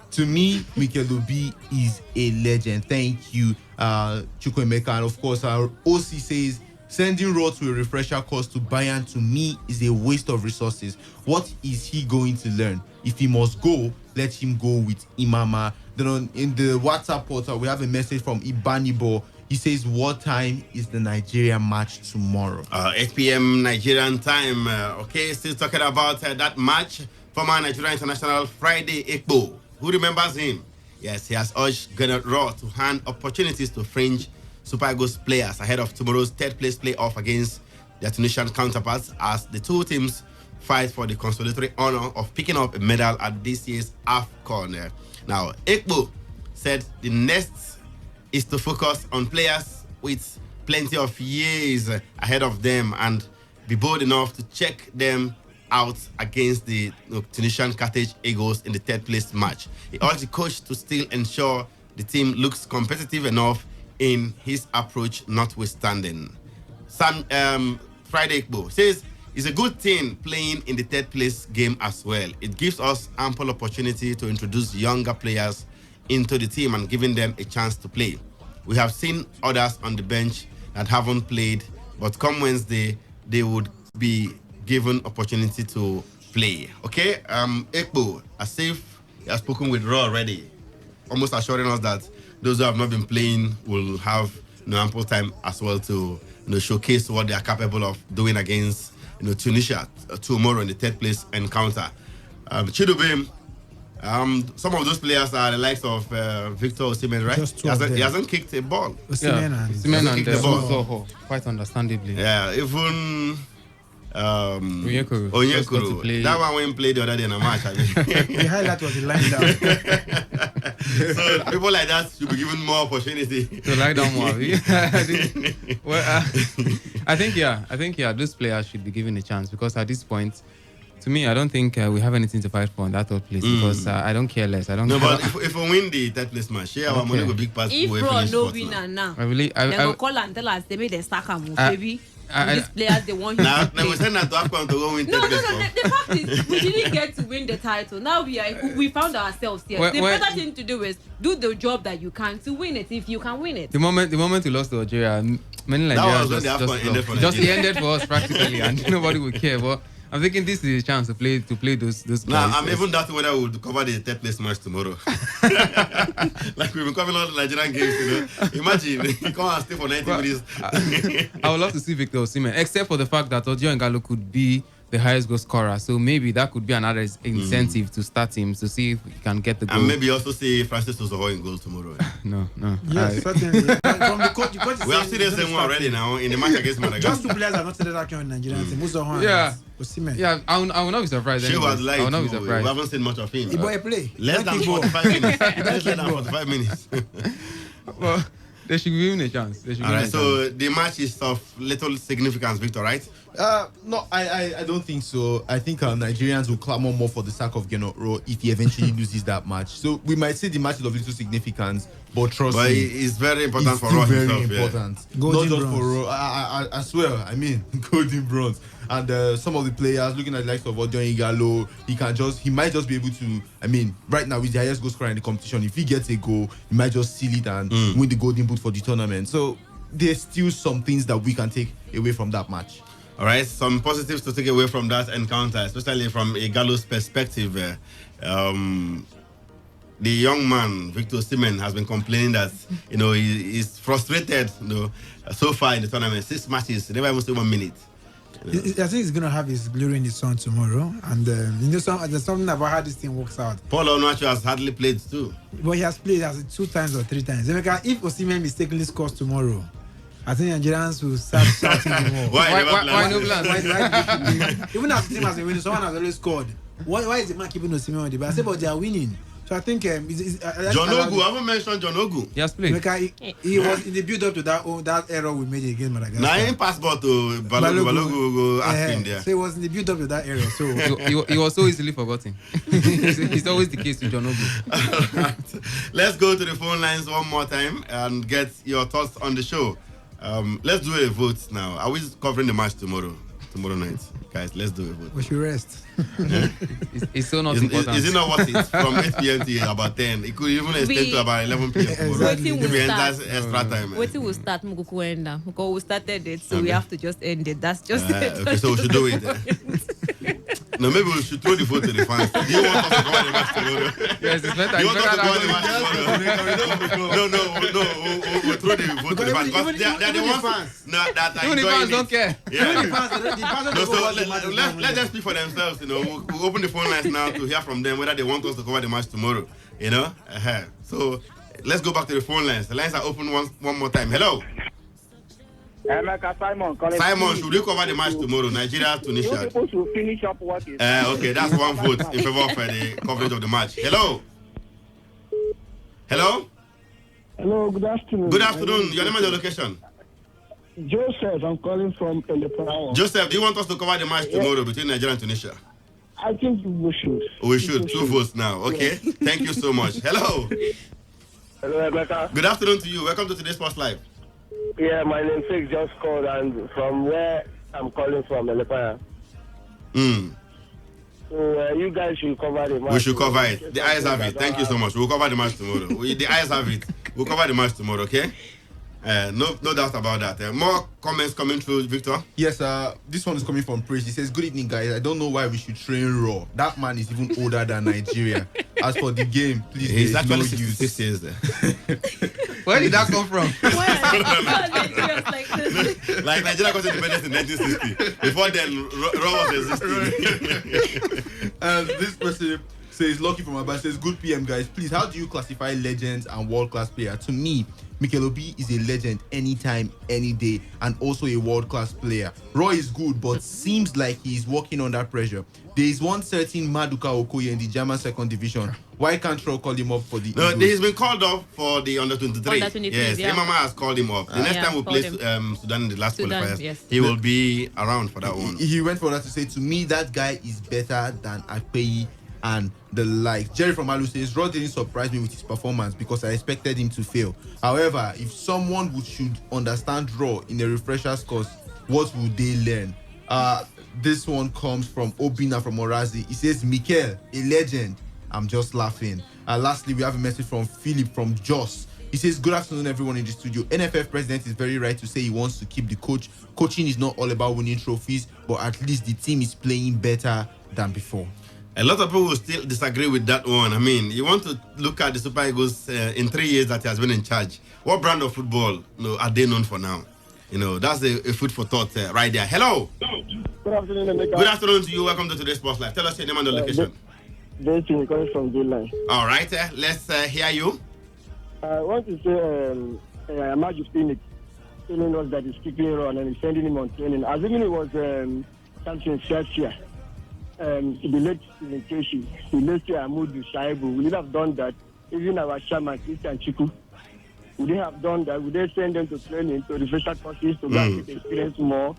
To me, Mikel Obi is a legend. Thank you, Chukwuemeka." And of course, our OC says, "Sending Raw to a refresher course to Bayern to me is a waste of resources. What is he going to learn? If he must go, let him go with Imama." Then in the WhatsApp portal, we have a message from Ibanibo. He says, "What time is the Nigerian match tomorrow?" 8 p.m. Nigerian time. Okay, still talking about that match. Former Nigerian international Friday Ekpo. Who remembers him? Yes, he has urged Gernot Raw to hand opportunities to fringe Super Eagles players ahead of tomorrow's third place playoff against their Tunisian counterparts as the two teams fight for the consolatory honor of picking up a medal at this year's AFCON. Now, Ekpo said the next is to focus on players with plenty of years ahead of them and be bold enough to check them out against the Tunisian Carthage Eagles in the third place match. He urged the coach to still ensure the team looks competitive enough in his approach notwithstanding. Friday Ekpo says it's a good thing playing in the third place game as well. It gives us ample opportunity to introduce younger players into the team and giving them a chance to play. We have seen others on the bench that haven't played, but come Wednesday, they would be given opportunity to play. Okay, Ekpo, as if he has spoken with Raw already, almost assuring us that those who have not been playing will have ample time as well to showcase what they are capable of doing against Tunisia tomorrow in the third place encounter. Chidubem Some of those players are the likes of Victor Osimhen, right? He hasn't kicked a ball. Osimhen and the ball. Quite understandably. Yeah, even Onyekuru. That one when played the other day in a match. The highlight was the line down. So people like that should be given more opportunity to lie down more. I think those players should be given a chance, because at this point, to me, I don't think we have anything to fight for in that third place, because I don't care less. But if we win the third place match, our money will big pass. If Bro no winner now, they go call and tell us they made the stack and baby. These players, they want you to play. Now we send that to Afcon to go win. No. The fact is, we didn't get to win the title. Now we found ourselves here. The better thing to do is do the job that you can to win it. If you can win it. The moment we lost to Algeria, many Nigerians just ended for us practically, and nobody would care. But I'm thinking this is a chance to play those guys. Now I'm even doubting whether we would cover the third place match tomorrow. Like we've been covering all the Nigerian games, Imagine you come and stay for 90 minutes. I would love to see Victor Osimhen, except for the fact that Odion Ighalo could be the highest goal scorer. So maybe that could be another incentive to start him, to see if he can get the goal. And maybe also see Francis Ozoho in goal tomorrow. No. Yes, certainly. From the coach, we have seen the same one already now in the match against Madagascar. Just two players are not started acting in Nigeria. Ozoho and Osimhen. Yeah, I will not be surprised. I will not be surprised. We haven't seen much of him. He boy play. Less than 45 minutes. Less than 45 minutes. Well, they should give him a chance. All right, so the match is of little significance, Victor, right? No, I don't think so. I think Nigerians will clamor more for the sack of Genoro if he eventually loses that match. So we might say the match is of little significance, but trust me, it's very important for Raw very himself. Important. Yeah. Golden Not just bronze. for Raw. I swear, I mean, golden bronze. And some of the players, looking at the likes of Odion Ighalo, he might just be able to. I mean, right now, he's the highest goal scorer in the competition. If he gets a goal, he might just seal it and win the golden boot for the tournament. So there's still some things that we can take away from that match. All right, some positives to take away from that encounter, especially from Ighalo's perspective. The young man, Victor Osimhen, has been complaining that he's frustrated. So far in the tournament, 6 matches, never even stayed 1 minute. I think he's going to have his glory in the sun tomorrow. And there's something about how this thing works out. Paul Onuachu has hardly played too. But he has played 2 times or 3 times. If Osimhen mistakenly scores tomorrow, I think Nigerians will start shouting more. Why no plans? Even as the team has been winning, someone has always scored. Why is the man keeping Osimhen on the bench? I say, but they are winning. So I think John Ogu, I haven't mentioned John Ogu. He has played. He was in the build-up to that error we made against Madagascar. Now he passport to Balogu asked him there. So he was in the build-up to that error. So he was so easily forgotten. It's always the case with John Ogu. Right. Let's go to the phone lines one more time and get your thoughts on the show. Let's do a vote now. Are we covering the match tomorrow night? Guys, let's do a vote. We should rest. It's so not important. Is it not worth it? From 8 p.m. to about 10. It could even extend to about 11 p.m. tomorrow. If we enter extra time. Wait till we start Mugukuenda. Because we started it, so we have to just end it. That's just it. Okay, so we should do it. No, maybe we should throw the vote to the fans. Do you want us to cover the match tomorrow? Yes, it's better. You want us to cover the match tomorrow? No, we'll throw the vote to the fans. Because they're the ones that are enjoying it. Even the fans don't care. Let them speak for themselves. We'll open the phone lines now to hear from them whether they want us to cover the match tomorrow. So let's go back to the phone lines. The lines are open one more time. Hello. Simon, should we cover the match tomorrow? Nigeria, Tunisia. People should finish up what is. Okay, that's one vote in favor of the coverage of the match. Hello. Hello, good afternoon. Good afternoon. Your name and your location? Joseph, I'm calling from Elephant. Joseph, do you want us to cover the match tomorrow between Nigeria and Tunisia? I think we should. We should. 2 votes now. Okay. Thank you so much. Hello. Hello, Rebecca. Good afternoon to you. Welcome to Today's Sports Live. Yeah, my name is just called, and from where I'm calling from, Elephant. So you guys should cover the match. We should cover it. The eyes have it. Thank you so much. We'll cover the match tomorrow. The eyes have it. We'll cover the match tomorrow, okay? No doubt about that. More comments coming through, Victor. Yes, this one is coming from Praise. He says, "Good evening, guys. I don't know why we should train raw. That man is even older than Nigeria. As for the game, please, he's actually 66 years there. Where did that come from? Like Nigeria got independence in 1960. Before then, raw was existing." This person says Lucky from Abba says, good PM guys. Please, how do you classify legends and world-class player? To me, Mikel Obi is a legend anytime, any day, and also a world-class player. Roy is good, but seems like he's working under pressure. There is one certain Maduka Okoye in the German second division. Why can't Roy call him up for the Eagles? He's been called up for the under-23. Yes, yeah. Mama has called him up. The next time we play Sudan in the last qualifiers, he will be around for that one. He went for that to say, to me, that guy is better than Akpeyi and the like. Jerry from Alu says, Rod didn't surprise me with his performance because I expected him to fail. However, if someone should understand Raw in a refresher's course, what would they learn? This one comes from Obina from Orazi. He says, Mikel, a legend. I'm just laughing. Lastly, we have a message from Philip from Jos. He says, good afternoon, everyone in the studio. NFF president is very right to say he wants to keep the coach. Coaching is not all about winning trophies, but at least the team is playing better than before. A lot of people will still disagree with that one. I mean, you want to look at the Super Eagles in 3 years that he has been in charge. What brand of football are they known for now? That's a food for thought right there. Hello. Good afternoon, Emeka. Good afternoon to you. Welcome to today's Sports Live. Tell us your name and the location. Jason calling from J-Line. All right. Let's hear you. I want to say Amaju Phoenix telling us that he's keeping on and he's sending him on training. Assuming it was something first year. The late Steven Keshi, the late Amudu Shaibu, we would have done that. Even our chairman, Christian Chiku, would they have done that? Would they send them to training, to refresher courses, to get experience more?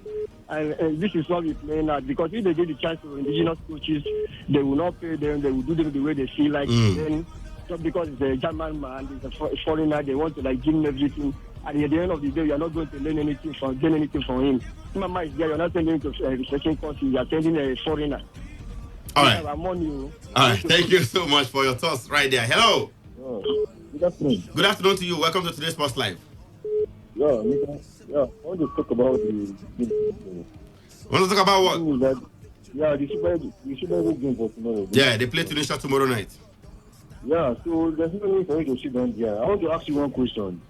And this is what we're playing at. Because if they give the chance to indigenous coaches, they will not pay them, they will do them the way they feel like. Then, just because it's a German man, it's a foreigner, they want to give him everything. And at the end of the day, you're not going to learn anything from him. Mama is there, you're not sending him to refreshing courses, you're sending a foreigner. All right. Thank you so much for your thoughts right there. Hello. Good afternoon. Good afternoon to you. Welcome to today's Sports Live. I want to talk about the. Want to talk about what? The Super Eagles game for tomorrow. Yeah, they play Tunisia tomorrow night. Yeah, so there's no need for you to sit down there. I want to ask you one question.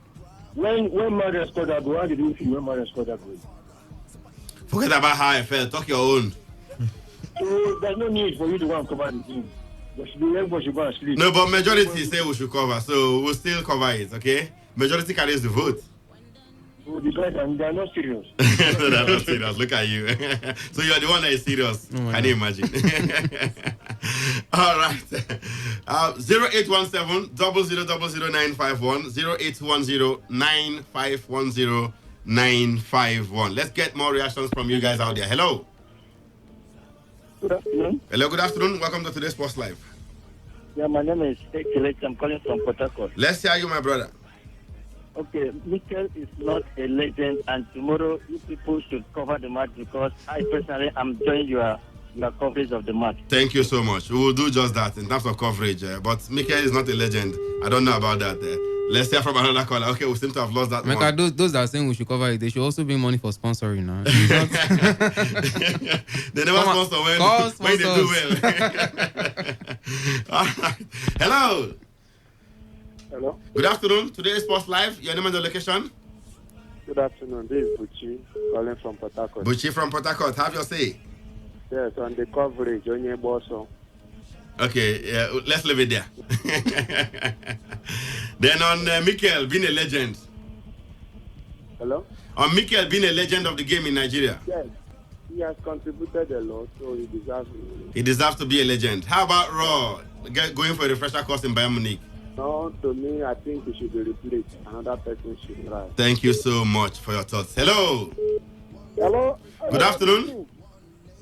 When Mario scored that goal, how did you feel when Mario scored that goal? Forget about how I felt. Talk your own. So there's no need for you to go and cover the team. Everybody should go and sleep. No, but majority say we should cover, so we'll still cover it, okay? Majority carries the vote. So the guys, they're not serious. No, they're not serious. Look at you. So you're the one that is serious. Can you imagine? All right. 0817 0000951 0810 9510 951. Let's get more reactions from you guys out there. Hello. Good afternoon. Hello, good afternoon. Welcome to today's Sports Live. Yeah, my name is Excellent. I'm calling from Port Harcourt. Let's hear you, my brother. Okay, Mikel is not a legend, and tomorrow you people should cover the match because I personally am joining your coverage of the match. Thank you so much. We will do just that in terms of coverage. But Mikel is not a legend. I don't know about that. Let's hear from another caller. Okay, we seem to have lost that one. Those that are saying we should cover it, they should also bring money for sponsoring now. They never sponsor when they do well. All right. Hello. Hello. Good afternoon. Today is Sports Live. Your name and the location? Good afternoon. This is Buchi calling from Port Harcourt. Buchi from Port Harcourt. Have your say. Yes, on the coverage, on your boss. Okay, let's leave it there. Then on Mikel being a legend. Hello? On Mikel being a legend of the game in Nigeria. Yes, he has contributed a lot, so he deserves it. He deserves to be a legend. How about Raw going for a refresher course in Bayern Munich? No, to me, I think he should be replaced. Another person should try. Thank you so much for your thoughts. Hello. Hello. Good afternoon.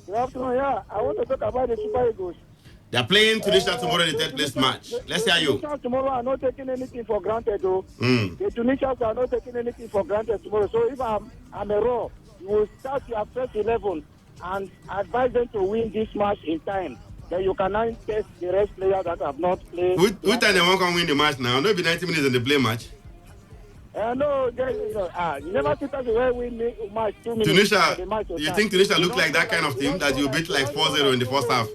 Good afternoon, yeah. I want to talk about the Super Eagles. They are playing Tunisia tomorrow in the third place match. Let's hear you. The Tunisians tomorrow are not taking anything for granted, though. The Tunisians are not taking anything for granted tomorrow. So if I'm a Raw, you will start your first 11 and advise them to win this match in time. Then you can now test the rest players that have not played. Which time they won't come win the match now? No, be 90 minutes in the play match. No, you never see that way win the match 2 minutes. Tunisia, you think Tunisia look like that kind of team that you beat like 4-0 in the first half?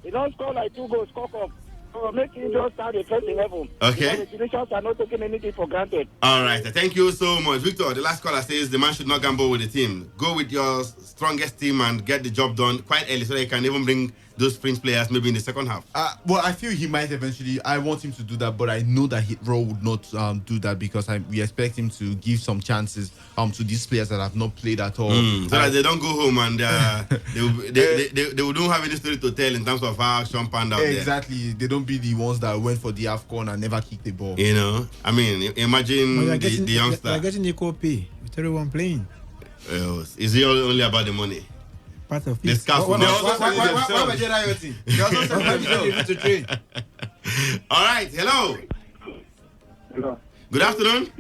They don't score like 2 goals, score up. So make him just start the first 11. Okay. The Tunisians are not taking anything for granted. All right. Thank you so much. Victor, the last caller says the man should not gamble with the team. Go with your strongest team and get the job done quite early so that you can even bring those fringe players maybe in the second half. Well, I feel he might eventually. I want him to do that, but I know that Raw would not do that because we expect him to give some chances to these players that have not played at all. So that they don't go home and they don't have any story to tell in terms of how Sean panned out there. Exactly. They don't be the ones that went for the AFCON and never kicked the ball. You know, I mean, imagine the youngster. They're getting equal pay with everyone playing. Is it only about the money? Part of the it. scouts. Why to train? All right. Hello. Hello. Good afternoon.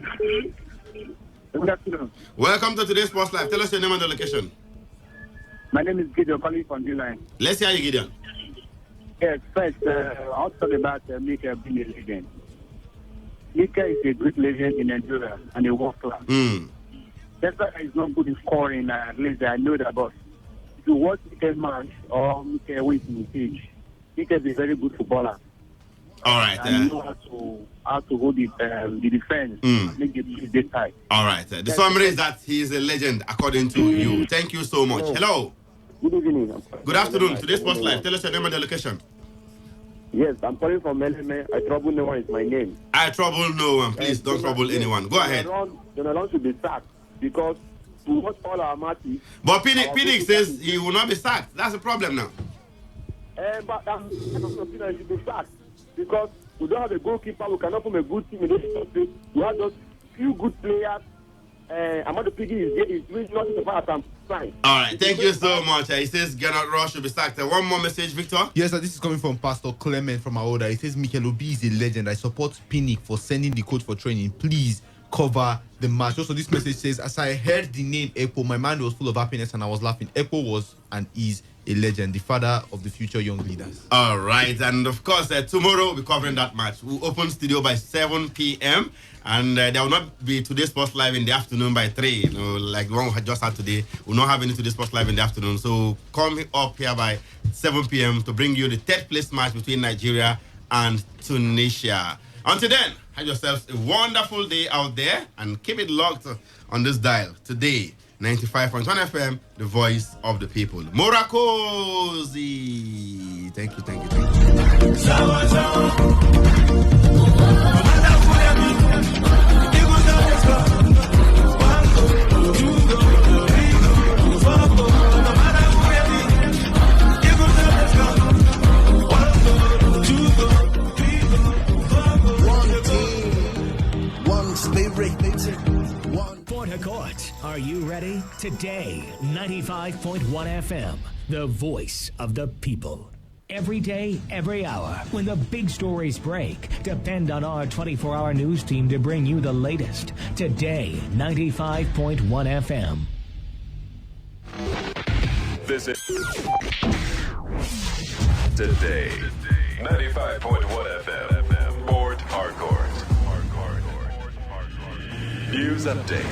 Good afternoon. Welcome to today's Sports Live. Tell us your name and the location. My name is Gideon, calling from D-Line. Let's hear you, Gideon. Yes, first, I'll talk about Mika being a legend. Mika is a great legend in Nigeria and a world class. That's why he's not good in scoring, at least I know that, but if you watch Mika match or Mika wins in the stage, Mika is a very good footballer. All right. And know how to hold the defense, make the tight. All right. The summary is that he is a legend according to you. Thank you so much. Hello. Good evening. Good afternoon. Today's Sports Live. Tell us your name and the location. Yes, I'm calling from Meleme. I trouble no one is my name. I trouble no one. Please don't trouble anyone. Go ahead. Jonathan should be sacked because to watch all our matches. But Pinnick says he will not be sacked. That's the problem now. But I'm he should be sacked because we don't have a goalkeeper. We cannot form a good team in this country. We have just few good players. Amado Piggy is really not the part I'm trying. All right, thank you so much. He says Gernot Ross should be sacked. One more message, Victor. Yes, sir, this is coming from Pastor Clement from Aoda. He says Mikel Obi is a legend. I support Pinnick for sending the coach for training. Please cover the match. Also, this message says, as I heard the name Ekpo, my mind was full of happiness and I was laughing. Ekpo was and is a legend, the father of the future young leaders. All right, and of course, tomorrow we'll be covering that match. We'll open studio by 7 p.m. and there will not be Today's Sports Live in the afternoon by 3, you know, like the one we had just had today. We'll not have any Today's Sports Live in the afternoon. So come up here by 7 p.m. to bring you the third place match between Nigeria and Tunisia. Until then, have yourselves a wonderful day out there and keep it locked on this dial. Today, 95.1 FM, the voice of the people. Morakosi! Thank you. Port Harcourt, are you ready? Today, 95.1 FM, the voice of the people. Every day, every hour, when the big stories break, depend on our 24-hour news team to bring you the latest. Today, 95.1 FM. Visit Today, 95.1 FM, Port Harcourt. News update.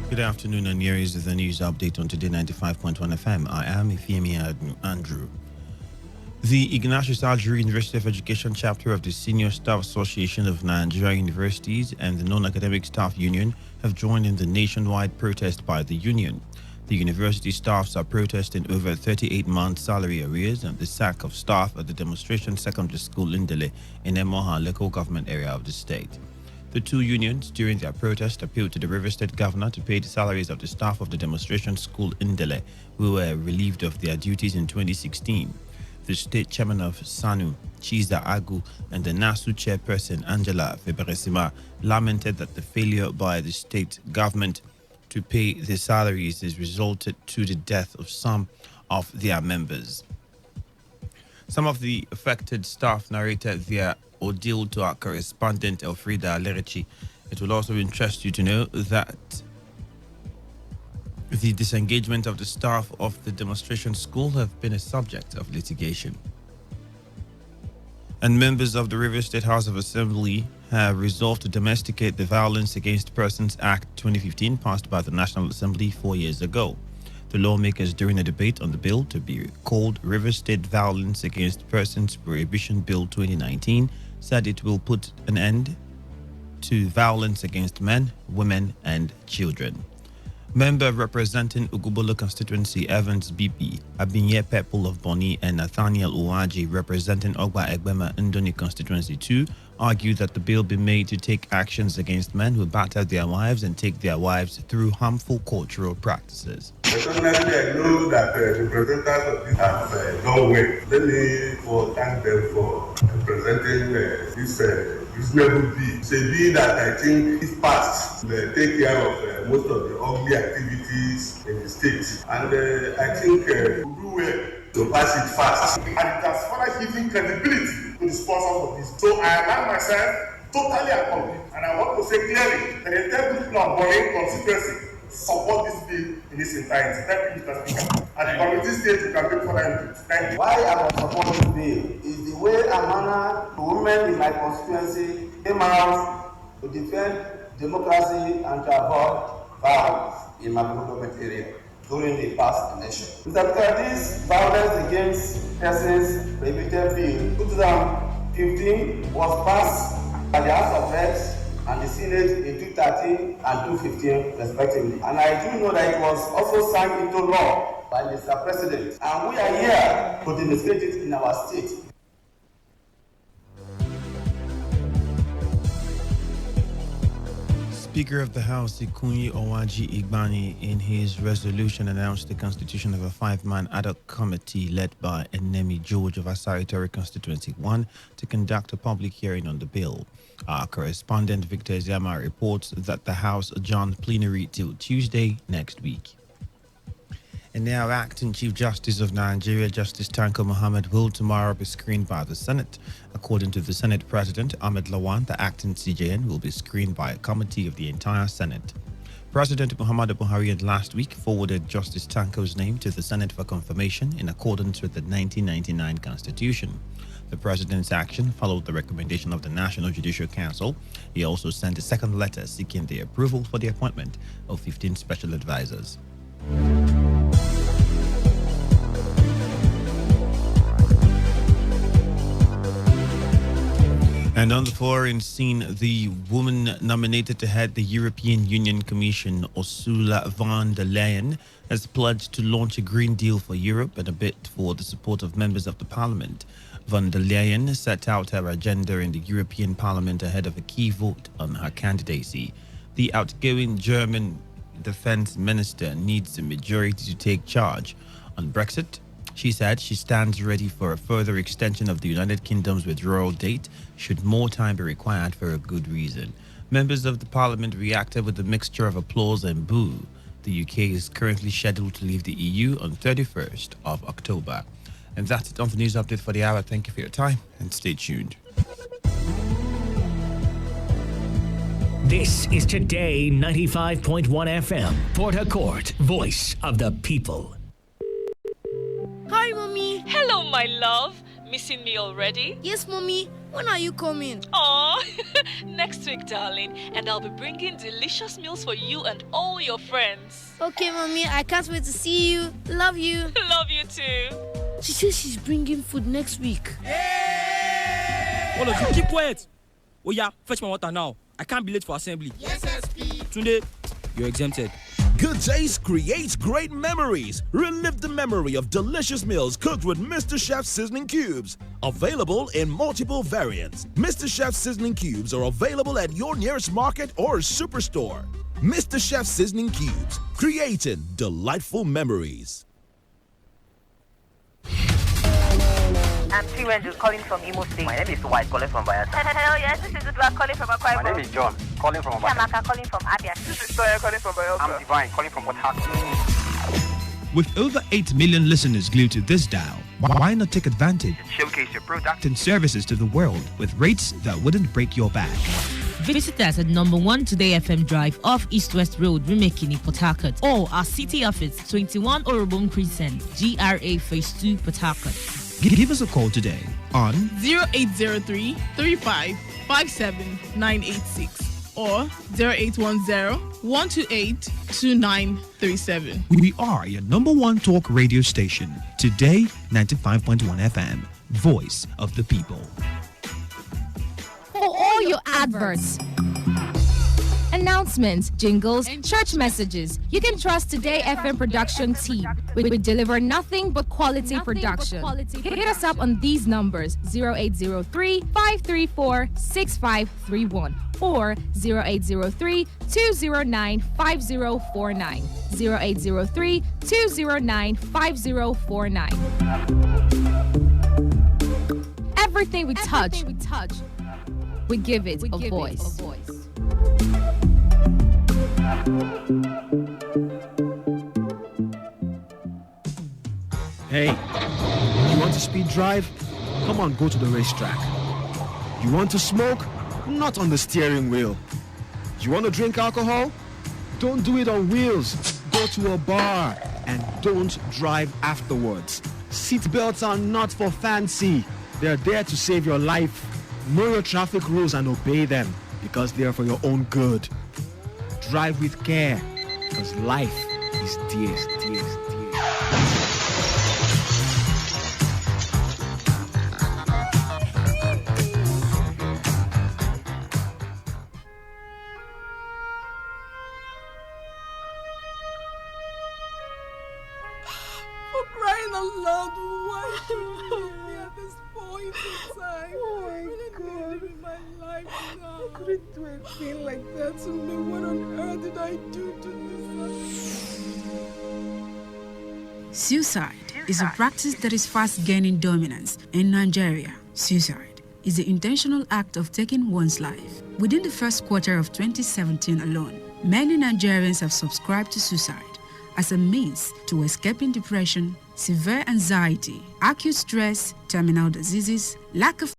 Good afternoon, and here is the news update on Today 95.1 FM. I am Ifeemi Andrew. The Ignatius Algeria University of Education chapter of the Senior Staff Association of Nigeria Universities and the Non-Academic Staff Union have joined in the nationwide protest by the union. The university staffs are protesting over 38-month salary arrears and the sack of staff at the Demonstration Secondary School Indele in Emoha local government area of the state. The two unions, during their protest, appealed to the River State Governor to pay the salaries of the staff of the Demonstration School Indele, who were relieved of their duties in 2016. The state chairman of SANU, Chiza Agu, and the NASU chairperson, Angela Feberesima, lamented that the failure by the state government to pay the salaries has resulted to the death of some of their members. Some of the affected staff narrated their ordeal to our correspondent Elfrida Lerici. It will also interest you to know that the disengagement of the staff of the demonstration school have been a subject of litigation. And members of the Rivers State House of Assembly have resolved to domesticate the Violence Against Persons Act 2015 passed by the National Assembly 4 years ago. The lawmakers, during a debate on the bill to be called Rivers State Violence Against Persons Prohibition Bill 2019, said it will put an end to violence against men, women, and children. Member representing Ugubolo constituency Evans BP, Abinye Pepple of Boni, and Nathaniel Uwaji representing Ogba Egbema Ndoni constituency 2 argued that the bill be made to take actions against men who batter their wives and take their wives through harmful cultural practices. Personally, I know that the presenters of this have done well. Let me thank them for presenting this reasonable bill. It's a bill that I think is passed to take care of most of the ugly activities in the state. And I think we'll do well to pass it fast. And it has further given credibility to the sponsors of this. So I align myself totally accomplished. And I want to say clearly that the entire people of Bonny constituency support this bill in its entirety. Thank you, Mr. Speaker. At the committee stage, you can make further input. Thank you. Why I was supporting this bill is the way and manner the women in my constituency came out to defend democracy and to avoid violence in my government area during the past election. Mr. Speaker, this violence against persons prohibited bill 2015 was passed by the House of Reps and the Senate in 2013 and 2015 respectively. And I do know that it was also signed into law by Mr. President. And we are here to demonstrate it in our state. Speaker of the House, Ikunyi Owaji Igbani, in his resolution announced the constitution of a 5-man ad hoc committee led by Enemi George of Asari Constituency 1 to conduct a public hearing on the bill. Our correspondent Victor Zama reports that the House adjourned plenary till Tuesday next week. And now, Acting Chief Justice of Nigeria, Justice Tanko Muhammad, will tomorrow be screened by the Senate. According to the Senate President, Ahmed Lawan, the acting CJN will be screened by a committee of the entire Senate. President Muhammadu Buhari had last week forwarded Justice Tanko's name to the Senate for confirmation in accordance with the 1999 Constitution. The president's action followed the recommendation of the National Judicial Council. He also sent a second letter seeking the approval for the appointment of 15 special advisors. And on the foreign scene, the woman nominated to head the European Union Commission, Ursula von der Leyen, has pledged to launch a Green Deal for Europe and a bid for the support of members of the Parliament. Von der Leyen set out her agenda in the European Parliament ahead of a key vote on her candidacy. The outgoing German defense minister needs a majority to take charge. On Brexit, she said she stands ready for a further extension of the United Kingdom's withdrawal date should more time be required for a good reason. Members of the Parliament reacted with a mixture of applause and boo. The UK is currently scheduled to leave the EU on 31st of October. And that's it on the news update for the hour. Thank you for your time and stay tuned. This is Today 95.1 FM, Port Harcourt, voice of the people. Hi, Mommy. Hello, my love. Missing me already? Yes, Mommy. When are you coming? Aw, next week, darling. And I'll be bringing delicious meals for you and all your friends. Okay, Mommy. I can't wait to see you. Love you. Love you too. She says she's bringing food next week. All of you, keep quiet. Oh yeah, fetch my water now. I can't be late for assembly. Yes, SP. Tunde, you're exempted. Good taste creates great memories. Relive the memory of delicious meals cooked with Mr. Chef's Seasoning Cubes. Available in multiple variants. Mr. Chef's Seasoning Cubes are available at your nearest market or superstore. Mr. Chef's Seasoning Cubes, creating delightful memories. I'm T-Wendy calling from Imo State. My name is White calling from Bayelsa. Hello, yes, this is Udwa calling from Akwa Ibom. My name is John calling from Obasa. Shamaka calling from Abia. This is Toya calling from Bayelsa. I'm Divine calling from Port Harcourt. With over 8 million listeners glued to this dial, Why not take advantage Showcase your product and services to the world with rates that wouldn't break your back? Visit us at number 1 Today FM Drive off East West Road, Rumekini, Port Harcourt, or our city office, 21 Orobom Crescent, GRA Phase 2, Port Harcourt. Give us a call today on 0803 35 57 986 or 0810 128 2937. We are your number 1 talk radio station. Today, 95.1 FM, voice of the people. For all your adverts, announcements, jingles, church messages, you can trust Today FM production team. We deliver nothing but quality production. Hit us up on these numbers: 0803 534 6531 or 0803 209 5049. 0803 209 5049. Everything we touch, we give it a voice. Hey, you want to speed drive? Come on, go to the racetrack. You want to smoke? Not on the steering wheel. You want to drink alcohol? Don't do it on wheels. Go to a bar and don't drive afterwards. Seat belts are not for fancy. They're there to save your life. Know your traffic rules and obey them because they are for your own good. Drive with care because life is dear. Suicide is a practice that is fast gaining dominance in Nigeria. Suicide is the intentional act of taking one's life. Within the first quarter of 2017 alone, many Nigerians have subscribed to suicide as a means to escaping depression, severe anxiety, acute stress, terminal diseases, lack of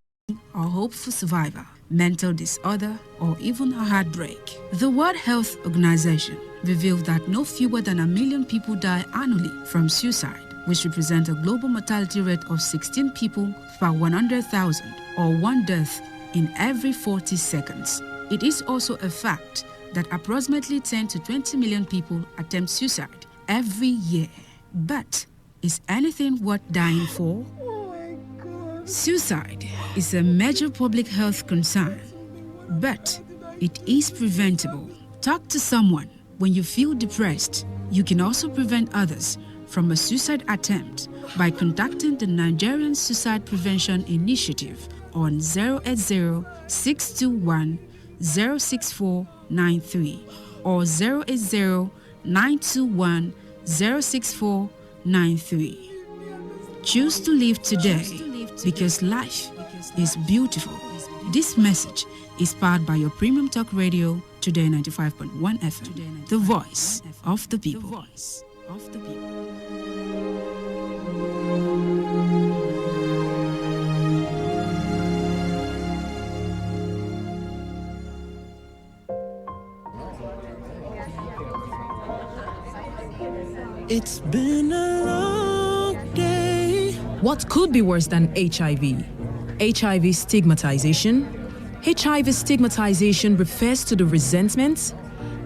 or hope for survival, mental disorder, or even a heartbreak. The World Health Organization revealed that no fewer than 1 million people die annually from suicide, which represents a global mortality rate of 16 people per 100,000, or 1 death in every 40 seconds. It is also a fact that approximately 10 to 20 million people attempt suicide every year. But is anything worth dying for? Suicide is a major public health concern, but it is preventable. Talk to someone when you feel depressed. You can also prevent others from a suicide attempt by contacting the Nigerian Suicide Prevention Initiative on 080-621-06493 or 080-921-06493. Choose to live today because life is beautiful. This message is powered by your premium talk radio, Today 95.1 FM, the voice of the people. It's been a long day. What could be worse than HIV? HIV stigmatization. HIV stigmatization refers to the resentment,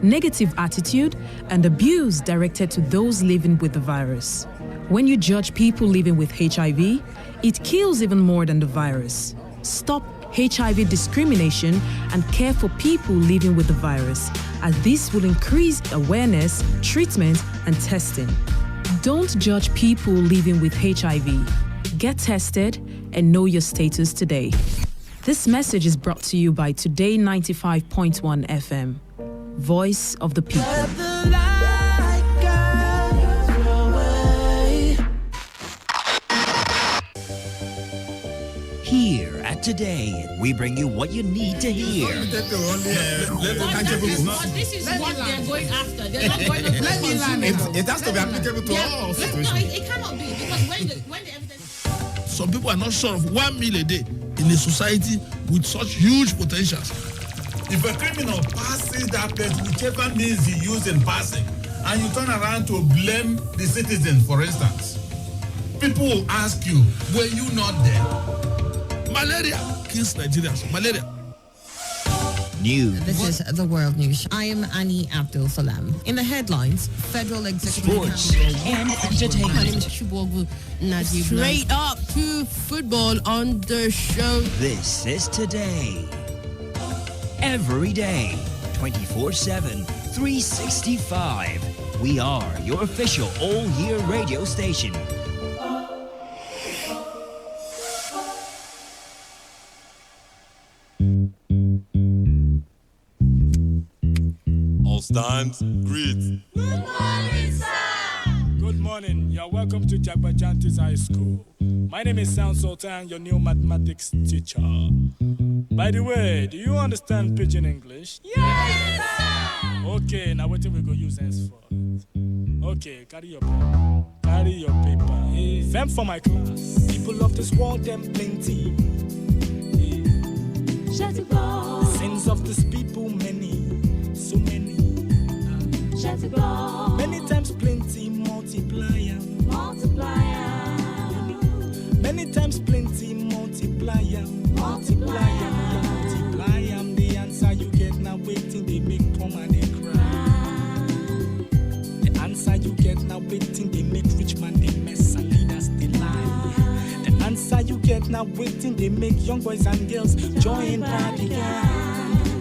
negative attitude, and abuse directed to those living with the virus. When you judge people living with HIV, it kills even more than the virus. Stop HIV discrimination and care for people living with the virus, as this will increase awareness, treatment, and testing. Don't judge people living with HIV. Get tested and know your status today. This message is brought to you by Today 95.1 FM, voice of the people. Here at Today, we bring you what you need to hear. This is what they're going after. They're not going to It has to be applicable to all situations. No, it cannot be, because when the evidence... some people are not sure of 1 meal a day in a society with such huge potentials. If a criminal passes that place, whichever means he used in passing, and you turn around to blame the citizens, for instance, people will ask you, were you not there? Malaria kills Nigerians. Malaria. News. This is the World News. I am Annie Abdul Salam. In the headlines, Federal Executive Sports and entertainment. Straight up to football on the show. This is Today. Every day, 24/7, 365. We are your official all-year radio station. Stand, greet. Good morning, sir. Good morning. You're welcome to Jagbajantis High School. My name is Sound Sultan, your new mathematics teacher. By the way, do you understand Pidgin English? Yes, sir. Okay, now what we go use henceforth? Okay, carry your pen. Carry your paper. Them for my class. People of this world, them plenty. The sins of this people, many. So many. Many times plenty, multiplier. Many times plenty, multiplier. Multiply the answer you get now waiting, they make poor man they cry. The answer you get now waiting, they make rich man they mess and leaders they lie. The answer you get now waiting, they make young boys and girls join party gang.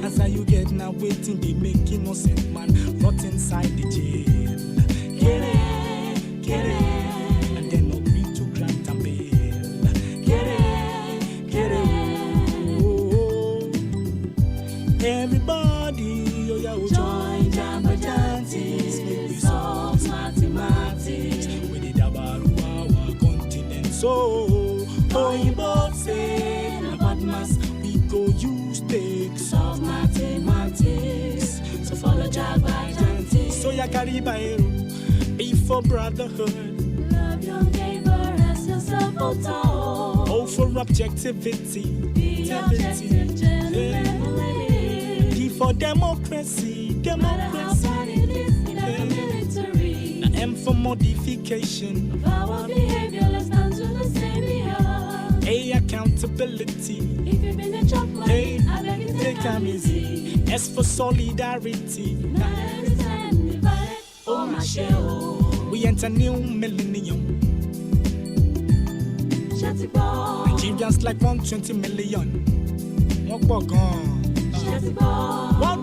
Answer you get now waiting, they make innocent man rot inside the jail. Get it, and then agree to grant and bail. Get it, oh. Everybody, oh yeah, join Jagbajantis, make we solve mathematics. We did about our continent, so you both say about mass we go use take solve mathematics. So follow Jagbajantis. So ya carry by be for brotherhood. Love your neighbor as yourself, oh, for objectivity. Be objective, gentlemen, lady. D for democracy. Democracy. Never military. Now M for modification. Of our behavior, let's stand to the same behalf. A, accountability. If you've been a chop money, I beg you take them easy. S for solidarity. Not every time divided, oh my shell. We enter new millennium. Nigerians like 120 million. One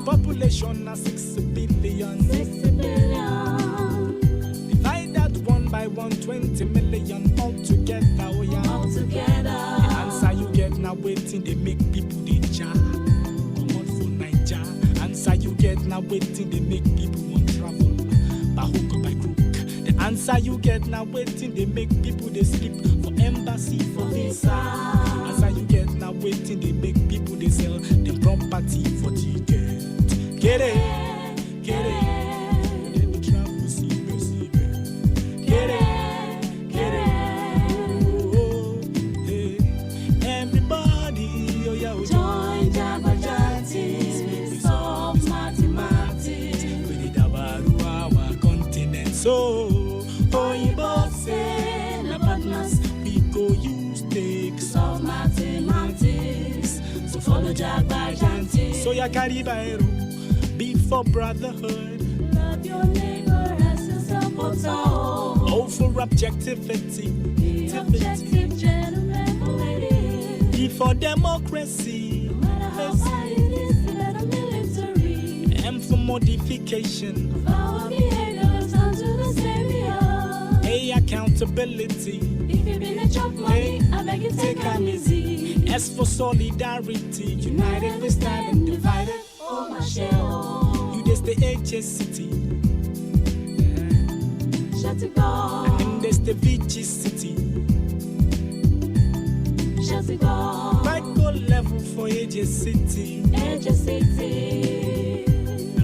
population of 6 billion. 6 billion. Divide that one by 120 million all together. Oh yeah. All together. The answer you get now waiting, they make people they jar. Come on for Niger. Answer you get now waiting, they make people want travel. By hook or by crook. The answer you get now waiting, they make people they sleep for embassy, for visa. Answer you get now waiting, they make people they sell them property for ticket. Get it. Then they travel, see. Get it. Oh, hey. Everybody, oh yeah, join Jagbajantis, we solve mathematics. We did about our continent, so you both say about mass we go use take solve mathematics. So follow Jagbajantis. So ya carry by be for brotherhood. Love your neighbor as yourself, oh, for objectivity. Be objective, gentlemen, lady. B for democracy. No matter how hard it is, better military. M for modification. Of our behavior, let's stand to the same behalf. A, accountability. If you've been a chop money, I beg you take them easy. S for solidarity. United we stand and divided, oh my shell. You just the HSCity. Shut it go. And there's the VG City. Shut it go. Micro level for HSCity.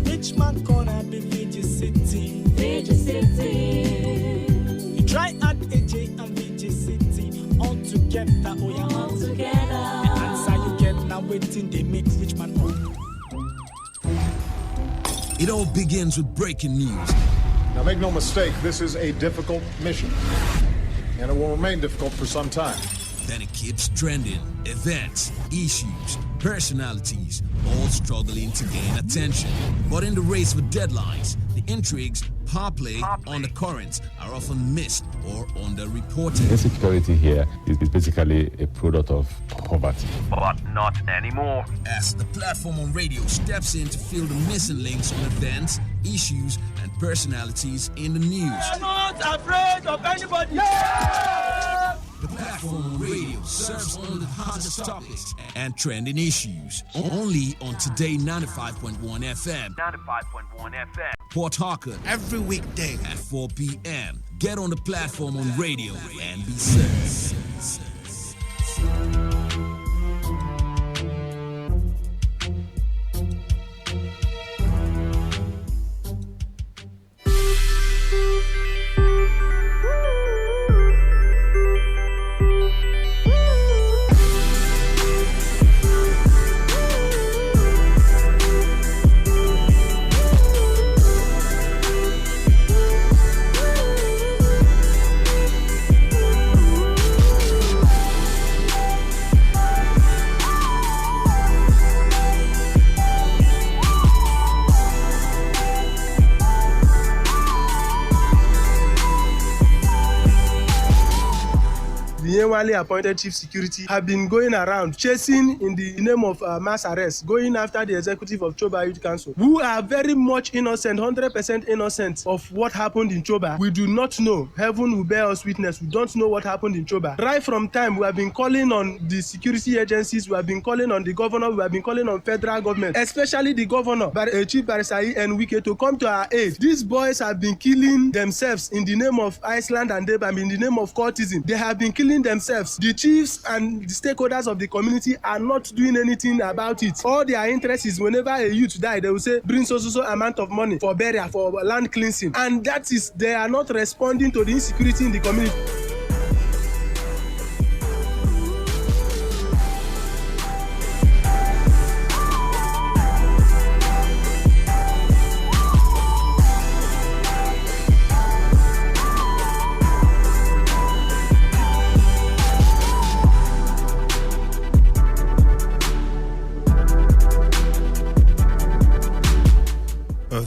Richmond corner be VG City. You try add AJ and VG City all together. thing they make rich man own. It all begins with breaking news. Now make no mistake, this is a difficult mission, and it will remain difficult for some time. Then it keeps trending. Events, issues, personalities, all struggling to gain attention. But in the race for deadlines, the intrigues, power play, undercurrents are often missed or underreported. Insecurity here is basically a product of poverty. But not anymore. As the platform on radio steps in to fill the missing links on events, issues, and personalities in the news. I'm not afraid of anybody. The platform on radio serves only the hottest topics and trending issues. Only on Today 95.1 FM. 95.1 FM. Port Harcourt. Every weekday at 4 p.m. Get on the platform on radio and be served. Newly appointed chief security have been going around chasing in the name of mass arrest, going after the executive of Choba Youth Council, who are very much innocent, 100% innocent of what happened in Choba. We do not know. Heaven will bear us witness. We don't know what happened in Choba. Right from time, we have been calling on the security agencies, we have been calling on the governor, we have been calling on federal government, especially the governor, Chief Barisai and Wike, to come to our aid. These boys have been killing themselves in the name of Iceland and Debam, in the name of cultism. They have been killing themselves. The chiefs and the stakeholders of the community are not doing anything about it. All their interest is whenever a youth die, they will say, bring so amount of money for burial, for land cleansing. And that is, they are not responding to the insecurity in the community.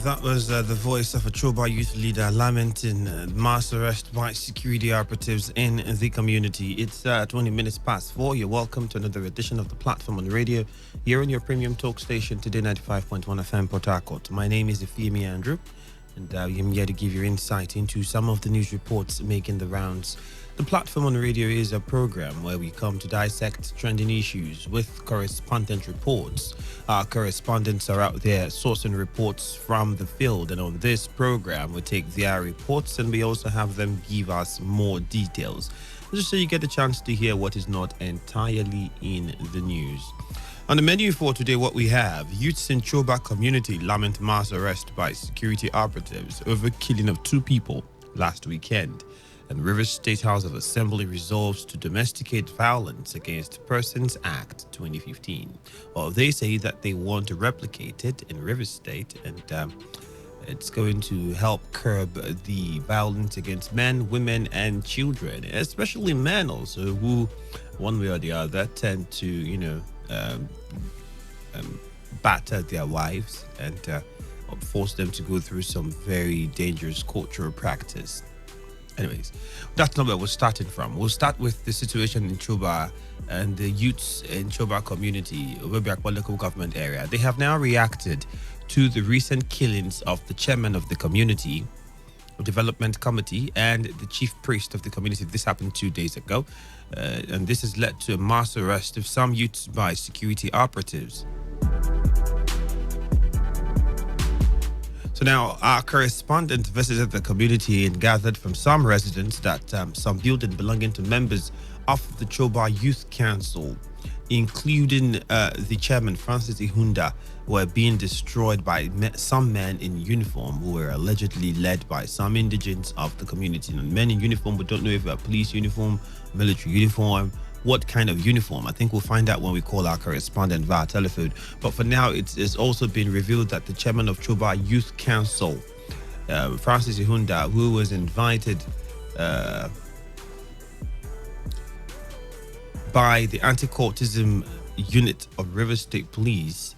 That was the voice of a Choba youth leader lamenting mass arrest by security operatives in the community. It's 20 minutes past 4. You're welcome to another edition of the platform on the radio here on your premium talk station, Today 95.1 FM Port Harcourt. My name is Ifeemi Andrew, and I'm here to give you insight into some of the news reports making the rounds. The platform on the radio is a program where we come to dissect trending issues with correspondent reports. Our correspondents are out there sourcing reports from the field, and on this program we take their reports and we also have them give us more details, just so you get a chance to hear what is not entirely in the news. On the menu for today, what we have: youths in Choba community lament mass arrest by security operatives over killing of 2 people last weekend. And Rivers State House of Assembly resolves to domesticate violence against persons Act 2015. Well, they say that they want to replicate it in Rivers State, and it's going to help curb the violence against men, women, and children, especially men also, who, one way or the other, tend to, batter their wives and force them to go through some very dangerous cultural practice. Anyways, that's not where we're starting from. We'll start with the situation in Choba and the youths in Choba community, Obebiakwa local government area. They have now reacted to the recent killings of the chairman of the community development committee and the chief priest of the community. This happened 2 days ago, and this has led to a mass arrest of some youths by security operatives. So now our correspondent visited the community and gathered from some residents that some buildings belonging to members of the Choba Youth Council, including the chairman, Francis Ihunda, were being destroyed by some men in uniform who were allegedly led by some indigents of the community. And men in uniform, we don't know if they're police uniform, military uniform, what kind of uniform. I think we'll find out when we call our correspondent via telephone. But for now, it's also been revealed that the chairman of Choba Youth Council, Francis Ihunda, who was invited by the anti-cultism unit of Rivers State Police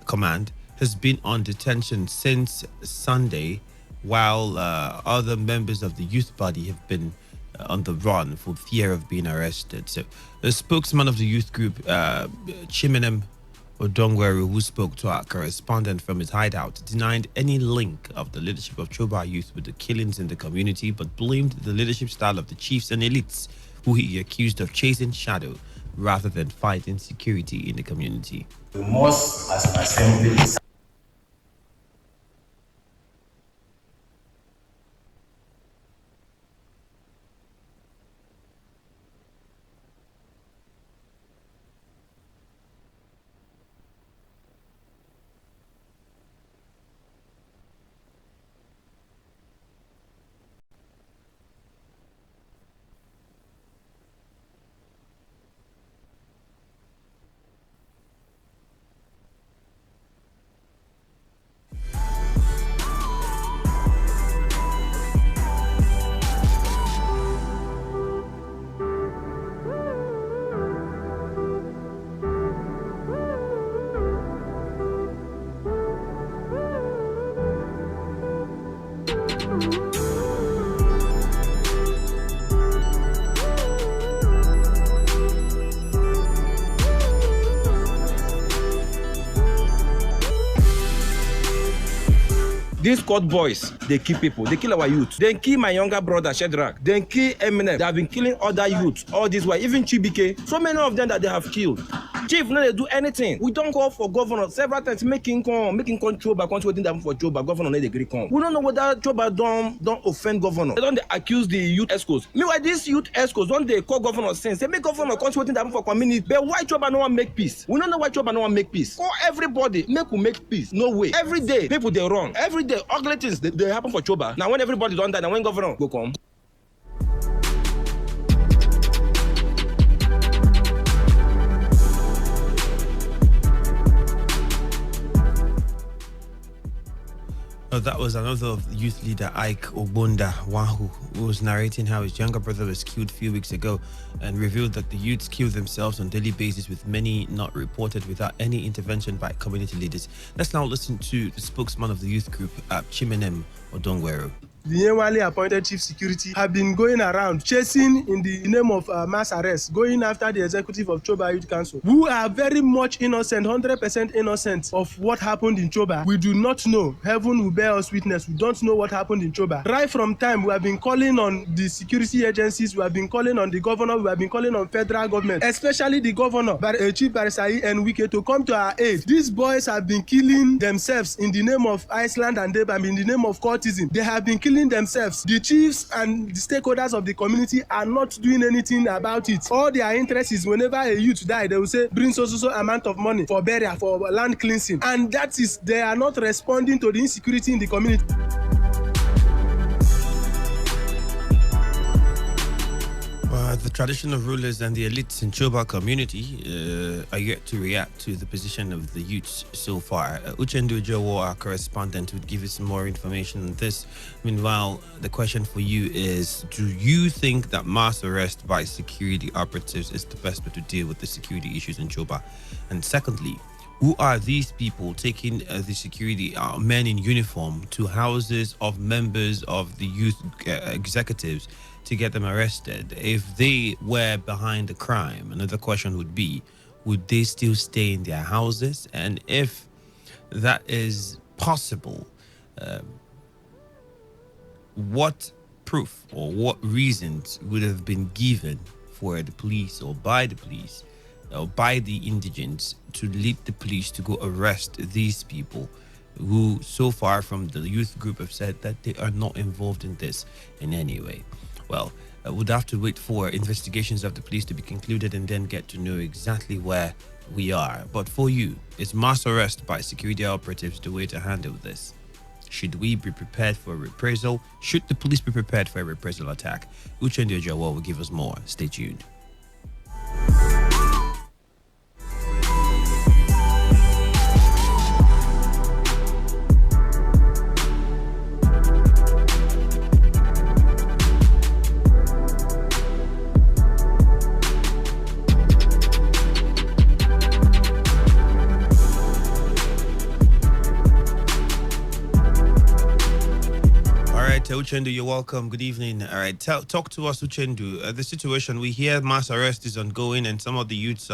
Command, has been on detention since Sunday, while other members of the youth body have been on the run for fear of being arrested. So the spokesman of the youth group, Chiminem Odongweru, who spoke to our correspondent from his hideout, denied any link of the leadership of Choba youth with the killings in the community, but blamed the leadership style of the chiefs and elites, who he accused of chasing shadow rather than fighting security in the community. We must, as an assembly, these court boys, they kill people. They kill our youth. They kill my younger brother, Shedrack. They kill Eminem. They have been killing other youths all this way. Even Chibike. So many of them that they have killed. Chief, no, they do anything. We don't call for governor several times, making control by waiting them for Choba. Governor, no, they agree come. We don't know whether Choba don't offend governor. They don't accuse the youth escorts. Meanwhile, these youth escorts, don't they call governor since they make governor waiting them for community. But why Choba no one make peace? We don't know why Choba no one make peace. Call everybody, make peace. No way. Every day, people they wrong. Every day, ugly things they happen for Choba. Now when everybody don't die, now when governor go come. That was another youth leader, Ike Obunda Wahu, who was narrating how his younger brother was killed a few weeks ago and revealed that the youths kill themselves on a daily basis, with many not reported without any intervention by community leaders. Let's now listen to the spokesman of the youth group, Chiminem Odongweru. The newly appointed chief security have been going around chasing in the name of mass arrest, going after the executive of Choba Youth Council, who are very much innocent, 100% innocent of what happened in Choba. We do not know. Heaven will bear us witness. We don't know what happened in Choba. Right from time, we have been calling on the security agencies, we have been calling on the governor, we have been calling on federal government, especially the governor, Chief Barisai and Wike, to come to our aid. These boys have been killing themselves in the name of Iceland and Debam, in the name of cultism. They have been killing themselves. The chiefs and the stakeholders of the community are not doing anything about it. All their interest is whenever a youth die, they will say bring so amount of money for burial, for land cleansing, and that is, they are not responding to the insecurity in the community. The traditional rulers and the elites in Choba community are yet to react to the position of the youths so far. Uchendu Jowo, our correspondent, would give us some more information on this. Meanwhile, the question for you is, do you think that mass arrest by security operatives is the best way to deal with the security issues in Choba? And secondly, who are these people taking the security men in uniform to houses of members of the youth executives to get them arrested? If they were behind the crime, another question would be, would they still stay in their houses? And if that is possible, what proof or what reasons would have been given for the police or by the police or by the indigents to lead the police to go arrest these people who so far from the youth group have said that they are not involved in this in any way? Well, we'd have to wait for investigations of the police to be concluded and then get to know exactly where we are. But for you, is mass arrest by security operatives the way to handle this? Should we be prepared for a reprisal? Should the police be prepared for a reprisal attack? Uchendu Jawa will give us more. Stay tuned. Uchendu, you're welcome. Good evening. All right, talk to us, Uchendu. The situation, we hear mass arrest is ongoing and some of the youth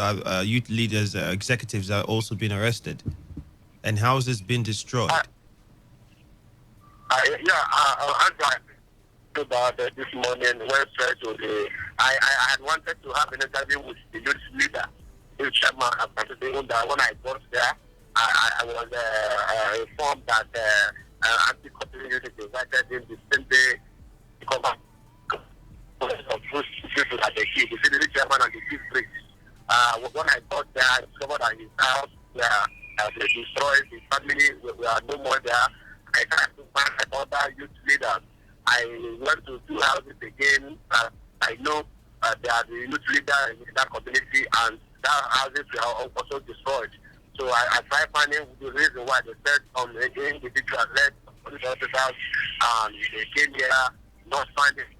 leaders, executives are also being arrested. And houses been destroyed. About this morning when I had wanted to have an interview with the youth leader, the chairman of the when I got there, I was informed that anti-corruption unit invited him the same day to come back of those people at the key, the city chairman and the chief priest. When I got there, I discovered that his house they destroyed, his family were no more there. I tried to find other youth leaders. I went to 2 houses again. I know they are the youth leader in that community, and that houses were also destroyed. So I tried finding the reason why they said some individuals led police officers, and they came here not finding.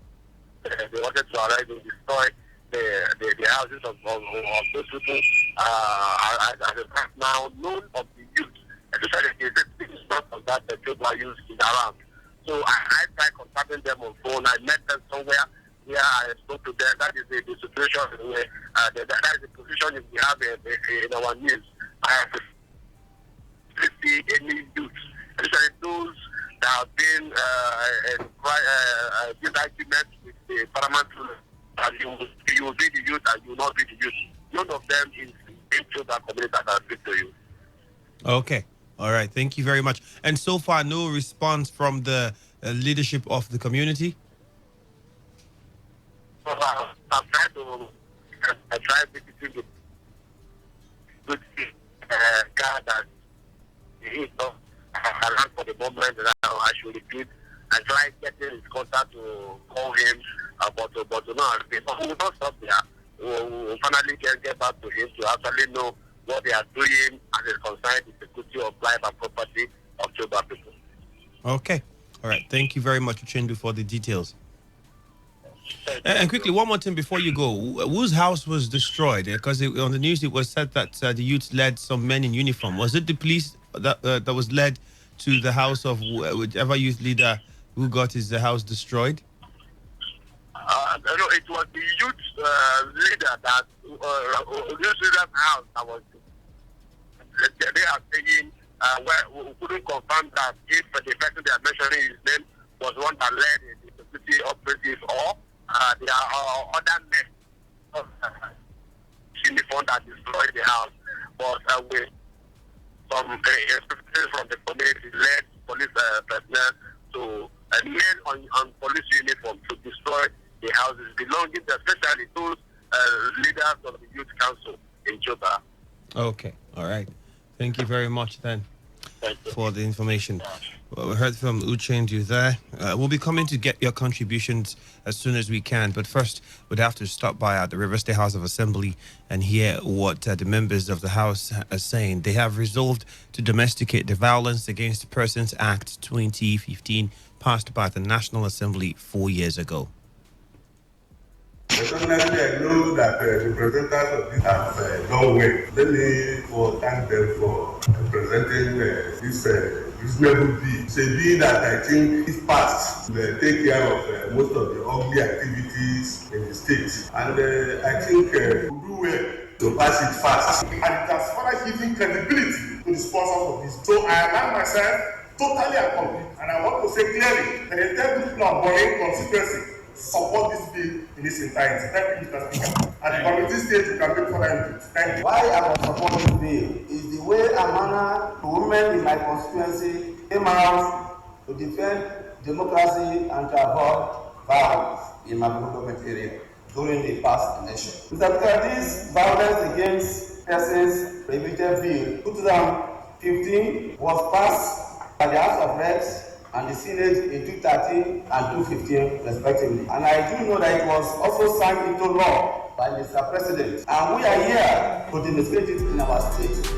They wanted to arrive and destroy the houses of those people. As a fact now, none of the youth, especially the not of that the people are used is around. So I tried contacting them on phone. I met them somewhere. Yeah, I spoke to them. That is the situation where that is the position we have in our news. I have to see any youth, especially those that have been in argument with the paramount ruler. And you will be the youth and you will not be the youth. None of them is into that community that I speak to you. Okay. All right. Thank you very much. And so far, no response from the leadership of the community? I tried visiting the guy that he around for the moment that I should repeat. I tried getting his contact to call him, but no, we will not stop there. We'll finally get back to him to actually know what they are doing as it concerns the security of life and property of Toba people. Okay. All right. Thank you very much, Uchendu, for the details. And quickly, one more thing before you go. Whose house was destroyed? Because on the news it was said that the youth led some men in uniform. Was it the police that was led to the house of whichever youth leader who got his house destroyed? No, it was the youth leader that youth leader's house that was. They are saying we couldn't confirm that if the person they are mentioning his name was one that led the security operative, or there are other men uniform that destroyed the house. But with some instructions from the community led police personnel to men on police uniform to destroy the houses belonging to especially those leaders of the youth council in Juba. Okay, all right. Thank you very much then for the information. Well, we heard from Uchendu there. We'll be coming to get your contributions as soon as we can. But first, we'd have to stop by at the River State House of Assembly and hear what the members of the House are saying. They have resolved to domesticate the Violence Against Persons Act 2015 passed by the National Assembly 4 years ago. Personally, I know that the presenters of this have done well. Let me thank them for presenting this reasonable bill. It's a bill that I think is passed to take care of most of the ugly activities in the state. And I think we do well to pass it fast. And it has further given credibility to the sponsors of this. So I allow myself totally accomplished. And I want to say clearly that the 10 people of Boring constituency support this bill in its entirety. Thank you, Mr. Speaker. At the committee stage, you can make further input. Thank you. Why I was supporting the bill is the way and manner the women in my constituency came out to defend democracy and to avoid violence in my government area during the past election. Mr. Speaker, this violence against persons prohibited bill 2015 was passed by the House of Reps and the Senate in 2013 and 2015 respectively. And I do know that it was also signed into law by Mr. President. And we are here to demonstrate it in our state.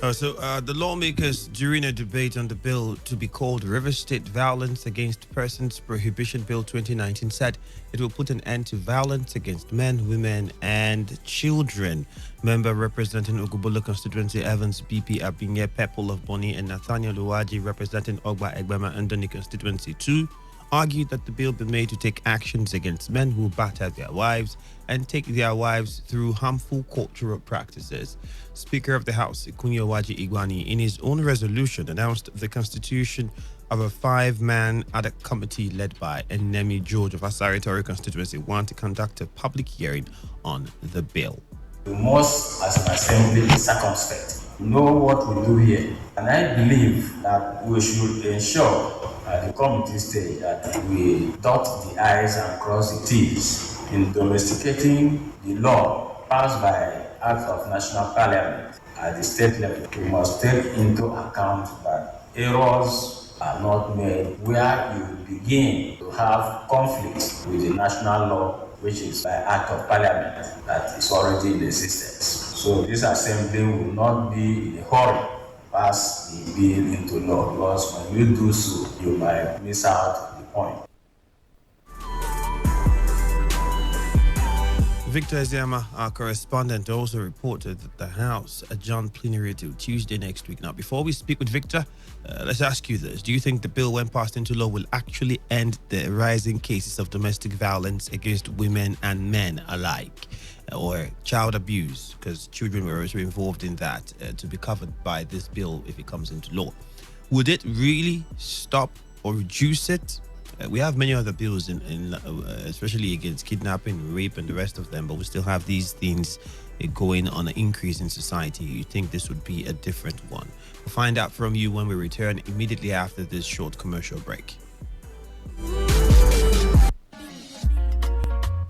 The lawmakers, during a debate on the bill to be called River State Violence Against Persons Prohibition Bill 2019, said it will put an end to violence against men, women, and children. Member representing Ogubolo constituency Evans BP Abinye Pepple of Boni and Nathaniel Uwaji representing Ogba Egbema Ndoni constituency 2 argued that the bill be made to take actions against men who batter their wives and take their wives through harmful cultural practices. Speaker of the House, Ikunyo Waji Igwani, in his own resolution, announced the constitution of a 5-man ad hoc committee led by Enemi George of Asari constituency 1 to conduct a public hearing on the bill. We must, as an assembly, be circumspect. Know what we do here. And I believe that we should ensure at the committee stage that we dot the I's and cross the T's in domesticating the law passed by Act of National Parliament at the state level. We must take into account that errors are not made where you begin to have conflict with the national law, which is by Act of Parliament that is already in existence. So this assembly will not be in a hurry pass the bill into law, because when you do so, you might miss out the point. Victor Eziama, our correspondent, also reported that the House adjourned plenary till Tuesday next week. Now, before we speak with Victor, let's ask you this. Do you think the bill, when passed into law, will actually end the rising cases of domestic violence against women and men alike? Or child abuse, because children were also involved in that, to be covered by this bill if it comes into law? Would it really stop or reduce it? We have many other bills, especially against kidnapping, rape, and the rest of them, but we still have these things going on an increase in society. You think this would be a different one? We'll find out from you when we return immediately after this short commercial break.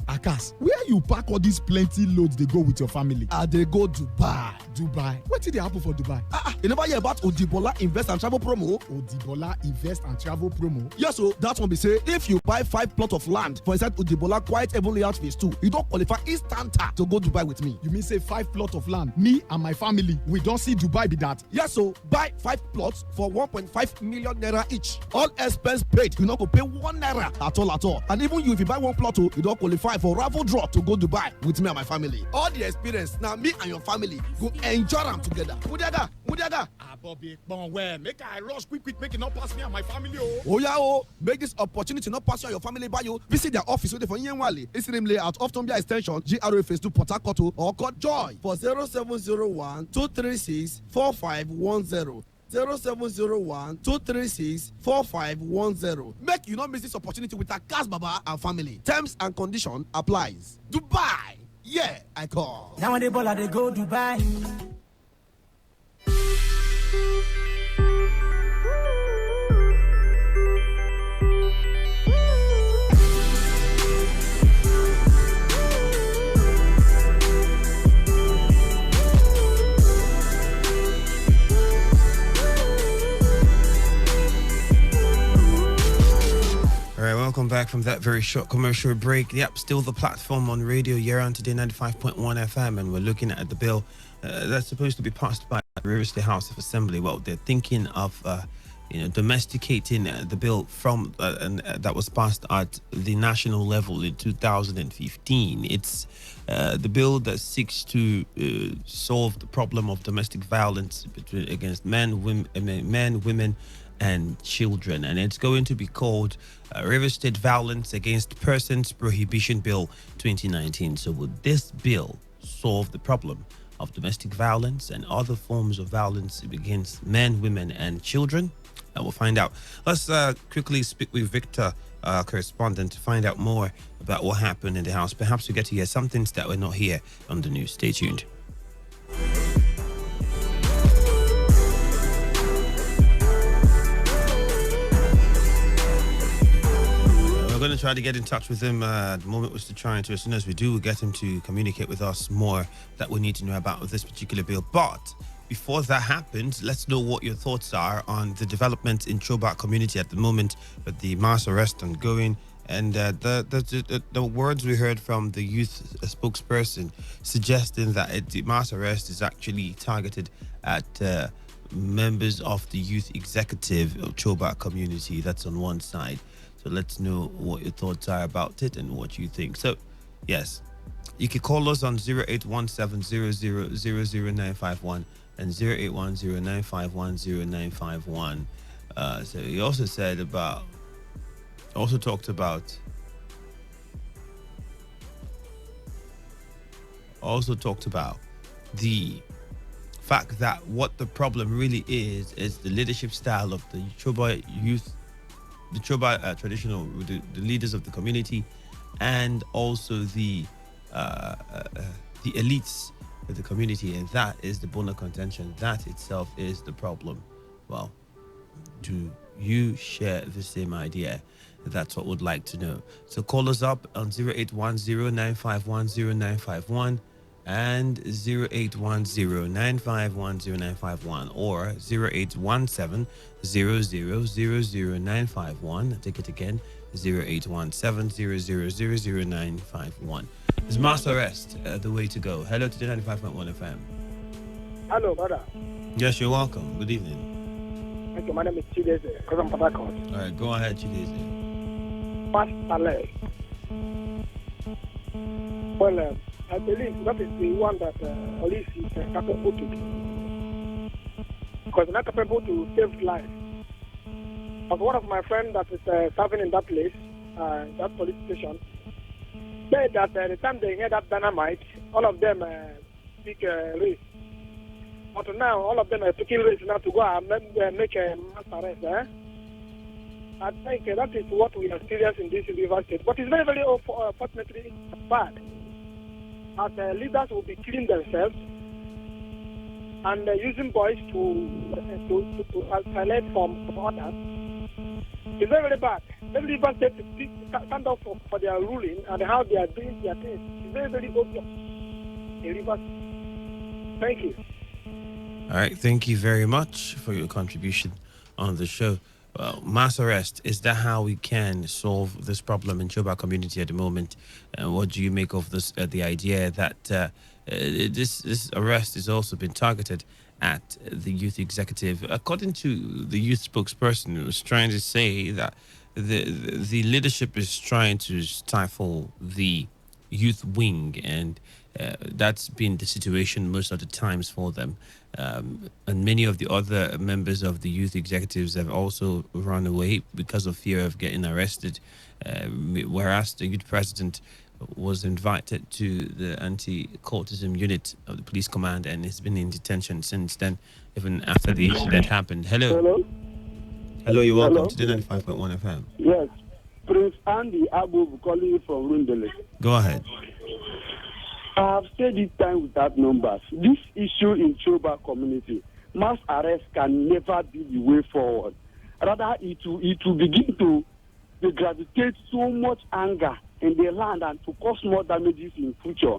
Akas, where you pack all these plenty loads they go with your family? They go Dubai. What did they happen for Dubai? You never hear about Odibola Invest and Travel Promo? Odibola Invest and Travel Promo? Yes, so that one be say, if you buy 5 plots of land for inside Odibola Quiet Heaven Layout Phase 2, you don't qualify instant to go Dubai with me. You mean say 5 plots of land? Me and my family, we don't see Dubai be that? Yes, so buy 5 plots for 1.5 million naira each. All expense paid, you not go pay 1 naira at all. And even you, if you buy 1 plot, you don't qualify for raffle draw to go Dubai with me and my family. All the experience, now me and your family go enjoy them together. Mudiada. Bobby, make I rush quick, make it not pass me and my family. Oh yeah, make this opportunity not pass you and your family by you. Visit their office with for Yenwali. It's in layout of Tombia Extension, GRA Phase 2 Port Harcourt, or call Joy for 0701 236 4510. 0701-236-4510. Make you not miss this opportunity with Akas Baba and family. Terms and condition applies. Dubai. Yeah, I call. Now when they ball, they go Dubai. Welcome back from that very short commercial break. Yep, still the platform on radio. You're on Today 95.1 FM, and we're looking at the bill that's supposed to be passed by the River State House of Assembly. Well, they're thinking of domesticating the bill from that was passed at the national level in 2015. It's the bill that seeks to solve the problem of domestic violence against men, women, and children, and it's going to be called River State Violence Against Persons Prohibition Bill 2019. So would this bill solve the problem of domestic violence and other forms of violence against men, women, and children? We'll find out. Let's quickly speak with Victor, our correspondent, to find out more about what happened in the House. Perhaps we get to hear some things that were not here on the news. Stay tuned. We're going to try to get in touch with him. The moment was to try and, as soon as we do, we'll get him to communicate with us more that we need to know about this particular bill. But before that happens, let's know what your thoughts are on the development in Chobak community at the moment with the mass arrest ongoing. And the words we heard from the youth spokesperson suggesting that the mass arrest is actually targeted at members of the youth executive of Choba community. That's on one side. So let's know what your thoughts are about it and what you think. So, yes, you can call us on 081700000951 and 0810951091. So he also said about, talked about the fact that what the problem really is the leadership style of the Choba youth, the Choba traditional, the leaders of the community, and also the elites of the community, and that is the bone of contention. That itself is the problem. Well, do you share the same idea? That's what we'd like to know. So call us up on 0810951091 and 0810951091 or 081700000951. Take it again, 081700000951. Is mass arrest the way to go? Hello to Today 95.1 FM. Hello, brother. Yes, you're welcome. Good evening. Thank you. My name is Chideze, because I'm Port Harcourt. All right, go ahead, Chideze. Mass arrest. Well, I believe that is the one that police is capable to do. Because they're not capable to save lives. But one of my friends that is serving in that place, that police station, said that the time they hear that dynamite, all of them speak race. But now, all of them are taking race now to go and make a mass arrest. I think that is what we experience in this River State. But it's very, very unfortunately bad. As leaders will be killing themselves and using boys to isolate from others. It's very, very bad. Every River State stand up for their ruling and how they are doing their things. It's very, very obvious in River State. Thank you. All right, thank you very much for your contribution on the show. Well, mass arrest, is that how we can solve this problem in Choba community at the moment? And what do you make of this? The idea that this arrest has also been targeted at the youth executive. According to the youth spokesperson, who was trying to say that the leadership is trying to stifle the youth wing, and that's been the situation most of the times for them. And many of the other members of the youth executives have also run away because of fear of getting arrested, whereas the youth president was invited to the anti-cultism unit of the police command and has been in detention since then, even after the incident happened. Hello, you're welcome to the 95.1 FM. Yes, Prince Andy Abu calling you from Rundele. Go ahead. I have said it time without numbers. This issue in Choba community, mass arrest can never be the way forward. Rather, it will begin to gravitate so much anger in the land and to cause more damages in future.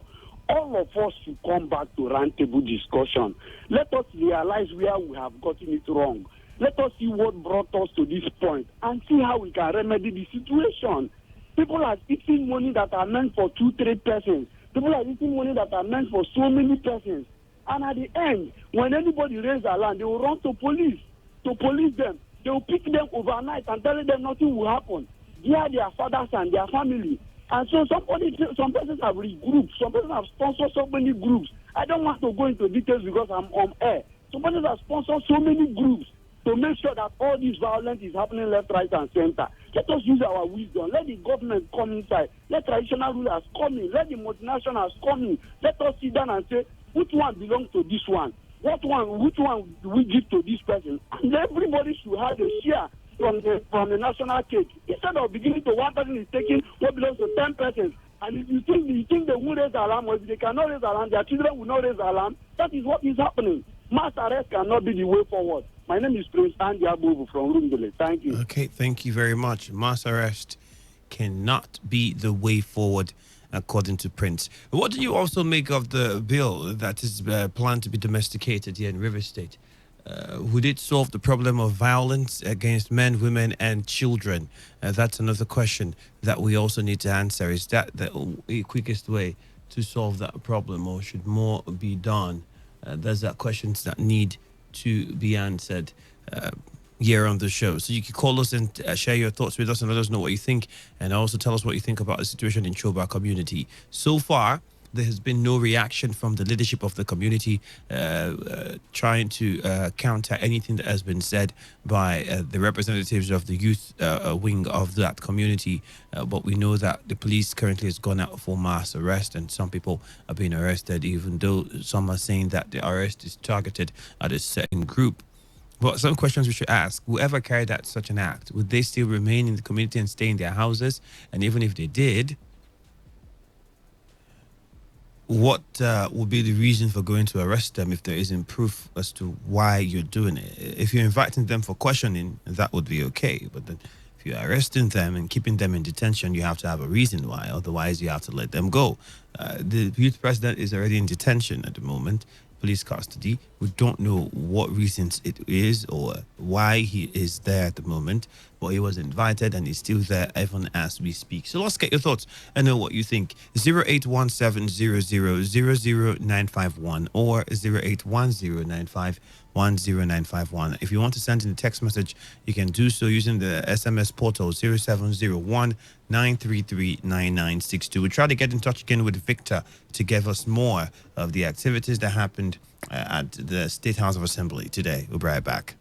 All of us should come back to roundtable discussion. Let us realize where we have gotten it wrong. Let us see what brought us to this point and see how we can remedy the situation. People are eating money that are meant for 2-3 persons. People are eating money that are meant for so many persons. And at the end, when anybody raises alarm, they will run to police them. They will pick them overnight and tell them nothing will happen. They are their fathers and their family. And so some persons have regrouped. Some persons have sponsored so many groups. I don't want to go into details because I'm on air. Some persons have sponsored so many groups to make sure that all this violence is happening left, right, and center. Let us use our wisdom. Let the government come inside. Let traditional rulers come in. Let the multinationals come in. Let us sit down and say, which one belongs to this one? Which one do we give to this person? And everybody should have a share from the national cake. Instead of beginning to one person is taking what belongs to 10 persons. And if you think they will raise alarm, or if they cannot raise alarm, their children will not raise alarm. That is what is happening. Mass arrest cannot be the way forward. My name is Prince Andy Abubu from Rundele. Thank you. Okay, thank you very much. Mass arrest cannot be the way forward, according to Prince. What do you also make of the bill that is planned to be domesticated here in River State? Would it solve the problem of violence against men, women, and children? That's another question that we also need to answer. Is that the quickest way to solve that problem, or should more be done Those are questions that need to be answered here on the show. So you can call us and share your thoughts with us and let us know what you think, and also tell us what you think about the situation in Choba community. So far, there has been no reaction from the leadership of the community trying to counter anything that has been said by the representatives of the youth wing of that community. But we know that the police currently has gone out for mass arrest, and some people are being arrested, even though some are saying that the arrest is targeted at a certain group. But some questions we should ask: whoever carried out such an act, would they still remain in the community and stay in their houses? And even if they did, what would be the reason for going to arrest them if there isn't proof as to why you're doing it? If you're inviting them for questioning, that would be okay. But then if you're arresting them and keeping them in detention, you have to have a reason why. Otherwise, you have to let them go. The youth president is already in detention at the moment, police custody. We don't know what reasons it is or why he is there at the moment, but he was invited and he's still there even as we speak. So let's get your thoughts and know what you think. 081700000951 or 0810951091. If you want to send in a text message, you can do so using the SMS portal 0701-933-9962. We'll try to get in touch again with Victor to give us more of the activities that happened at the State House of Assembly today. We'll be right back.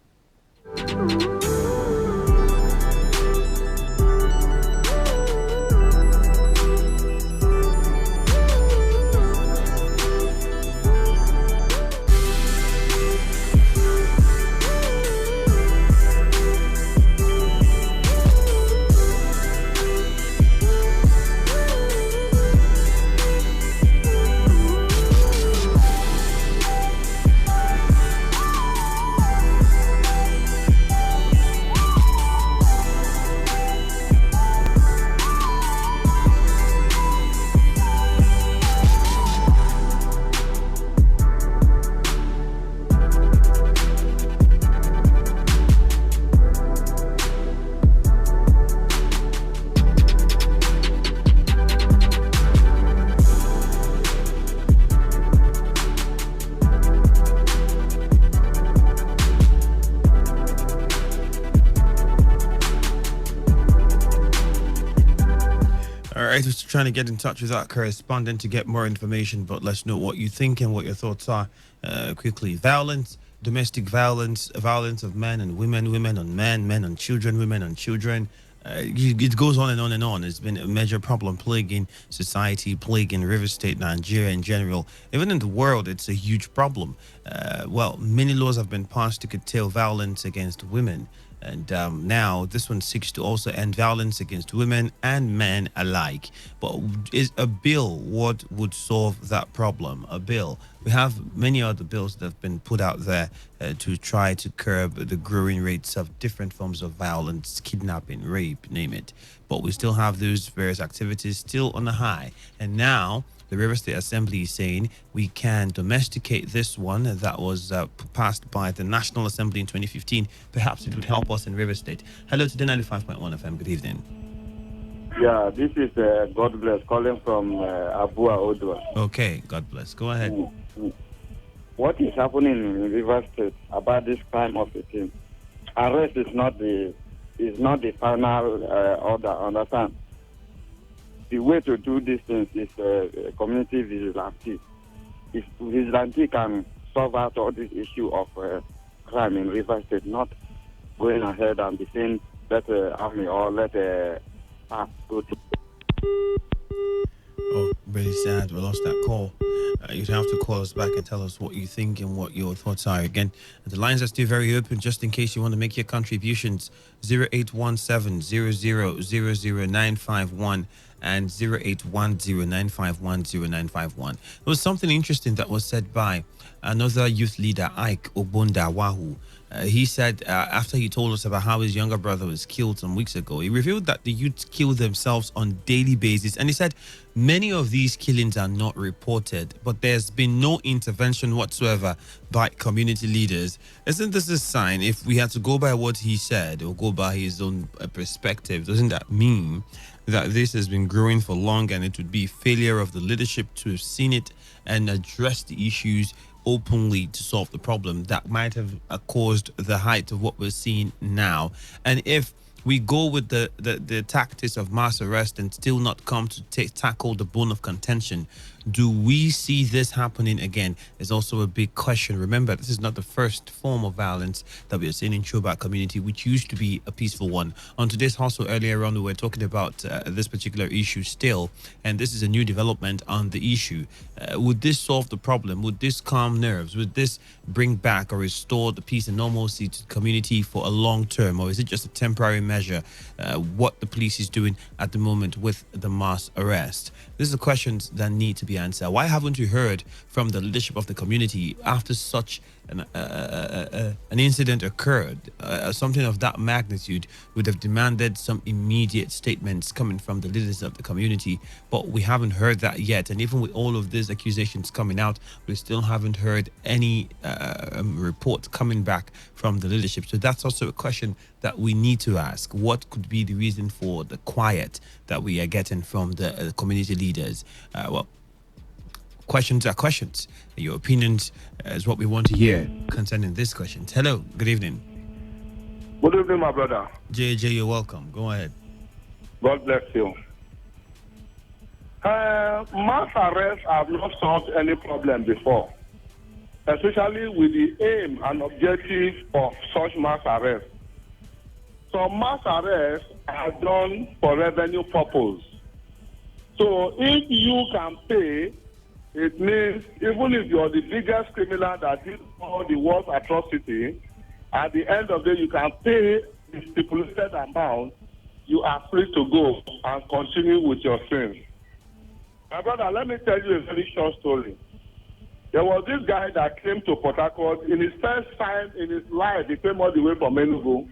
Just trying to get in touch with our correspondent to get more information, but let's know what you think and what your thoughts are quickly. Violence, domestic violence, violence of men and women, women on men, men on children, women on children. It goes on and on and on. It's been a major problem plaguing society, plaguing River State, Nigeria in general. Even in the world, it's a huge problem. Many laws have been passed to curtail violence against women. And now this one seeks to also end violence against women and men alike. But is a bill what would solve that problem? A bill. We have many other bills that have been put out there to try to curb the growing rates of different forms of violence, kidnapping, rape, name it. But we still have those various activities still on the high. And now the River State Assembly is saying we can domesticate this one that was passed by the National Assembly in 2015. Perhaps it would help us in River State. Hello to Today95.1 FM. Good evening. Yeah, this is God Bless calling from Abua Odwa. Okay, God bless. Go ahead. What is happening in River State about this crime of a team? Arrest is not the final order. Understand? The way to do these things is community vigilante. If vigilante can solve out all this issue of crime in River State, not going ahead and be saying let army or let go to. Oh, really sad. We lost that call. You'd have to call us back and tell us what you think and what your thoughts are. Again, the lines are still very open just in case you want to make your contributions. 0817-0000-951 and 0810-951-0951. There was something interesting that was said by another youth leader, Ike Ogbondawahu. He said after he told us about how his younger brother was killed some weeks ago, he revealed that the youth kill themselves on a daily basis. And he said many of these killings are not reported, but there's been no intervention whatsoever by community leaders. Isn't this a sign? If we had to go by what he said or go by his own perspective, doesn't that mean that this has been growing for long, and it would be failure of the leadership to have seen it and address the issues openly to solve the problem that might have caused the height of what we're seeing now. And if we go with the tactics of mass arrest and still not come to tackle the bone of contention, do we see this happening again? Is also a big question. Remember, this is not the first form of violence that we are seeing in Chobak community, which used to be a peaceful one. On today's hustle earlier on, we were talking about this particular issue still, and this is a new development on the issue. Would this solve the problem? Would this calm nerves? Would this bring back or restore the peace and normalcy to the community for a long term, or is it just a temporary measure? What the police is doing at the moment with the mass arrest? These are questions that need to be answered. Why haven't we heard from the leadership of the community after such an incident occurred? Something of that magnitude would have demanded some immediate statements coming from the leaders of the community, but we haven't heard that yet. And even with all of these accusations coming out, we still haven't heard any report coming back from the leadership. So that's also a question that we need to ask. What could be the reason for the quiet that we are getting from the community leaders? Well, questions are questions. Your opinions is what we want to hear concerning this question. Hello, good evening. Good evening, my brother. JJ, you're welcome. Go ahead. God bless you. Mass arrests have not solved any problem before, especially with the aim and objective of such mass arrests. So mass arrests are done for revenue purpose. So if you can pay, it means even if you're the biggest criminal that did all the worst atrocity, at the end of the day you can pay the stipulated amount, you are free to go and continue with your sins. My brother, let me tell you a very short story. There was this guy that came to Port Harcourt. In his first time in his life, he came all the way from Enugu.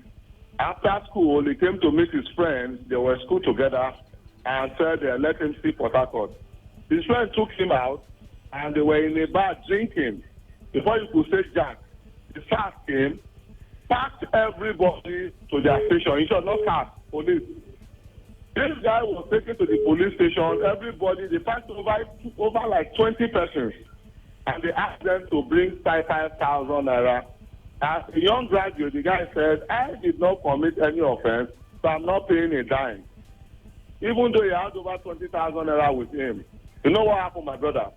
After school, he came to meet his friends. They were at school together and said, let him see Port Harcourt. His friend took him out and they were in a bar drinking. Before you could say Jack, the SARS came, packed everybody to their station. He should not SARS, police. This guy was taken to the police station. Everybody, they packed over like 20 persons. And they asked them to bring 5,000 naira. As a young graduate, the guy said, I did not commit any offense, so I'm not paying a dime. Even though he had over 20,000 naira with him. You know what happened, my brother?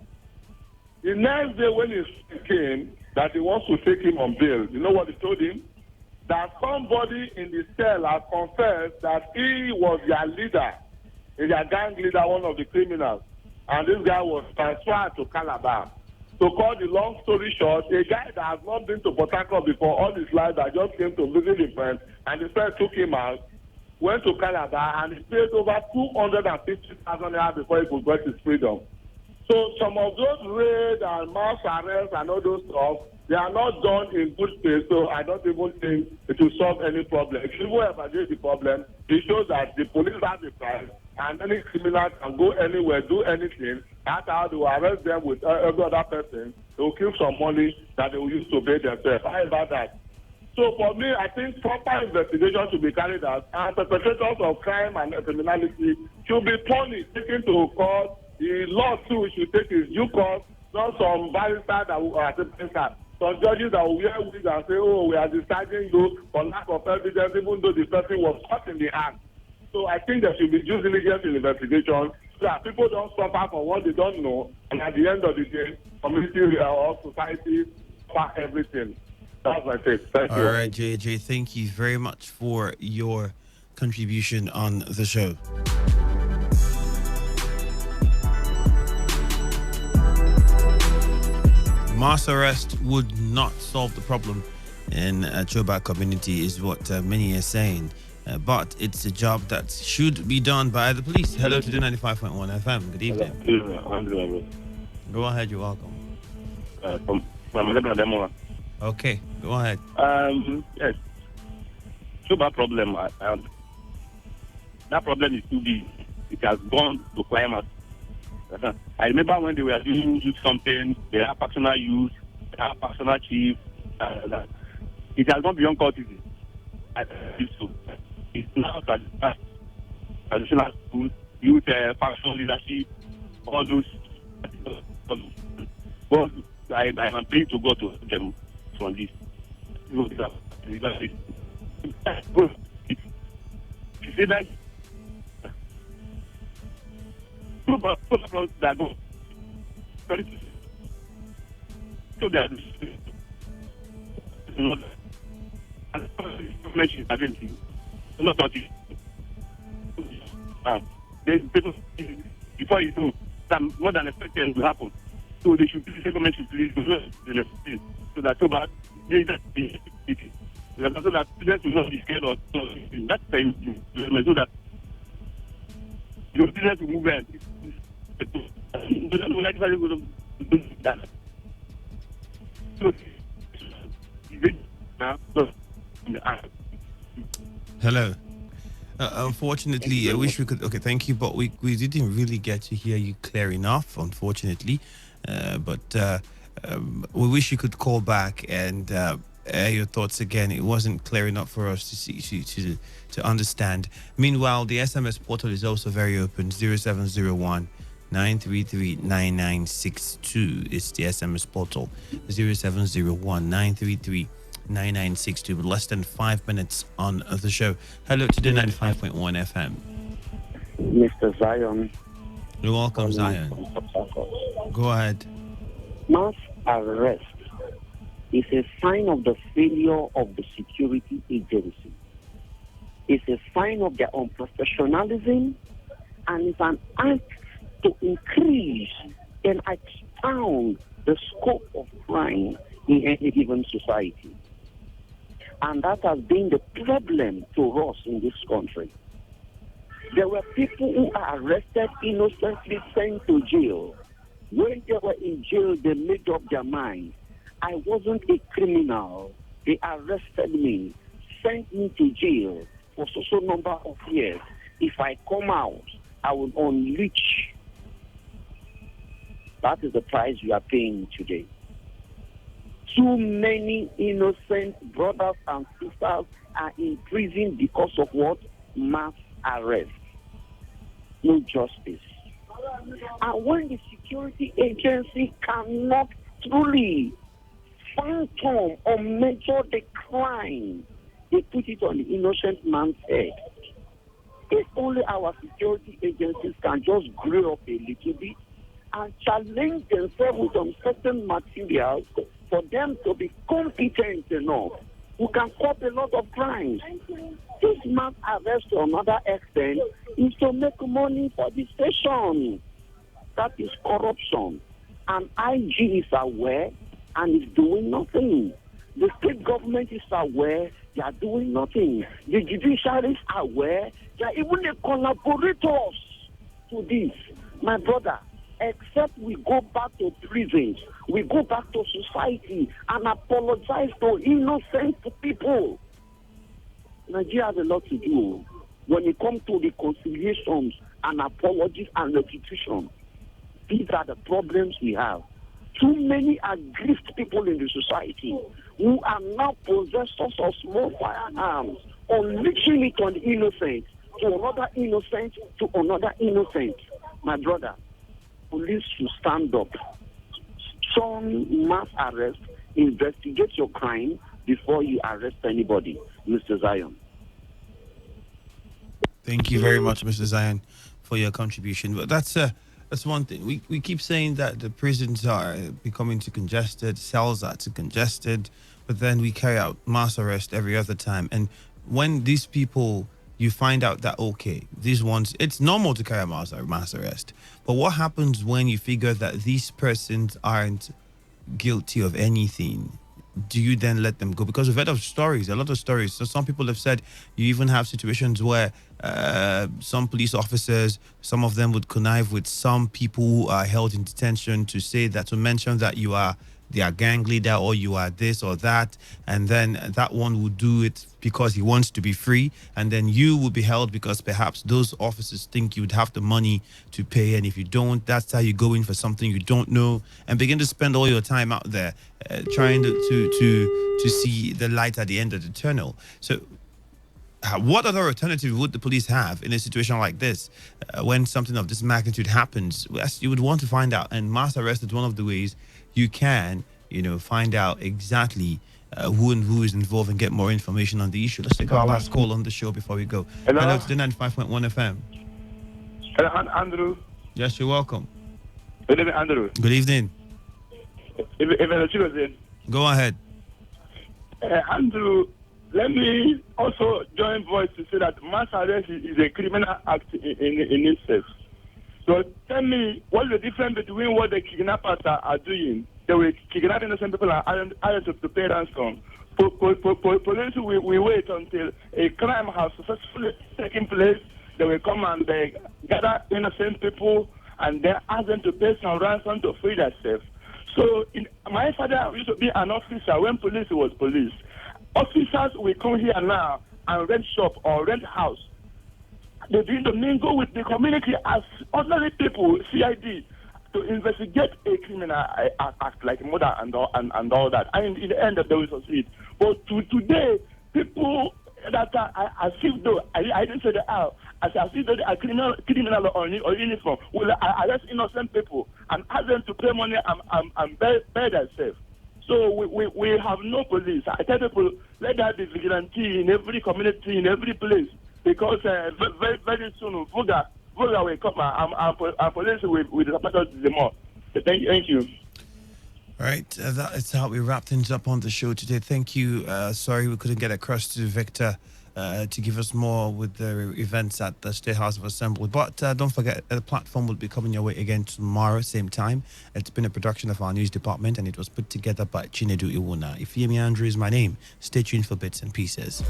The next day when he came, that he wants to take him on bail, you know what he told him? That somebody in the cell had confessed that he was their leader, their gang leader, one of the criminals. And this guy was transferred to Calabar. To cut the long story short, a guy that has not been to Port Harcourt before all his life, that just came to visit his friend, and the friend took him out, went to Calabar, and he paid over 250,000 naira before he could get his freedom. So some of those raids and mass arrests and all those stuff, they are not done in good faith, so I don't even think it will solve any problem. If you evaluate the problem, it shows that the police have the price, and any criminal can go anywhere, do anything. That's how they will arrest them with every other person. They will keep some money that they will use to pay themselves. How about that? So for me, I think proper investigation should be carried out, and perpetrators of crime and criminality should be punished, taken to court. The law too should take its due course, not some barrister that will some judges that will wear wigs and say, oh, we are discharging you for lack of evidence, even though the person was caught in the act. So I think there should be due diligence in investigation so that people don't suffer for what they don't know, and at the end of the day, community or society suffer everything. That's my take. Thank you. All right, JJ, thank you very much for your contribution on the show. Mass arrest would not solve the problem in Chobak community is what many are saying. But it's a job that should be done by the police. Hello to Today95.1 FM. Good evening. Go ahead, you're welcome. Okay, go ahead. Yes. Chobak problem. That problem is too big. It has gone to climax. I remember when they were doing youth something, they have personal use, they have personal chief. It has gone beyond courtesy. I think so. It's now that traditional schools, youth faction leadership, all those. But I am praying to God to help them from this. You say that that go. So that information identity. Not touching. Then people, before you know, some more than expected will happen. So they should please government should please so that so bad they that so that students will not be scared or that's the so that your students will move in. Hello. Unfortunately, I wish we could. Okay, thank you, but we didn't really get to hear you clear enough, unfortunately. But we wish you could call back and air your thoughts again. It wasn't clear enough for us to see to understand. Meanwhile, the SMS portal is also very open. 0701 933 9962 is the SMS portal. 0701 933 9962, with less than 5 minutes on the show. Hello, Today 95.1 FM. Mr. Zion. You're welcome, Zion. Go ahead. Mass arrest is a sign of the failure of the security agency. It's a sign of their unprofessionalism, and it's an act to increase and expound the scope of crime in any given society. And that has been the problem to us in this country. There were people who are arrested, innocently sent to jail. When they were in jail, they made up their mind. I wasn't a criminal. They arrested me, sent me to jail for so number of years. If I come out, I will unleash. That is the price we are paying today. Too many innocent brothers and sisters are in prison because of what? Mass arrest. No justice. And when the security agency cannot truly phantom or measure the crime, they put it on the innocent man's head. If only our security agencies can just grow up a little bit and challenge themselves with some certain materials for them to be competent enough, who can stop a lot of crimes. This mass arrest to another extent is to make money for the station. That is corruption. And IG is aware and is doing nothing. The state government is aware, they are doing nothing. The judiciary is aware, they are even the collaborators to this. My brother, except we go back to prisons, we go back to society and apologize to innocent people. Nigeria has a lot to do when it comes to reconciliations and apologies and restitution. These are the problems we have. Too many aggrieved people in the society who are now possessors of small firearms, unleashing it on the innocent, to another innocent, to another innocent. My brother, police should stand up. Some mass arrest, investigate your crime before you arrest anybody. Mr. Zion. Thank you very much, Mr. Zion, for your contribution. But that's one thing. We keep saying that the prisons are becoming too congested, cells are too congested, but then we carry out mass arrest every other time. And when these people, you find out that, okay, these ones, it's normal to carry out mass arrest. But what happens when you figure that these persons aren't guilty of anything? Do you then let them go? Because we've heard of stories, a lot of stories. So some people have said you even have situations where some police officers, some of them would connive with some people who are held in detention to say that, to mention that you are their gang leader or you are this or that, and then that one would do it because he wants to be free, and then you will be held because perhaps those officers think you'd have the money to pay, and if you don't, that's how you go in for something you don't know and begin to spend all your time out there trying to see the light at the end of the tunnel. So What other alternative would the police have in a situation like this? When something of this magnitude happens, you would want to find out. And mass arrest is one of the ways you can, find out exactly who is involved and get more information on the issue. Let's take our last call on the show before we go. Hello, to the 95.1 FM. Hello, Andrew. Yes, you're welcome. Good evening, Andrew. Good evening. Go ahead. Andrew, let me also join voice to say that mass arrest is a criminal act in itself. So tell me, what's the difference between what the kidnappers are doing? They were kidnapping innocent people and aren't to pay ransom. Police we wait until a crime has successfully taken place. They will come and gather innocent people and then ask them to pay some ransom to free themselves. So my father used to be an officer when police was police. Officers will come here now and rent shop or rent house. They begin to mingle with the community as ordinary people, CID, to investigate a criminal act like murder and all that. And in the end, they will succeed. But today, people that are as if though, I didn't say they are, as if though they are criminal or uniform, will arrest innocent people and ask them to pay money and bear themselves. So we have no police. I tell people, let there be vigilante in every community, in every place, because very, very soon, Vuga will come and police will support us the more. Thank you. All right, that is how we wrap things up on the show today. Thank you. Sorry we couldn't get across to Victor to give us more with the events at the State House of Assembly. But don't forget, the platform will be coming your way again tomorrow, same time. It's been a production of our news department, and it was put together by Chinedu Iwuna. Ifeami Andrew is my name. Stay tuned for Bits and Pieces.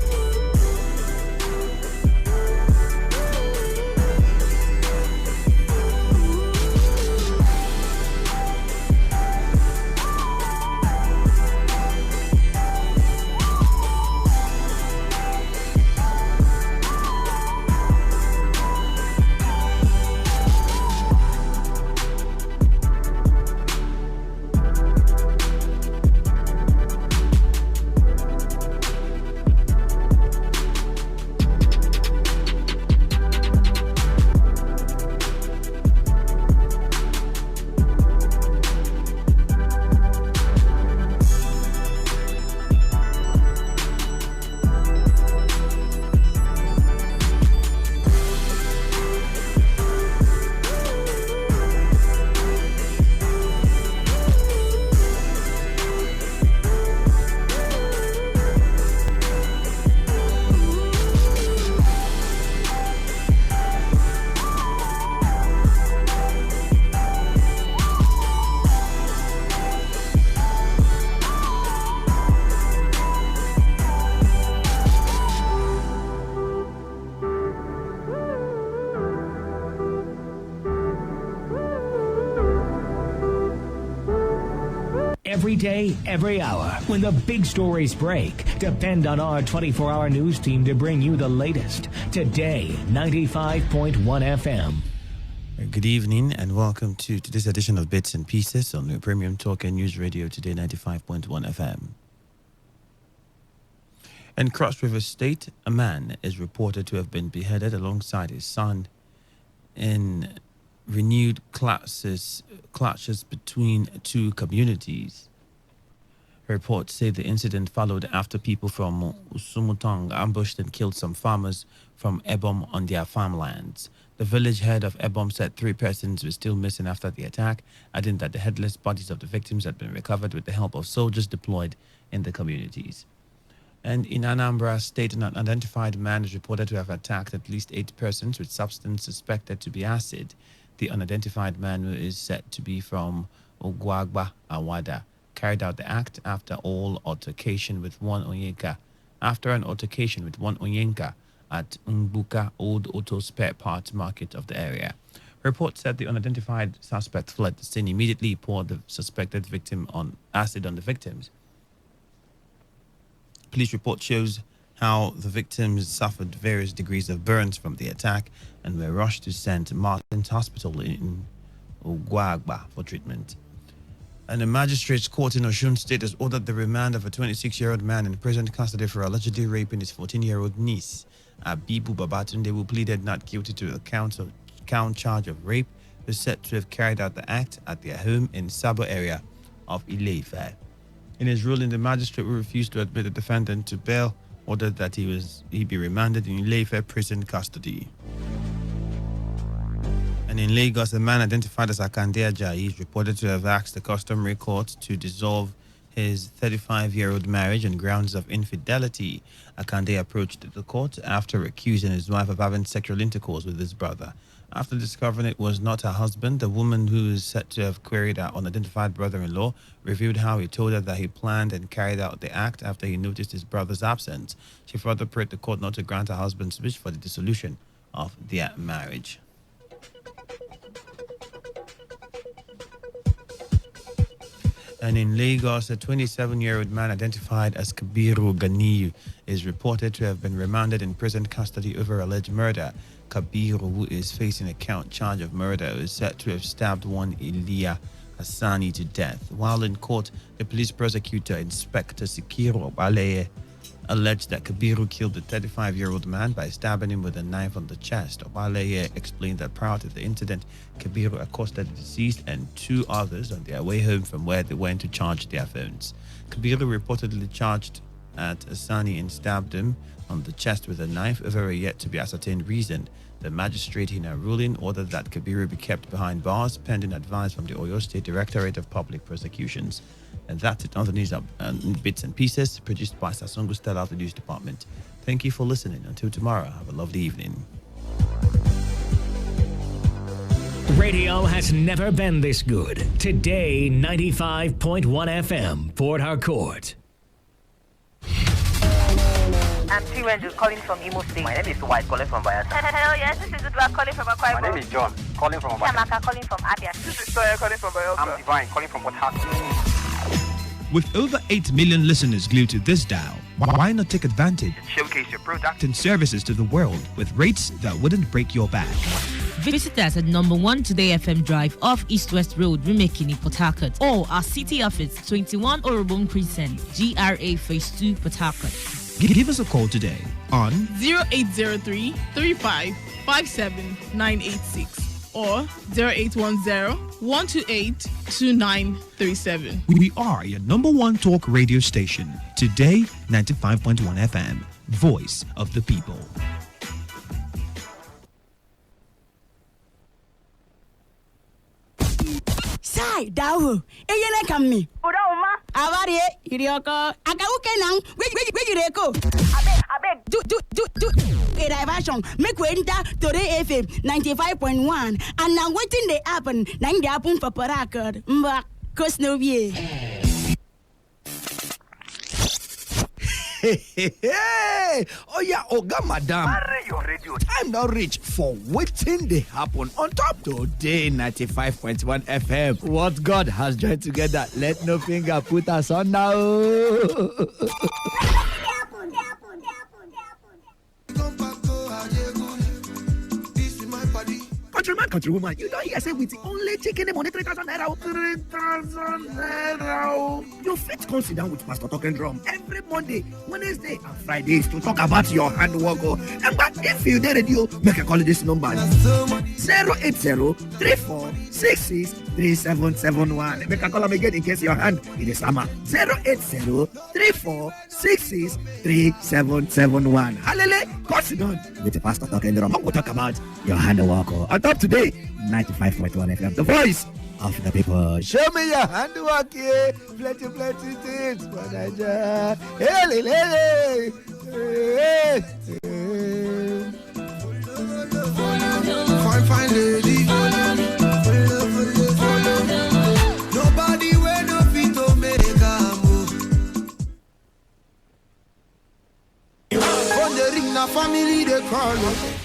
Every day, every hour, when the big stories break, depend on our 24-hour news team to bring you the latest. Today, 95.1 FM. Good evening and welcome to today's edition of Bits and Pieces on the Premium Talk and News Radio, Today 95.1 FM. In Cross River State, a man is reported to have been beheaded alongside his son in renewed clashes between two communities. Reports say the incident followed after people from Usumutong ambushed and killed some farmers from Ebom on their farmlands. The village head of Ebom said 3 persons were still missing after the attack, adding that the headless bodies of the victims had been recovered with the help of soldiers deployed in the communities. And in Anambra State, an unidentified man is reported to have attacked at least 8 persons with substance suspected to be acid. The unidentified man, who is said to be from Ogwagba, Awada, carried out the act after an altercation with one Onyenka at Mbuka Old Auto Spare Parts Market of the area. Reports said the unidentified suspect fled the scene immediately, poured the suspected victim on acid on the victims. Police report shows how the victims suffered various degrees of burns from the attack and were rushed to St. Martin's Hospital in Ogwagba for treatment. And the magistrate's court in Osun State has ordered the remand of a 26-year-old man in prison custody for allegedly raping his 14-year-old niece Abibu Babatunde, who pleaded not guilty to the count charge of rape, is said to have carried out the act at their home in Sabo area of Ile-Ife. In his ruling, the magistrate who refused to admit the defendant to bail ordered that he be remanded in Ile-Ife prison custody. And in Lagos, a man identified as Akande Ajayi is reported to have asked the customary court to dissolve his 35-year-old marriage on grounds of infidelity. Akande approached the court after accusing his wife of having sexual intercourse with his brother. After discovering it was not her husband, the woman who is said to have queried her unidentified brother-in-law revealed how he told her that he planned and carried out the act after he noticed his brother's absence. She further prayed the court not to grant her husband's wish for the dissolution of their marriage. And in Lagos, a 27-year-old man identified as Kabiru Ganiyu is reported to have been remanded in prison custody over alleged murder. Kabiru, who is facing a count charge of murder, is said to have stabbed one Elia Hassani to death. While in court, the police prosecutor, Inspector Sikiro Baleye, alleged that Kabiru killed the 35-year-old man by stabbing him with a knife on the chest. Baleye explained that prior to the incident, Kabiru accosted the deceased and two others on their way home from where they went to charge their phones. Kabiru reportedly charged at Hassani and stabbed him on the chest with a knife over a yet-to-be-ascertained reason. The magistrate, in a ruling, ordered that Kabiru be kept behind bars pending advice from the Oyo State Directorate of Public Prosecutions. And that's it on the news bits and pieces, produced by Sasongo Stella of the News Department. Thank you for listening. Until tomorrow, have a lovely evening. Radio has never been this good. Today, 95.1 FM, Port Harcourt. I'm T-Ranger calling from Imo State. My name is White, calling from Bayelsa. Hello, yes, this is Udwa calling from Akwa Ibom. My name is John, calling from Obaka. Shamaka calling from Abia. This is Toya calling from Bayelsa. I'm Divine, calling from Port Harcourt. With over 8 million listeners glued to this dial, why not take advantage and showcase your product and services to the world with rates that wouldn't break your back? Visit us at number 1 Today FM Drive off East West Road, Rumekini, Port Harcourt, or our city office, 21 Orobon Crescent, GRA Phase 2, Port Harcourt. Give us a call today on 0803 35 57 986 or 0810 128 2937. We are your number 1 talk radio station. Today, 95.1 FM, voice of the people. Sai dawo eyele kammi Oda Uma awari irioko akawuke nang we jireko abeg do a diversion make we enter Today FM 95.1 and now wetin dey happen na dey happen for Port Harcourt mba cause no be. Hey! Oh yeah, Oga Madam. Marry your radio. Time now reach for waiting they happen on top Today 95.1 FM. What God has joined together, let no finger put us on now. Countryman, countrywoman, you don't hear say with only taking the money 3,000 naira. 3,000 naira. You fit come sit down with Pastor Talking Drum every Monday, Wednesday, and Fridays to talk about your handwork. And but if you dare radio, make a call this number 080-3466-3771. Make a call again in case your hand in the summer. 080-3466-3771. Hallelujah. Come sit down with the Pastor Talking Drum. We'll talk about your handwork. On top today, 95.1 FM, the voice of the people. Show me your handwork here. Plenty things for Nigeria. Hey. Fine lady. Nobody will no fit to make a move. On the ring, na family they call.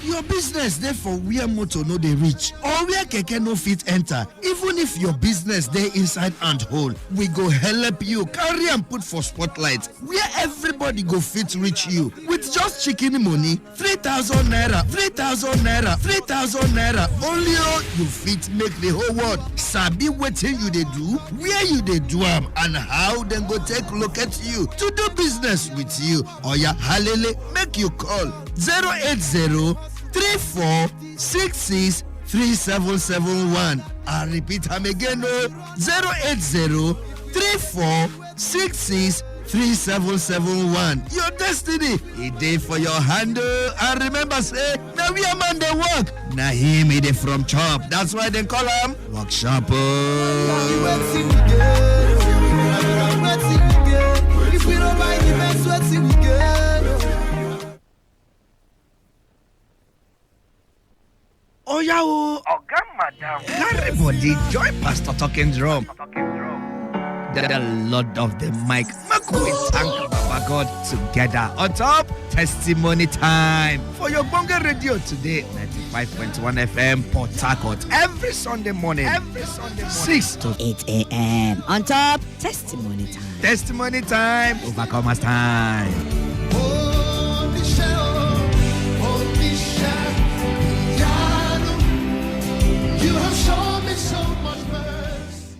Your business therefore where motor no dey reach or where keke no fit enter. Even if your business dey inside ant hole, we go help you carry and put for spotlight where everybody go fit reach you with just chicken money. 3,000 naira, 3,000 naira, 3,000 naira. Only you fit make the whole world sabi wetin you dey do, where you dey do am, and how dem go take look at you to do business with you. Oya halele, make you call 080 3466 3771. I repeat am again, 080 3466 3771. Your destiny, a day for your handle. And remember, say, now we are man they work. Now him it from chop. That's why they call him workshop. If we don't buy the best, what's it we get? Oh yeah, oh madam. carry body join Pastor Talking Drum. The Lord of the mic. Make we thank Baba God together on top testimony time for your Bonga Radio today, 95.1 FM Port Harcourt. Every Sunday morning, 6 to 8 a.m. on top testimony time. Testimony time, overcomers time. You have shown me so much mercy.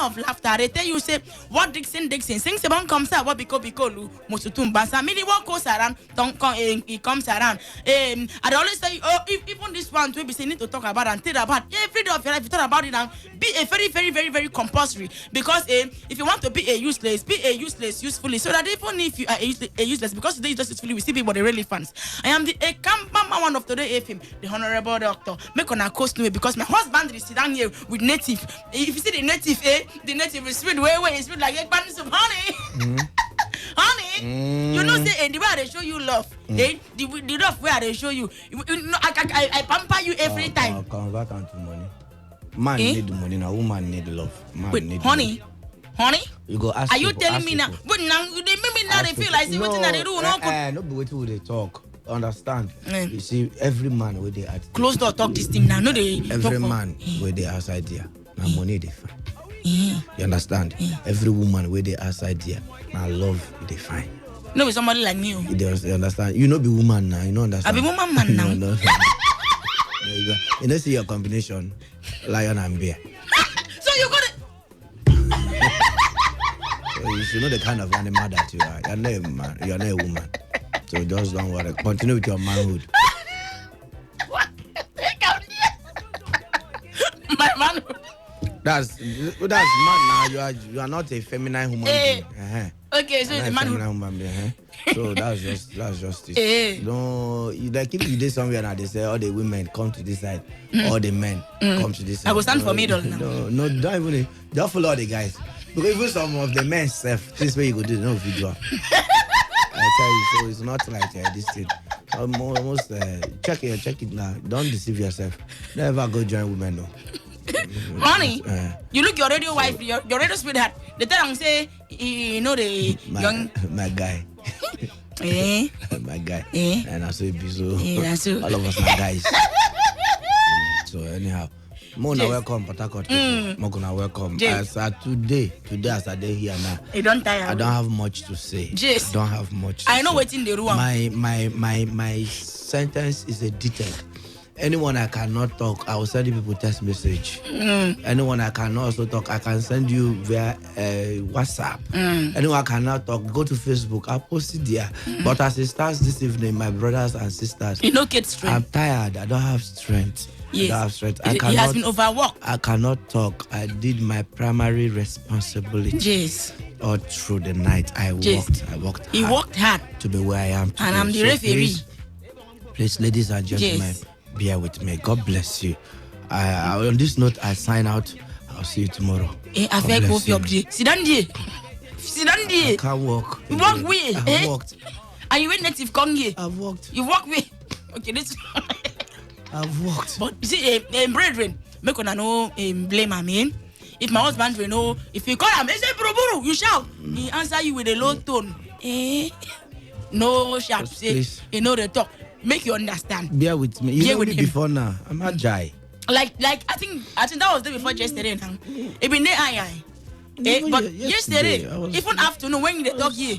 of laughter. They tell you say what Dixon sings about comes out what biko musutum basa. Meaning what goes around don't come it comes around. I always say if even this one to be saying need to talk about and tell about every day of your life. You talk about it now. Be a very compulsory because if you want to be a useless usefully so that even if you are a useless because today you just usefully we see people the really fans. I am the cameraman one of Today FM, the honorable doctor. Make on a coast no because my husband is sitting here with native. If you see the native is sweet way it's sweet like a bunch of honey. Honey, you know say the way they show you love, the love where they show you. I pamper you every time. Convert into money. Man need money now, woman need love. Man need honey. love. Honey? You go ask. Are you people, telling me now? But now they make me now they feel like see what they do. No, but wait till they talk. Understand? You see, every man with the attitude. Close door talk this thing now. No, they every man with the ass idea. Now money they find. You understand? Every woman with the ass idea. Now love they find. No, with somebody like me. You understand? You know be woman now. You know understand? I be woman man now. No. You know see your combination, lion and bear. So you got it. So you should know the kind of animal that you are. You're not a man. You're not a woman. So just don't worry. Continue with your manhood. My manhood. That's man now. You are not a feminine human being. Okay, so it's a manhood. Human being. So that's just it. No, like if you did somewhere now, they say all the women come to this side, all the men come to this side. I will stand for middle now. No, don't even. Don't follow all the guys. Because even some of the men self, this way you go do no video. I tell you, so it's not like this thing. Almost check it now. Don't deceive yourself. Never go join women, no. Honey, you look your radio wife, your radio sweetheart. The time say, you know the young my guy. My guy. And I say so. All of us are guys. So anyhow. Mona welcome, Port Harcourt. Mona welcome. As today as I day here now. You don't tire. I don't have much to say. Yes. I don't have much. I know what's in the room. My sentence is a detail. Anyone I cannot talk, I will send you people text message. Anyone I cannot also talk, I can send you via WhatsApp. Anyone I cannot talk, go to Facebook. I'll post it there. But as it starts this evening, my brothers and sisters, you don't get strength. I'm tired. I don't have strength. Yes. I don't have strength. He has been overworked. I cannot talk. I did my primary responsibility. Yes. All through the night, I worked. He worked hard to be where I am today. And I'm the referee. Please, ladies and gentlemen, bear with me. God bless you. On this note, I sign out. I'll see you tomorrow. Sit down there. I can't walk. You walk with. I've walked. Are you native come here? I've walked. You walk with. Okay, this. I've walked. But you see, brethren, make on no blame me. If my husband will know, if you call him, he say bro, you shout. He answer you with a low tone. No shout. Say, you know the talk. Make you understand. Bear with me. You know me before now. I'm agile. Like I think that was the day before yesterday now. It been there but yesterday, even afternoon when they talk here,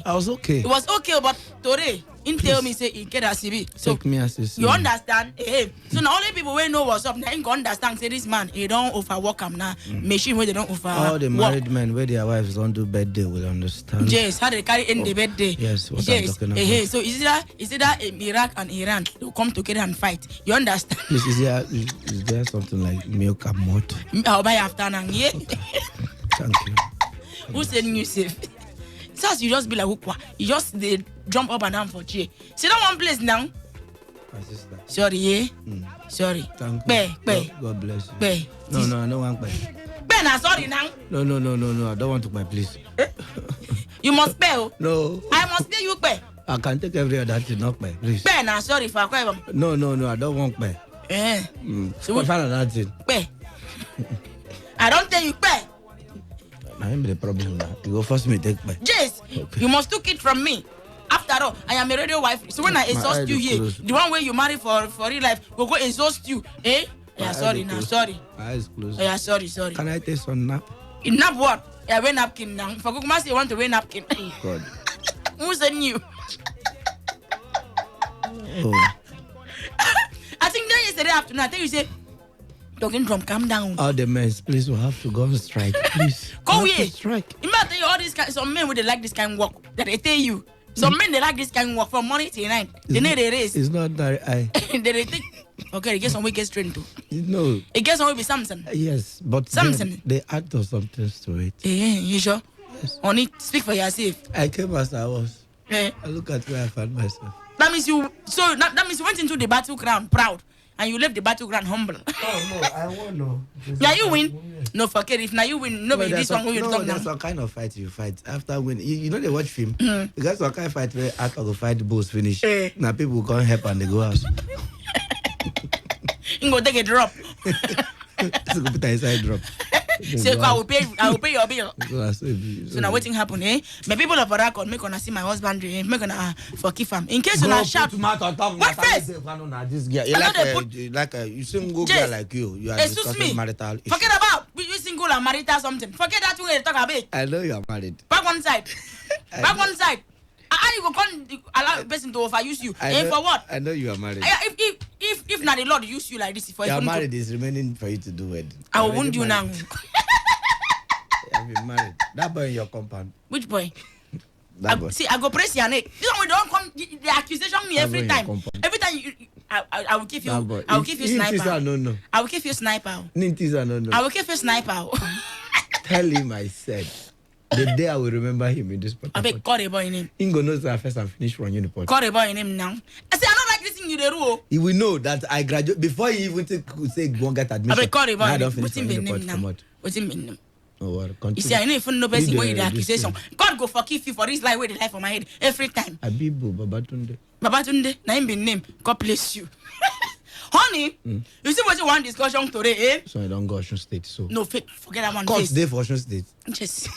I was okay. It was okay, but today, in tell me say it get a CB. So take me as a you understand? So now only people will know what's up. Now you can understand. Say this man, he don't overwork him now. Machine where they don't overwork. All the married men where their wives don't do birthday will understand. Yes, how they carry in the birthday. Yes, what I'm talking about. So is it that Iraq and Iran to come together and fight? You understand? Please, is there something like milk and water? I'll buy after now. Yeah. Thank you. Who said you safe? So you just be like Ukwa. You just they jump up and down for chair. Sit down one place now. My sister. Sorry, Sorry. Thank you. God bless you. No, I don't want to pay. Now sorry now. No. I don't want to pay, please. You must pay. No. I must pay you pay. I can take every other thing, not pay, please. Pay now, sorry for a No, I don't want pay. So what find another thing? Pay. I don't tell you pay. I am the problem now. You go force me to take pay. Yes, okay. You must took it from me. After all, I am a radio wife. So when I exhaust you here, the one where you marry for real life, we'll go exhaust you. Yeah, sorry now, sorry. My eyes closed. Yeah, sorry. Can I take some nap? Nap what? Yeah, wear napkin now. For Kukuma say you want to wear napkin. God. Who sent you? I think that yesterday afternoon, I think you said, talking drum, calm down. All the men, please, will have to go on strike. Please. Go here. Strike. You might tell you all this kind. Some men would they like this kind of work that they tell you. Some men they like this kind of work from morning till night. They need a race. It's not that they think. Okay, it gets some get straight too. No. It gets some be Samson. Yes, but they add some things to it. Yeah, you sure? Yes. Only speak for yourself. I came as I was. Yeah. I look at where I found myself. That means you. So that means you went into the battleground proud, and you left the battleground humble. Oh no, I won. No. Now you win. No, forget it. Now you win. Nobody this one will talk now. There's some kind of fight you fight after winning. You know they watch film. Because some kind of fight where after the fight the boss finish. Now people can't help and they go out. You go take a drop. So go put inside drop. So I will pay your bill. So now waiting happen, eh? My people of Arakon make gonna see my husband, make gonna forgive him. In case you not shout. What face? You single girl like you are discussing marital issue. Forget about you single and marital something. Forget that you talk about. I know you are married. Back one side. Back one side. How you go come allow a person to overuse you? And for what? I know you are married. If not the Lord use you like this, for you are married, is remaining for you to do it. I will wound you now. I've been married. That boy in your compound. Which boy? That boy. See, I go press your neck. This one don't come. The accusation me every time. Every time I will give you. I will give you sniper. No. I will give you sniper. No. I will give you sniper. Tell him I said. The day I will remember him in this podcast. I beg call the boy name. Ingo knows that first and finish from Uniport. Call the boy name now. I say I don't like this thing you the rule. He will know that I graduate before he even say go and get admission. I beg call the boy name. What's in the name now? What's in the name? Oh, well, continue. You see, I know if no person going the accusation. God go forgive you for this lie where the life for my head every time. Abibu Babatunde. Babatunde, na him be name. God bless you. Honey, you see what you want discussion today, eh? So I don't go Osun State. So no, forget that one. Court day for Osun State. Yes.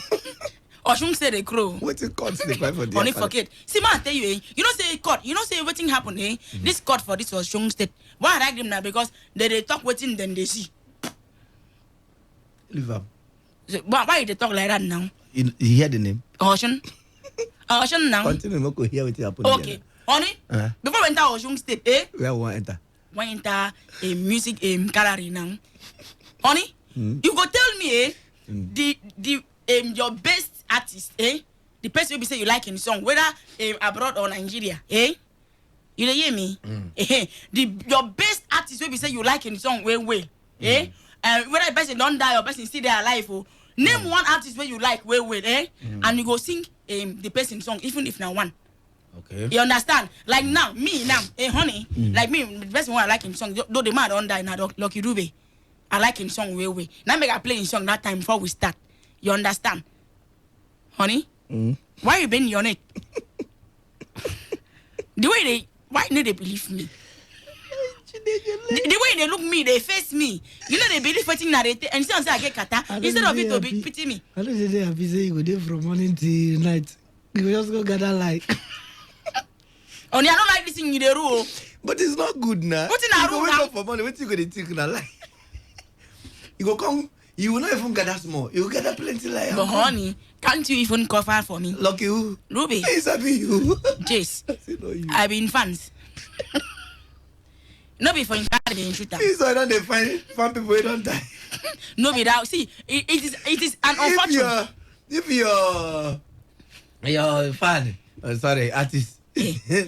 Osun say the crow. What's the court day for the? Honey, forget. See, man, I tell you, you know say court. You know say everything happen, eh? This court for this Osun State. Why I like them now? Because they talk waiting, then they see. Leave up. So, why they talk like that now? You hear the name? Osun. Osun now. Continue, we go hear what happen. Okay, honey. Before we enter Osun State, eh? Where we enter? We enter a music gallery now. Honey, you go tell me, eh? The your best artist, eh? The person will be say you like in the song, whether abroad or Nigeria, eh? You hear me? Your best artist will be say you like in the song well, eh? Whether the person don't die or person still there alive, oh. Name one artist where you like well, eh? And you go sing the person song, even if now one. Okay. You understand? Like now, me now, honey, like me, the person who I like in song, though the man don't die now, Lucky Dube. I like in song way. Now make I play in song that time before we start. You understand? Honey? Why you bend your neck? Why need they believe me? The way they look me, they face me. You know they believe fighting narrative and say I get kata. Instead of it to be pity me. I don't say they are busy, you go there from morning till night. You go just go gather like. Only I don't like this thing in the rule. But it's not good now. What's in a rule now? Wake up for money, what you gonna think now like? You go come, you will not even gather small. You will gather plenty like. But honey, can't you even cover for me? Lucky who? Ruby. It's happy you. Jace. I've been fans. No be for in shooter. This why don't they find people who don't die. No be that. See, it is an unfortunate. If you're fan, sorry, artist.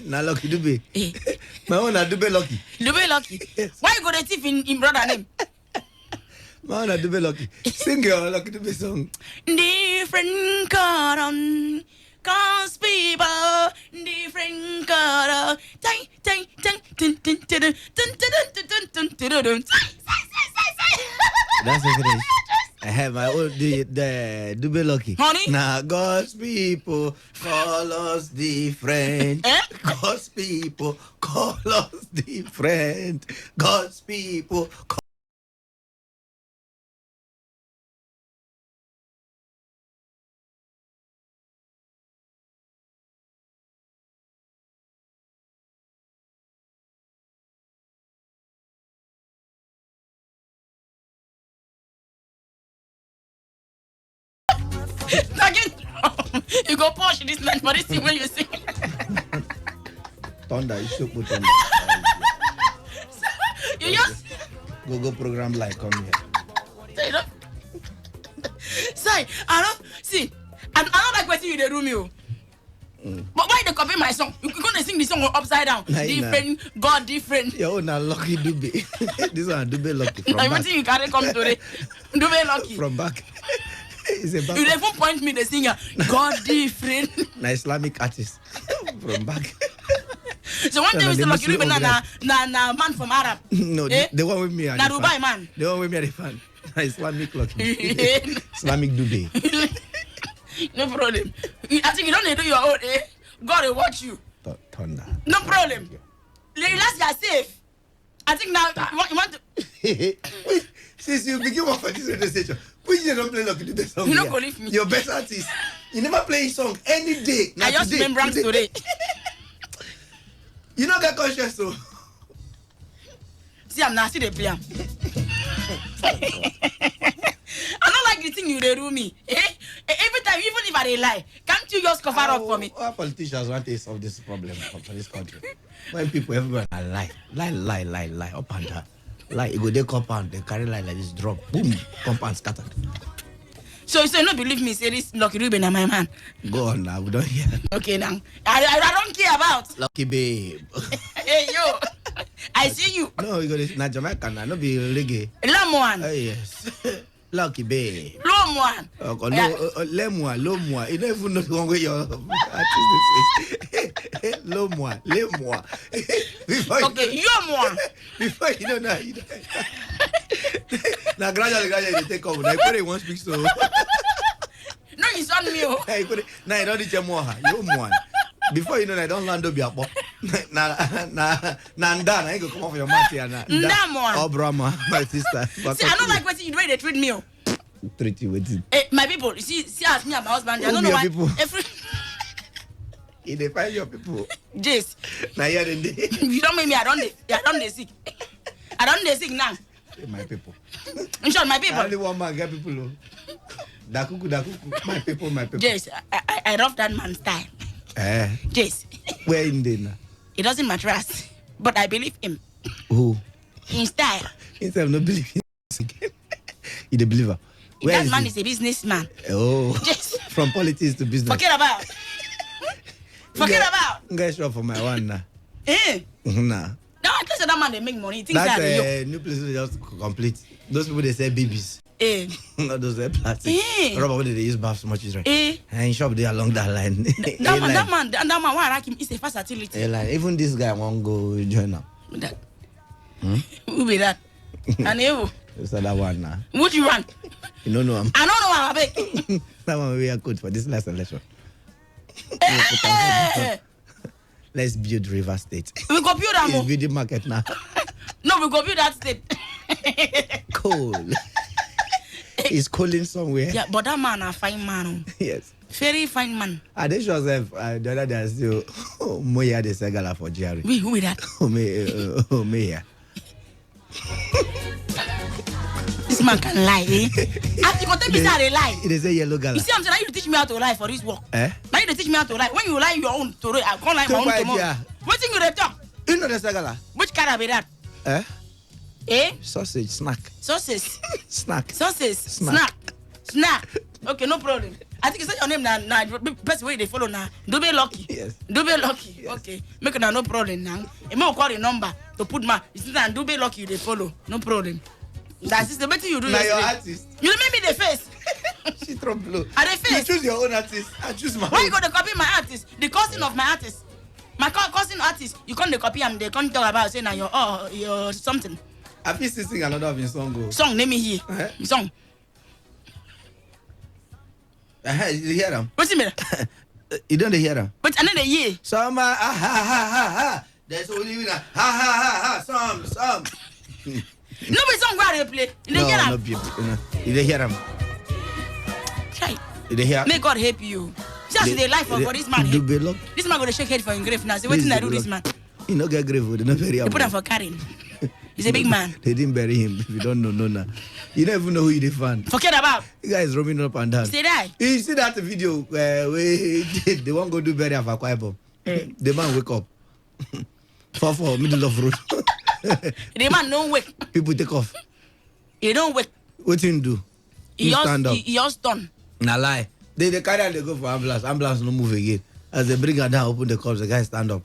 Na Lucky Dube. My own na Dube Lucky. Dube Lucky. Yes. Why you go the thief in brother name? My own na Dube Lucky. Sing your Lucky Dube song. Different color. Cause people different color. That's okay. I have my own the Dube Lucky. Honey? Now God's people call us different. God's people call us different. God's people call you go push this man for this thing when you sing. Thunder, you should put thunder. You just Go program like come here. You know? Say, I don't see. I don't like what you the room you. But why they copy my song? You're gonna sing the song upside down. Different, God different. Yo, now lucky Dube. This one Dube lucky from back. You can't come today. Dube lucky from back. It's a back. You never point me the singer. God different. Na Islamic artist from back. So one day we say lucky Dube na man from Arab. No, the one with me. Na Dubai man. The one with me are the fan. Na Islamic lucky. Islamic Dube. No problem. I think you don't need to do your own, eh? God will watch you. Thunder. No problem. Last you are safe. I think now you want to. Since you begin work for this radio station, which you don't play Lucky Dube song? You don't go leave me. Your best artist. You never play his song any day. I just remember today. You don't get conscious, so. See, I'm not see the play. I don't like the thing you do me. Every time, even if I lie, can't you just cover up for me? Our politicians want to solve this problem for this country. When people, everyone lie, up and down. Lie, you go they compound, they carry lie like this, drop, boom, compound scattered. So you say no believe me, say this Lucky Dube na my man. Go on now, we don't hear. Okay now. I don't care about. Lucky babe. Hey yo. I see you. No, you go to Jamaican now, no be reggae. Lamoine. Yes. Lucky babe. Lomoine. Lemoine. You don't even know the one way your artist is. Lemoine. Okay, Yomoine. Before you know that. Now gradually they take over. Now you put it one speak so. No, it's on me. Now you don't need your more. Yomoine. Before you know that, I don't land up your pop. Now I go come off your mouth here now. Oh, Brahma, my sister. See, I don't like what you do. They treat me. Treat you with it. My people, see, ask me about my husband. I don't know why. Every. You define your people. Yes. Now you're in the. You don't make me. I don't sick. I don't sick now. My people. In short, my people. Only one man get people. Dakuku. My people. Yes, I love that man's style. Yes. Where in there now? It doesn't matter us, but I believe him. Who? In style. Instead of not believing again. You the believer. That man is a businessman. Oh. Yes. From politics to business. Forget about. Get shop for my one now. Nah. Now I tell that man they make money. That's a new place to just complete. Those people they say babies. Not those plastic. Rubber they use baths much is right. And shop they along that line. That man, why I like him is a facility. Even this guy won't go join up. That. Who be that? And you? So that one now. What you want? You don't know him. I don't know him. That one we are good for this last election. Let's build River State. We go build that. It's building market now. No, we go build that state. Cool. He's calling somewhere. Yeah, but that man a fine man. Yes. Very fine man. I think she was the other day still Moya the Segala for Jerry. Who is that? Meya. This man can lie, eh? After you tell me that they lie. It is a yellow gala. You see, I'm saying, now you teach me how to lie for this work. Now you teach me how to lie. When you lie your own story, I can't lie my own tomorrow. What thing you talk? You know the Segala? Which kind of that? Sausage, snack. Sausage. Snack. Sausage. Snack. Okay, no problem. I think you said your name now. Best way they follow now. Dube Lucky. Yes. Dube Lucky. Yes. Okay. Make it no problem now. I may call the number to put my. It's not Dube Lucky they follow. No problem. That's the better you do. Now your artist. You made me the face. She throw blow. Are the face? You choose your own artist. I choose my. Why you go to copy my artist? The cousin of my artist. My cousin artist. You can't copy him. They can't talk about saying now you're something. I feel sing another of his song. Song, let me hear. Song. You hear them? What's the matter? You don't hear them? But another year. Some ha. There's only winner. Ha. Some. No, but song where they play. You don't hear them. You don't hear them. Try. You don't hear. May God help you. Just they life for this man. This man gonna shake head for his grave now. Say, what did I do this man? You know get grave. They not bury him. They put him for carrying. He's a big man. They didn't bury him. If you don't know, no. You don't even know who you defend. Forget about. You guys roaming up and down. Say that. You see that video where they won't go do bury of a quiet bomb. The man wake up. 4 middle of road. The man don't wake. People take off. He don't wake. What you do? He stand up. He just done. Nah lie. They carry and they go for ambulance. Ambulance no move again. As they bring her down, open the cups, the guy stand up.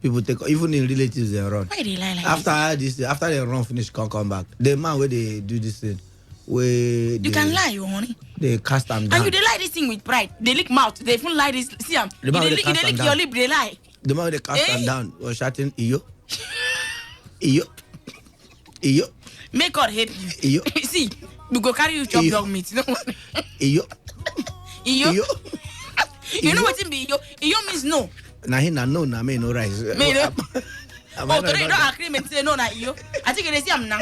People take off. Even in relatives they run. Why they lie like after this? After they run finish, can't come back. The man where they do this thing, where you can lie, you honey. They cast them down. And you they lie this thing with pride. They lick mouth. They even lie this. See them. The man They lick your lip. They lie. The man they cast them down was shouting, "Iyo, iyo, iyo." Make God hate you. Iyo. See, we go carry you chop dog meat. No. Iyo. Iyo. You know what it be? Iyo means no. Nah, he no, nah, me no rice. Me no. Oh, today you don't agreement say no, na iyo. I think they see I'm now.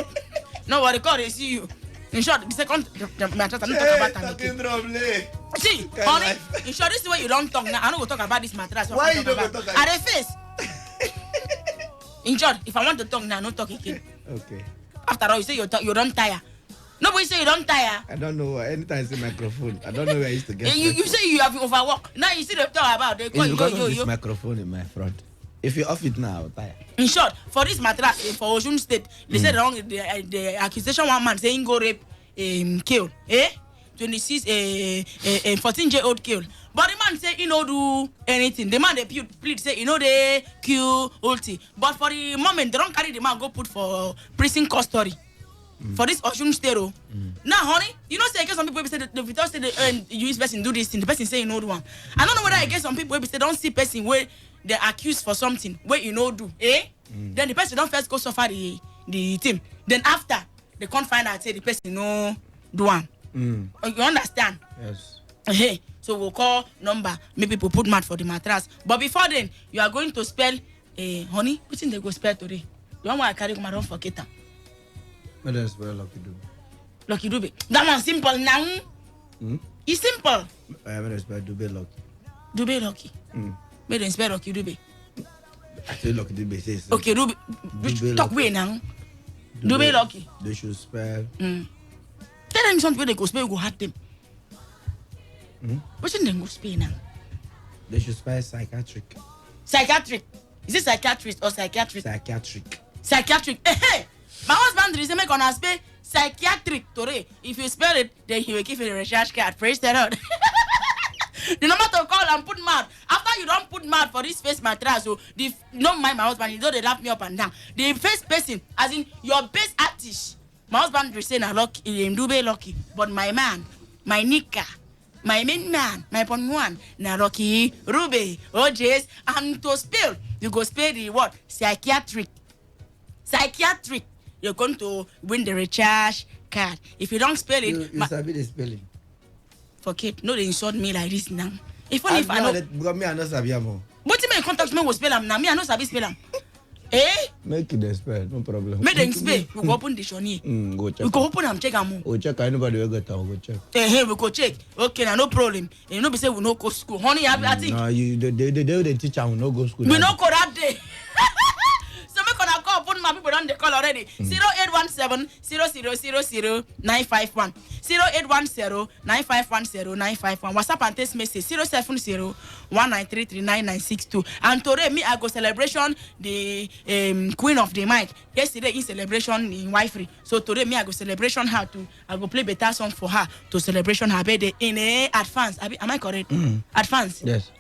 No worry, God they see you. In short, the second matter, I'm not talking about that. See, honey, in short, this is why you don't talk now. I don't go talk about this mattress. Why you don't go talk about it? At the face. In short, if I want to talk now, no talk again. Okay. After all, you say you don't tire. Nobody say you don't tire. I don't know. Anytime I see microphone, I don't know where I used to get. You say you have overworked. Now you see the talk about they call it's because of this microphone in my front. If you off it now, I'll tire. In short, for this mattress for Osun State, they said wrong. The accusation one man saying go rape, kill, 14-year-old kill. But the man say he no do anything. The man they plead say he know they kill ulti. But for the moment, they don't carry the man go put for prison custody. For this Osun State. Now, honey, you know say some people say the Vitor say the use person do this thing. The person say you know do one. I don't know whether I guess some people say don't see person where they accused for something where you know do. Then the person don't first go suffer the thing. Then after they can't find out say the person no do one. You understand? Yes. Hey, so we'll call number. Maybe people put mad for the mattress. But before then, you are going to spell honey. Which thing they go spell today? The one where I carry my don't forget them. What does spell Lucky Dube? Lucky Dube. That one simple now. It's simple. I haven't spell Dube Lucky. Dube Lucky. May they spell Lucky Dube. I say Lucky Dube says. Okay, Dube. Which talk way now? Dube Lucky. They should spell. Tell them something they go spell, go hurt them. What's in them go spell now? They should spell psychiatric. Psychiatric. Is it psychiatrist or psychiatric? Psychiatric. Psychiatric. Hey! My husband is make on us spell psychiatric today. If you spell it, then he will give you the recharge card. Praise the Lord. The number to call and put mad. After you don't put mad for this face mattress, so don't mind my husband, he don't they laugh me up and down. The first person, as in your best artist, my husband will say na lucky, Dube lucky. But my man, my Nika, my main man, my pon one, na lucky, Ruby, OJs, and to spell, you go spell the word psychiatric. Psychiatric. You're going to win the recharge card. If you don't spell it, you sabi the spelling. Forget. No, they insult me like this now. If I know, because me I know sabi am. What you mean contact me with spell am now? Me I know sabi spell am. Make it spell, no problem. Make them spell. We go open dictionary. Go check. We go open and check am. We check anybody we got go check. Hey, we go check. Okay, now no problem. You know be say we no go school. Honey, I think. No, they teach am we no go school. We no go that day. My people don't they call already. 0817 0000 951 0810 9510 951. WhatsApp and text message 070 19339962. And today me I go celebration the Queen of the Mic. Yesterday in celebration in Wifrey. So today me I go celebration her to I go play better song for her to celebration her birthday in advance. Am I correct? Advance. Yes.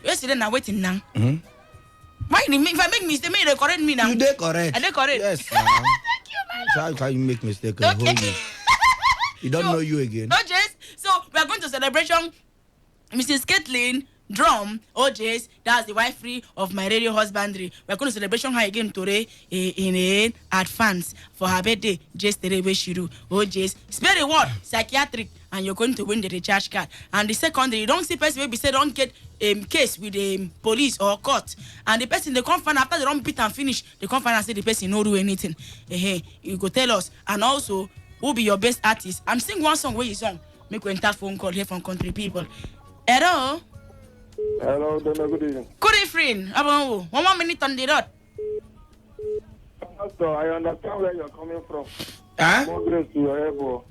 Yesterday now waiting now. Why if I make mistake, they correct me now. You dey correct. Are they correct? Yes. Thank you, my love. How can you make mistake? Okay. You don't know you again. OJs. So we are going to celebration Mrs. Kathleen Drum, OJs. That's the wifey of my radio husbandry. We are going to celebration her again today in advance for her birthday. Just the way she do. OJs. Spell the word psychiatric. And you're going to win the recharge card. And the secondary, you don't see person maybe say don't get case with the police or court. And the person they come find after they don't beat and finish, they come find and say the person no do anything. You go tell us. And also, who be your best artist? And sing one song where you song. Make we enter phone call here from country people. Hello. Hello, Donna, good evening. Good evening. 1 minute on the dot. Pastor, I understand where you're coming from. Huh? More grace to your elbow.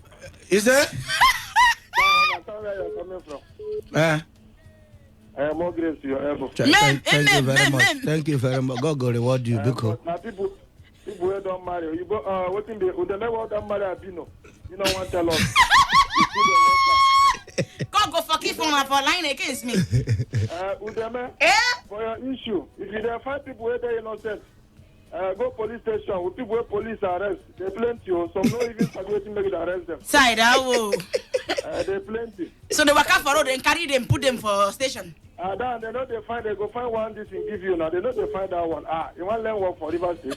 Is it? I understand where you're coming from. More grace to your elbow. Thank you very much. Thank you very much. God go reward you because now people people who don't marry. You what in the never don't marry Abino. You don't want to tell us. God go for keep on for line against me. Udeme, for your issue, if you there find people where they innocent, go police station with people where police arrest. They plenty you. Some not even graduating make it arrest them. Side They plenty. So they work out for road and carry them, put them for station. Then they know they go find one this and give you now. They know they find that one. You want to learn work for River State?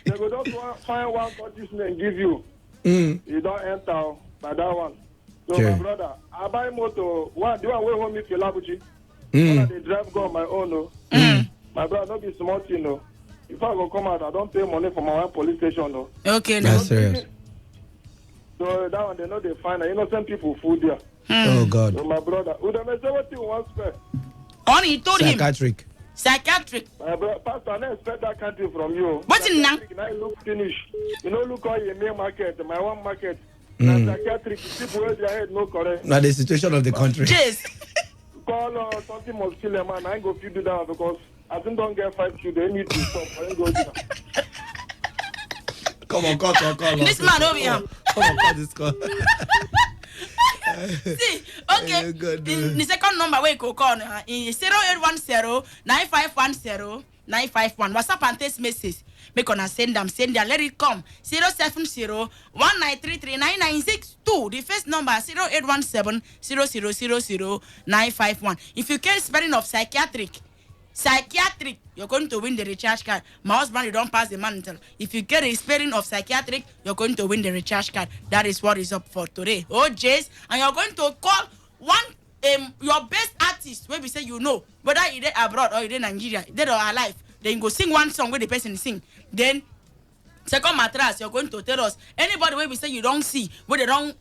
They go just find one for this and give you. You don't enter by that one. So my brother, I buy motor. One, the one way home if you Labuchi. They drive go on my own. No. My brother, don't be smart, you know. If I go come out, I don't pay money for my one police station. No. Okay, no. That's serious. So that one, they know they find innocent people food there. Oh God. So my brother, Udeme say what you want spare? Only he told him. Psychiatric. My brother, Pastor, I don't expect that country from you. What's in now? Now you look finish. You know, look all your main market, my one market. Psychiatric, people where their head no correct. Now the situation of the country. Yes. Call something must kill a man. I ain't go feed you down because I think don't get 5 children. They need to stop. I ain't go do that. Come on, call. This man over here. Come on, call this call. See, okay. The second number where you go call is 0810-9510-951. WhatsApp and text message. Make on send them, let it come. 070-1933-9962. The first number 0817-0000-951. If you get spelling of psychiatric, you're going to win the recharge card. My husband, you don't pass the mantle. If you get a spelling of psychiatric, you're going to win the recharge card. That is what is up for today. Oh, Jace, and you're going to call one your best artist where we say you know, whether you're abroad or you're in Nigeria, dead or alive. Then you go sing one song where the person sing. Then second mattress, you're going to tell us anybody where we say you don't see, where they don't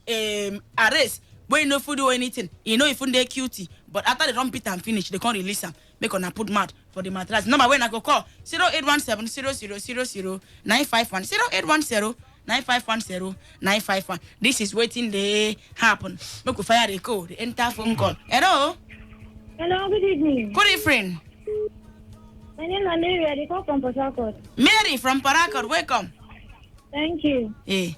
arrest, where you know food or anything, you know if they're cutie. But after they don't beat and finish, they can't release them. Make on a put mad for the mattress. Number when I go call 0817-0000-951. 0810-9510-951. This is waiting they happen. Make we fire the code, the enter phone call. Hello? Hello, good evening. Good evening. My name is Mary. I call from Port Harcourt. Mary from Port Harcourt, welcome. Thank you. Yeah.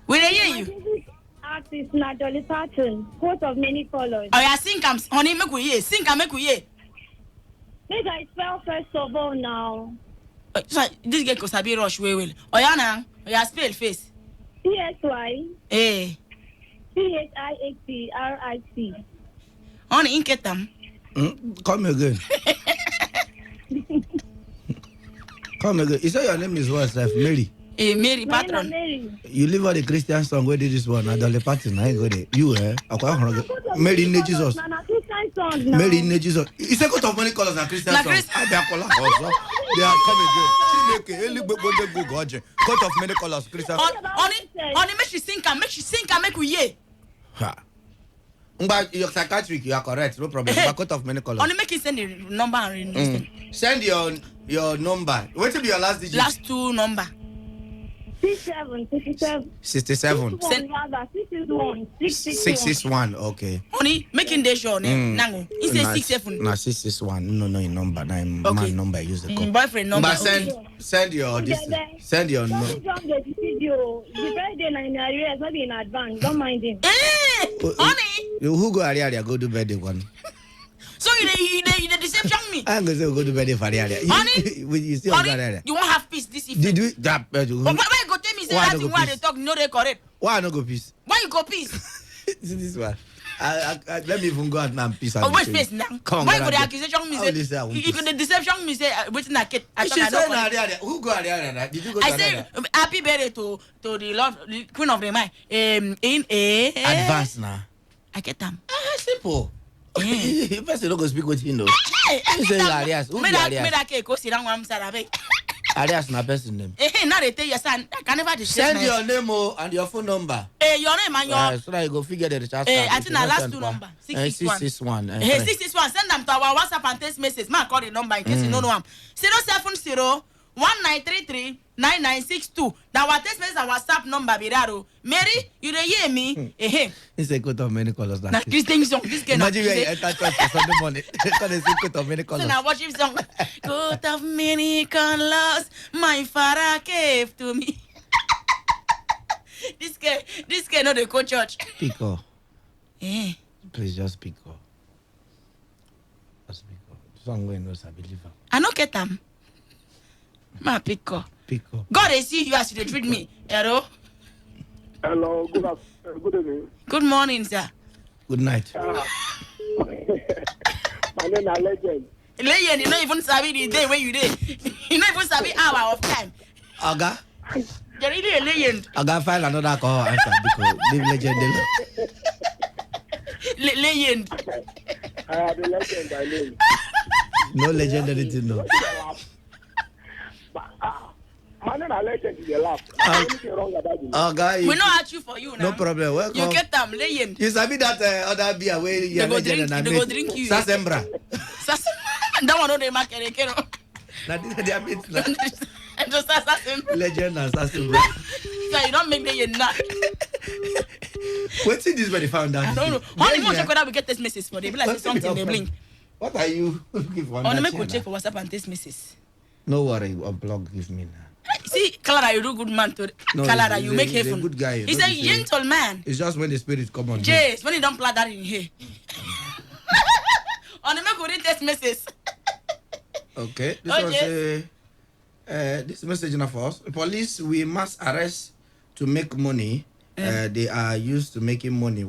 Will I hear you? Artist Natalie Patton, coat of many colors. Oh, yeah, sing am, honey, make we hear. Sing am, make we hear. Make I spell first of all now. So, this girl could sabi rush way well. Oh, yeah, now. Oh, yeah, spell face. Psy. Eh. Chhatric. Honey, inket them. Come again. Come again. You say your name is what, Mary? Mary Patron. You live on the Christian song. Where did this one? I don't let Patron. I go there. You Mary in Jesus. Mary in Jesus. It's a coat of many colors and Christian song. They are coming again. Coat of many colors, Christian. Only make she sing and make we hear. But you're psychiatric, you are correct, no problem. But coat of many colors. Only make you send the number and listen. Send your number. What will be your last digit? Last two number. 67. 67. 661. Okay. Honey, making the show. Nango. He says 67. No, 661. No, your number. My number. Use the call. Boyfriend number. But send your this. Send your number. The birthday in arrears, maybe in advance. Don't mind him. Honey. Who go area? Go to birthday one. So you deception me. I'm going to go to birthday for area. Honey, you won't have peace this evening. Did we that? But why you go tell me say that thing why they talk no they correct? Why no go peace? Why you go peace? This one. Let me even go out now and peace. Oh, wait, face now. Why go the accusation me say? You go the deception me say waiting at who go area? Did you go? I say happy birthday to the love queen of the mind. In a advance now. I get them. Simple. You person don't go speak with him though. You say Arias. Who be Arias? Me that go sit down one side. Arias na person name. Now they tell your son I can never send your name and your phone number. Your name and your so that you go figure the recharge card. I think the last two number 661. 661. Send them to our WhatsApp and text message. Ma call the number in case you don't know them. 070 1933-9962. That was text message and WhatsApp number Biraro. Mary, you dey hear me? It's a coat of many colors. Now Christian song. This can imagine you enter church for Sunday morning. It's a coat of many colors. So now worship song. Coat of many colors, my father gave to me. This guy not the go church. Pico. Please just pico. Just pico. Somewhere knows I believe. I no get them. Ma pico. God I see you as you treat me. Hello. Hello. Good evening. Good morning, sir. Good night. My name is Legend. Legend, you not even sabi the day where you dey. You not even sabi hour of time. Aga. You're really a legend. Aga file another call answer because leave Legend alone. Legend. I am the legend by name. No legend anything, no. My name is Legend in the laugh. Anything wrong about you? Aga, we not at you for you now. No problem. Welcome. You get them, legend. You sabi that other beer where you are legend and they go drink you. Sasembra. That one no dey mark Erekero. Na they are made na. Just Sasembra. Legend and Sasembra. So you don't make legend now. What's this when they found out? I don't know. Only more check whether we get this message for them. Be like something they blink. What are you looking for? On make we check for WhatsApp and text message. No worry, unplug give me now. See, Clara, you do good man to Clara, you make heaven. He's a good guy. He's a gentleman. It's just when the spirit come on. Yes, when he don't play that in here. On the make we read text message. Okay, this one say, this message now for us. Police, we must arrest to make money. They are used to making money.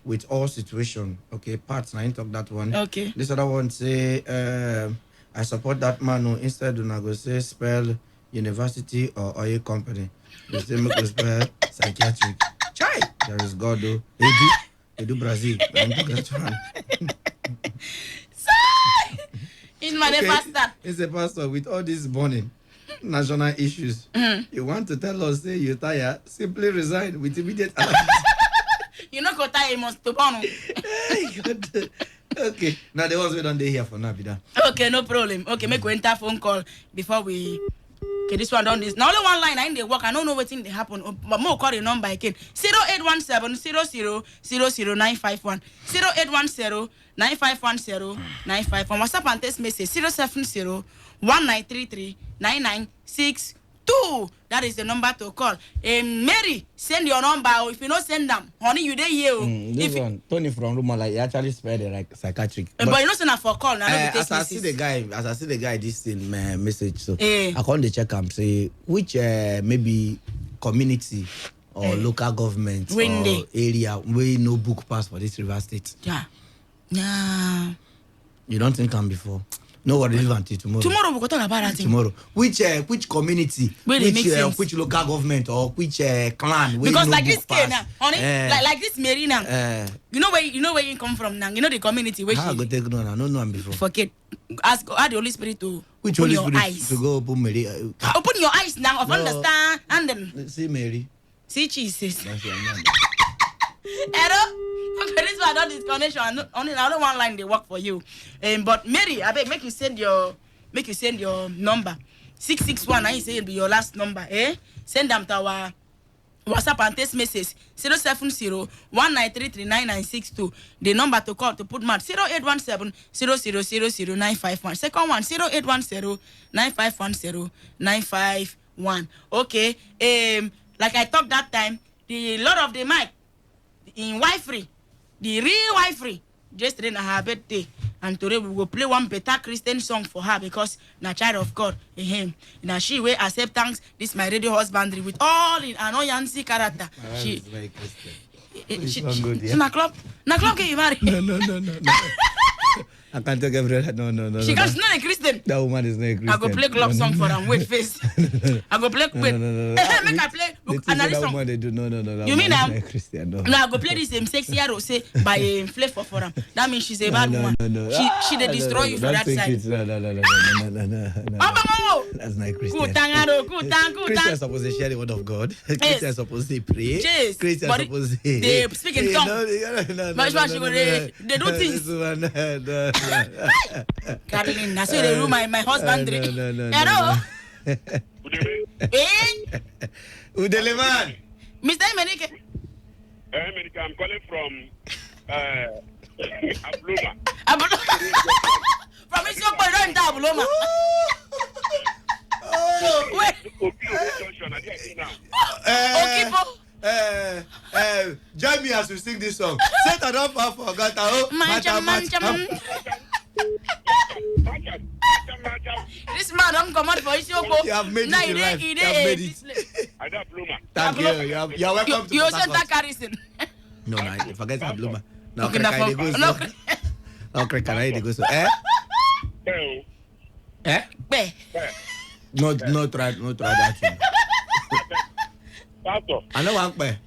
With all situation. Okay, parts. I talk that one. Okay. This other one say, I support that man who instead do not go say spell university or oil company. They say make us spell psychiatric. Chai, there is God though. They do Brazil. I do that one. He's my pastor. He's a pastor with all this burning national issues. You want to tell us say you tired? Simply resign with immediate alert. You know go tire must to burn. Okay. Now the ones we don't here for now, Bida. Okay, no problem. Okay, make we enter phone call before we. Okay, this one done this. Now only one line I in the work. I don't know what thing they happen. But more call the number again. 0817 00951 0810 9510 951. WhatsApp and text message 070 1933 996. That is the number to call. Mary, send your number. If you don't send them, honey, you there here. This one, Tony from Roma, like he actually spelled it like psychiatric. But you know, send her for call now. As I see the guy, this in my message, so I call the check and say which maybe community or local government or area where no book pass for this River State. Yeah. You don't think I'm before. No worry, leave until tomorrow. Tomorrow we go talk about that thing. Tomorrow. Which community? Which local government or which clan? Because like this kid now, honey, like this Mary now. You know where you come from now. You know the community where I go take no, I don't know before. Forget. Ask the Holy Spirit to which open Holy your Spirit eyes. To go open Mary. Open your eyes now of understand and then see Mary. See Jesus. Hello? Okay, this one I done this connection. Only one line they work for you. But Mary, I beg make you send your number. 661, I say it'll be your last number, Send them to our WhatsApp and text message 070 1933 9962. The number to call to put mad 0817 0000951. Second one 0810 9510 951. Okay. Like I talked that time, the Lord of the mic in Wi-Fi, the real Wi-Fi, just in her birthday. And today we will play one better Christian song for her because na child of God. Now she will accept thanks. This my radio husbandry with all in annoyancy character. She na club get you married. No. I can't take every no. She can't not a Christian. That woman is not a Christian. I go play club song for them. Wait face. I go play. Wait. No. Make I play. Another song. They do. No. You mean now? Christian, no. No, I go play this sexy arrow say by flavor for them. That means she's a bad woman. No. She they destroy you for that side. No. That's not Christian. Christians are supposed to share the word of God. Christians are supposed to pray. Yes. Christians are supposed to they speak in tongues. No. But they do things. Caroline, I say the room my husband. No. Hello. Udeleman. Mr. Emenike. Emenike, I'm calling from Abloma. From Isiokpo, you don't Abloma. Wait. Join me as we sing this song. Set it up for Gata. Oh, this man don't come out for Isiokpo. You have made it in life. You have made it. Thank you. You are welcome to you also that Harrison. No, forget Abloma. No, okay, they go so. No, can I go so? No, try that thing. I know one way.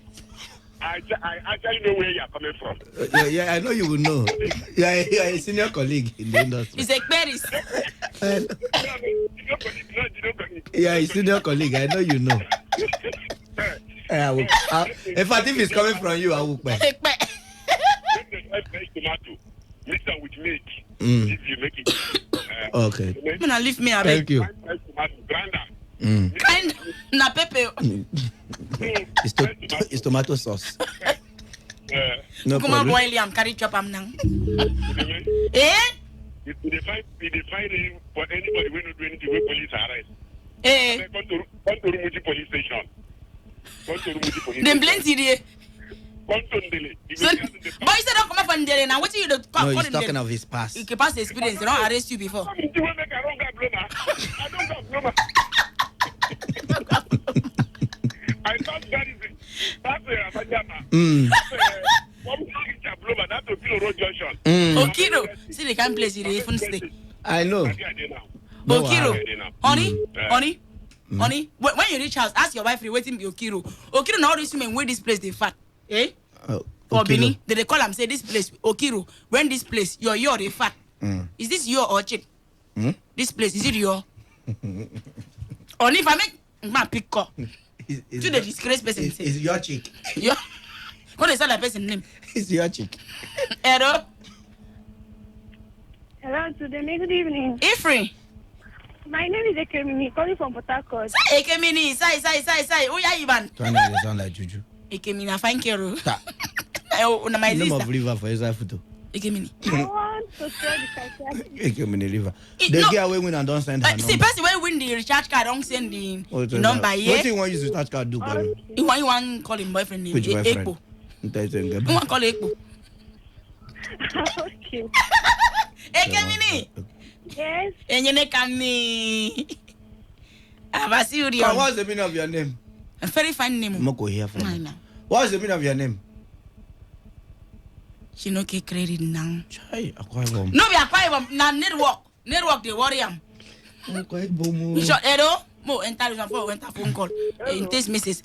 I actually know where you are coming from. Yeah, I know you will know. You are a senior colleague in the industry. He's a Paris. Yeah, a senior colleague. I know you know. In fact, if it's coming from you, I will pay. Tomato, mix them with milk. If you make it. Okay. Leave me. Thank you. Kind na pepper. It's tomato sauce. No come problem. on, boil am carry chop am now. If they find for anybody when not do anything, we police arrest. Come to Rumuji police station. Them plenty there. Come to Ndele. So, boy said don't come up from there now. What you do? No, he's talking of his past. He can pass the experience. They don't arrest you before. I don't got Bloma. I thought that is it. That's that's Okiro Road Junction. Okiro. See the kind place you even stay. I know. Okiro. Honey. When you reach house, ask your wife if waiting be Okiro. Okiro now this women where this place they fat. For Bini, they call them say this place Okiro. When this place your they fat. Is this your or chick? This place is it your? Only if I make my pick up. To the disgrace person. Is your chick? What is that person name? It's your chick. Hello. Hello, today. Good evening. Ifri. My name is Ekemini, calling from Port Harcourt. Ekemini, say. Who are you, man? Trying to sound like Juju. Ekemini, I find Kero. My name of river for Israel photo. Ekemini. I want to share the psychiatric. Ekemini river. They get away when I don't send her number. See, person when win the recharge card, don't send the number. Yeah. What do you want use the recharge card do, Baru? You want call him boyfriend name? Which boyfriend? Ekpo. You want call Ekpo? Okay. Ekemini. Yes. What's the meaning of your name? A very fine name. Moko here for me. What's the meaning of your name? She no get credit now. Chai, Akwa. No be Akwa na network. Network they worry am. Short Edo. Mo enter this phone enter phone call. In this message,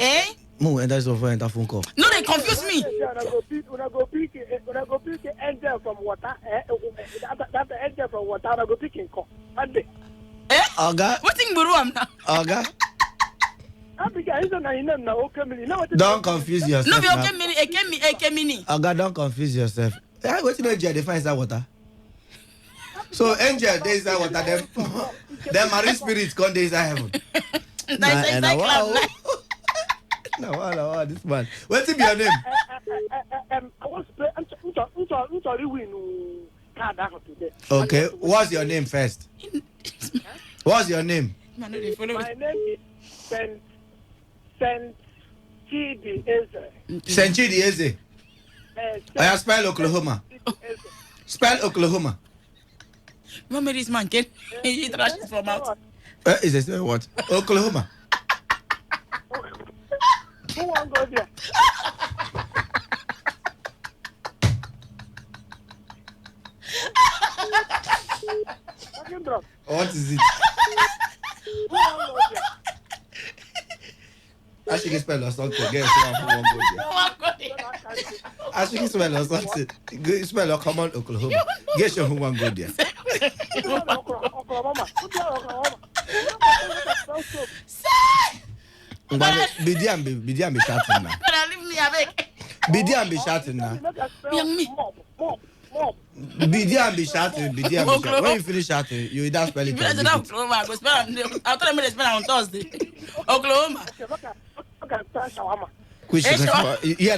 Mo enter this phone enter phone call. No, they confuse me. When I go pick angel from water, that's the angel from water. I go picking call. Oga. What thing buru am now? Oga. Don't confuse yourself. No, be okay mini. Oga, don't confuse yourself. What you know, angel they find inside water. So angel they inside water. Them marine spirits come they inside heaven. Wow, this man. What's your name? Okay, what's your name first? What's your name? My name is Senchidi Eze. Senchidi Eze. I spell Oklahoma. Spell Oklahoma. Remember this man, kid? He trashes from out. Is it what? Oklahoma. Who won't go there? What is it? Who won't go there? I should spell or something. Guess who won't go there. I should spell or something. Spell or common Oklahoma. Guess who won't go there. Bidiam be shouting now. Leave me away. Bidiam be shouting now. Young me. BD be shouting. When you finish shouting, you either spell it. Oklahoma. Go spell. I'll tell them to spell on Thursday. Oklahoma. Yeah,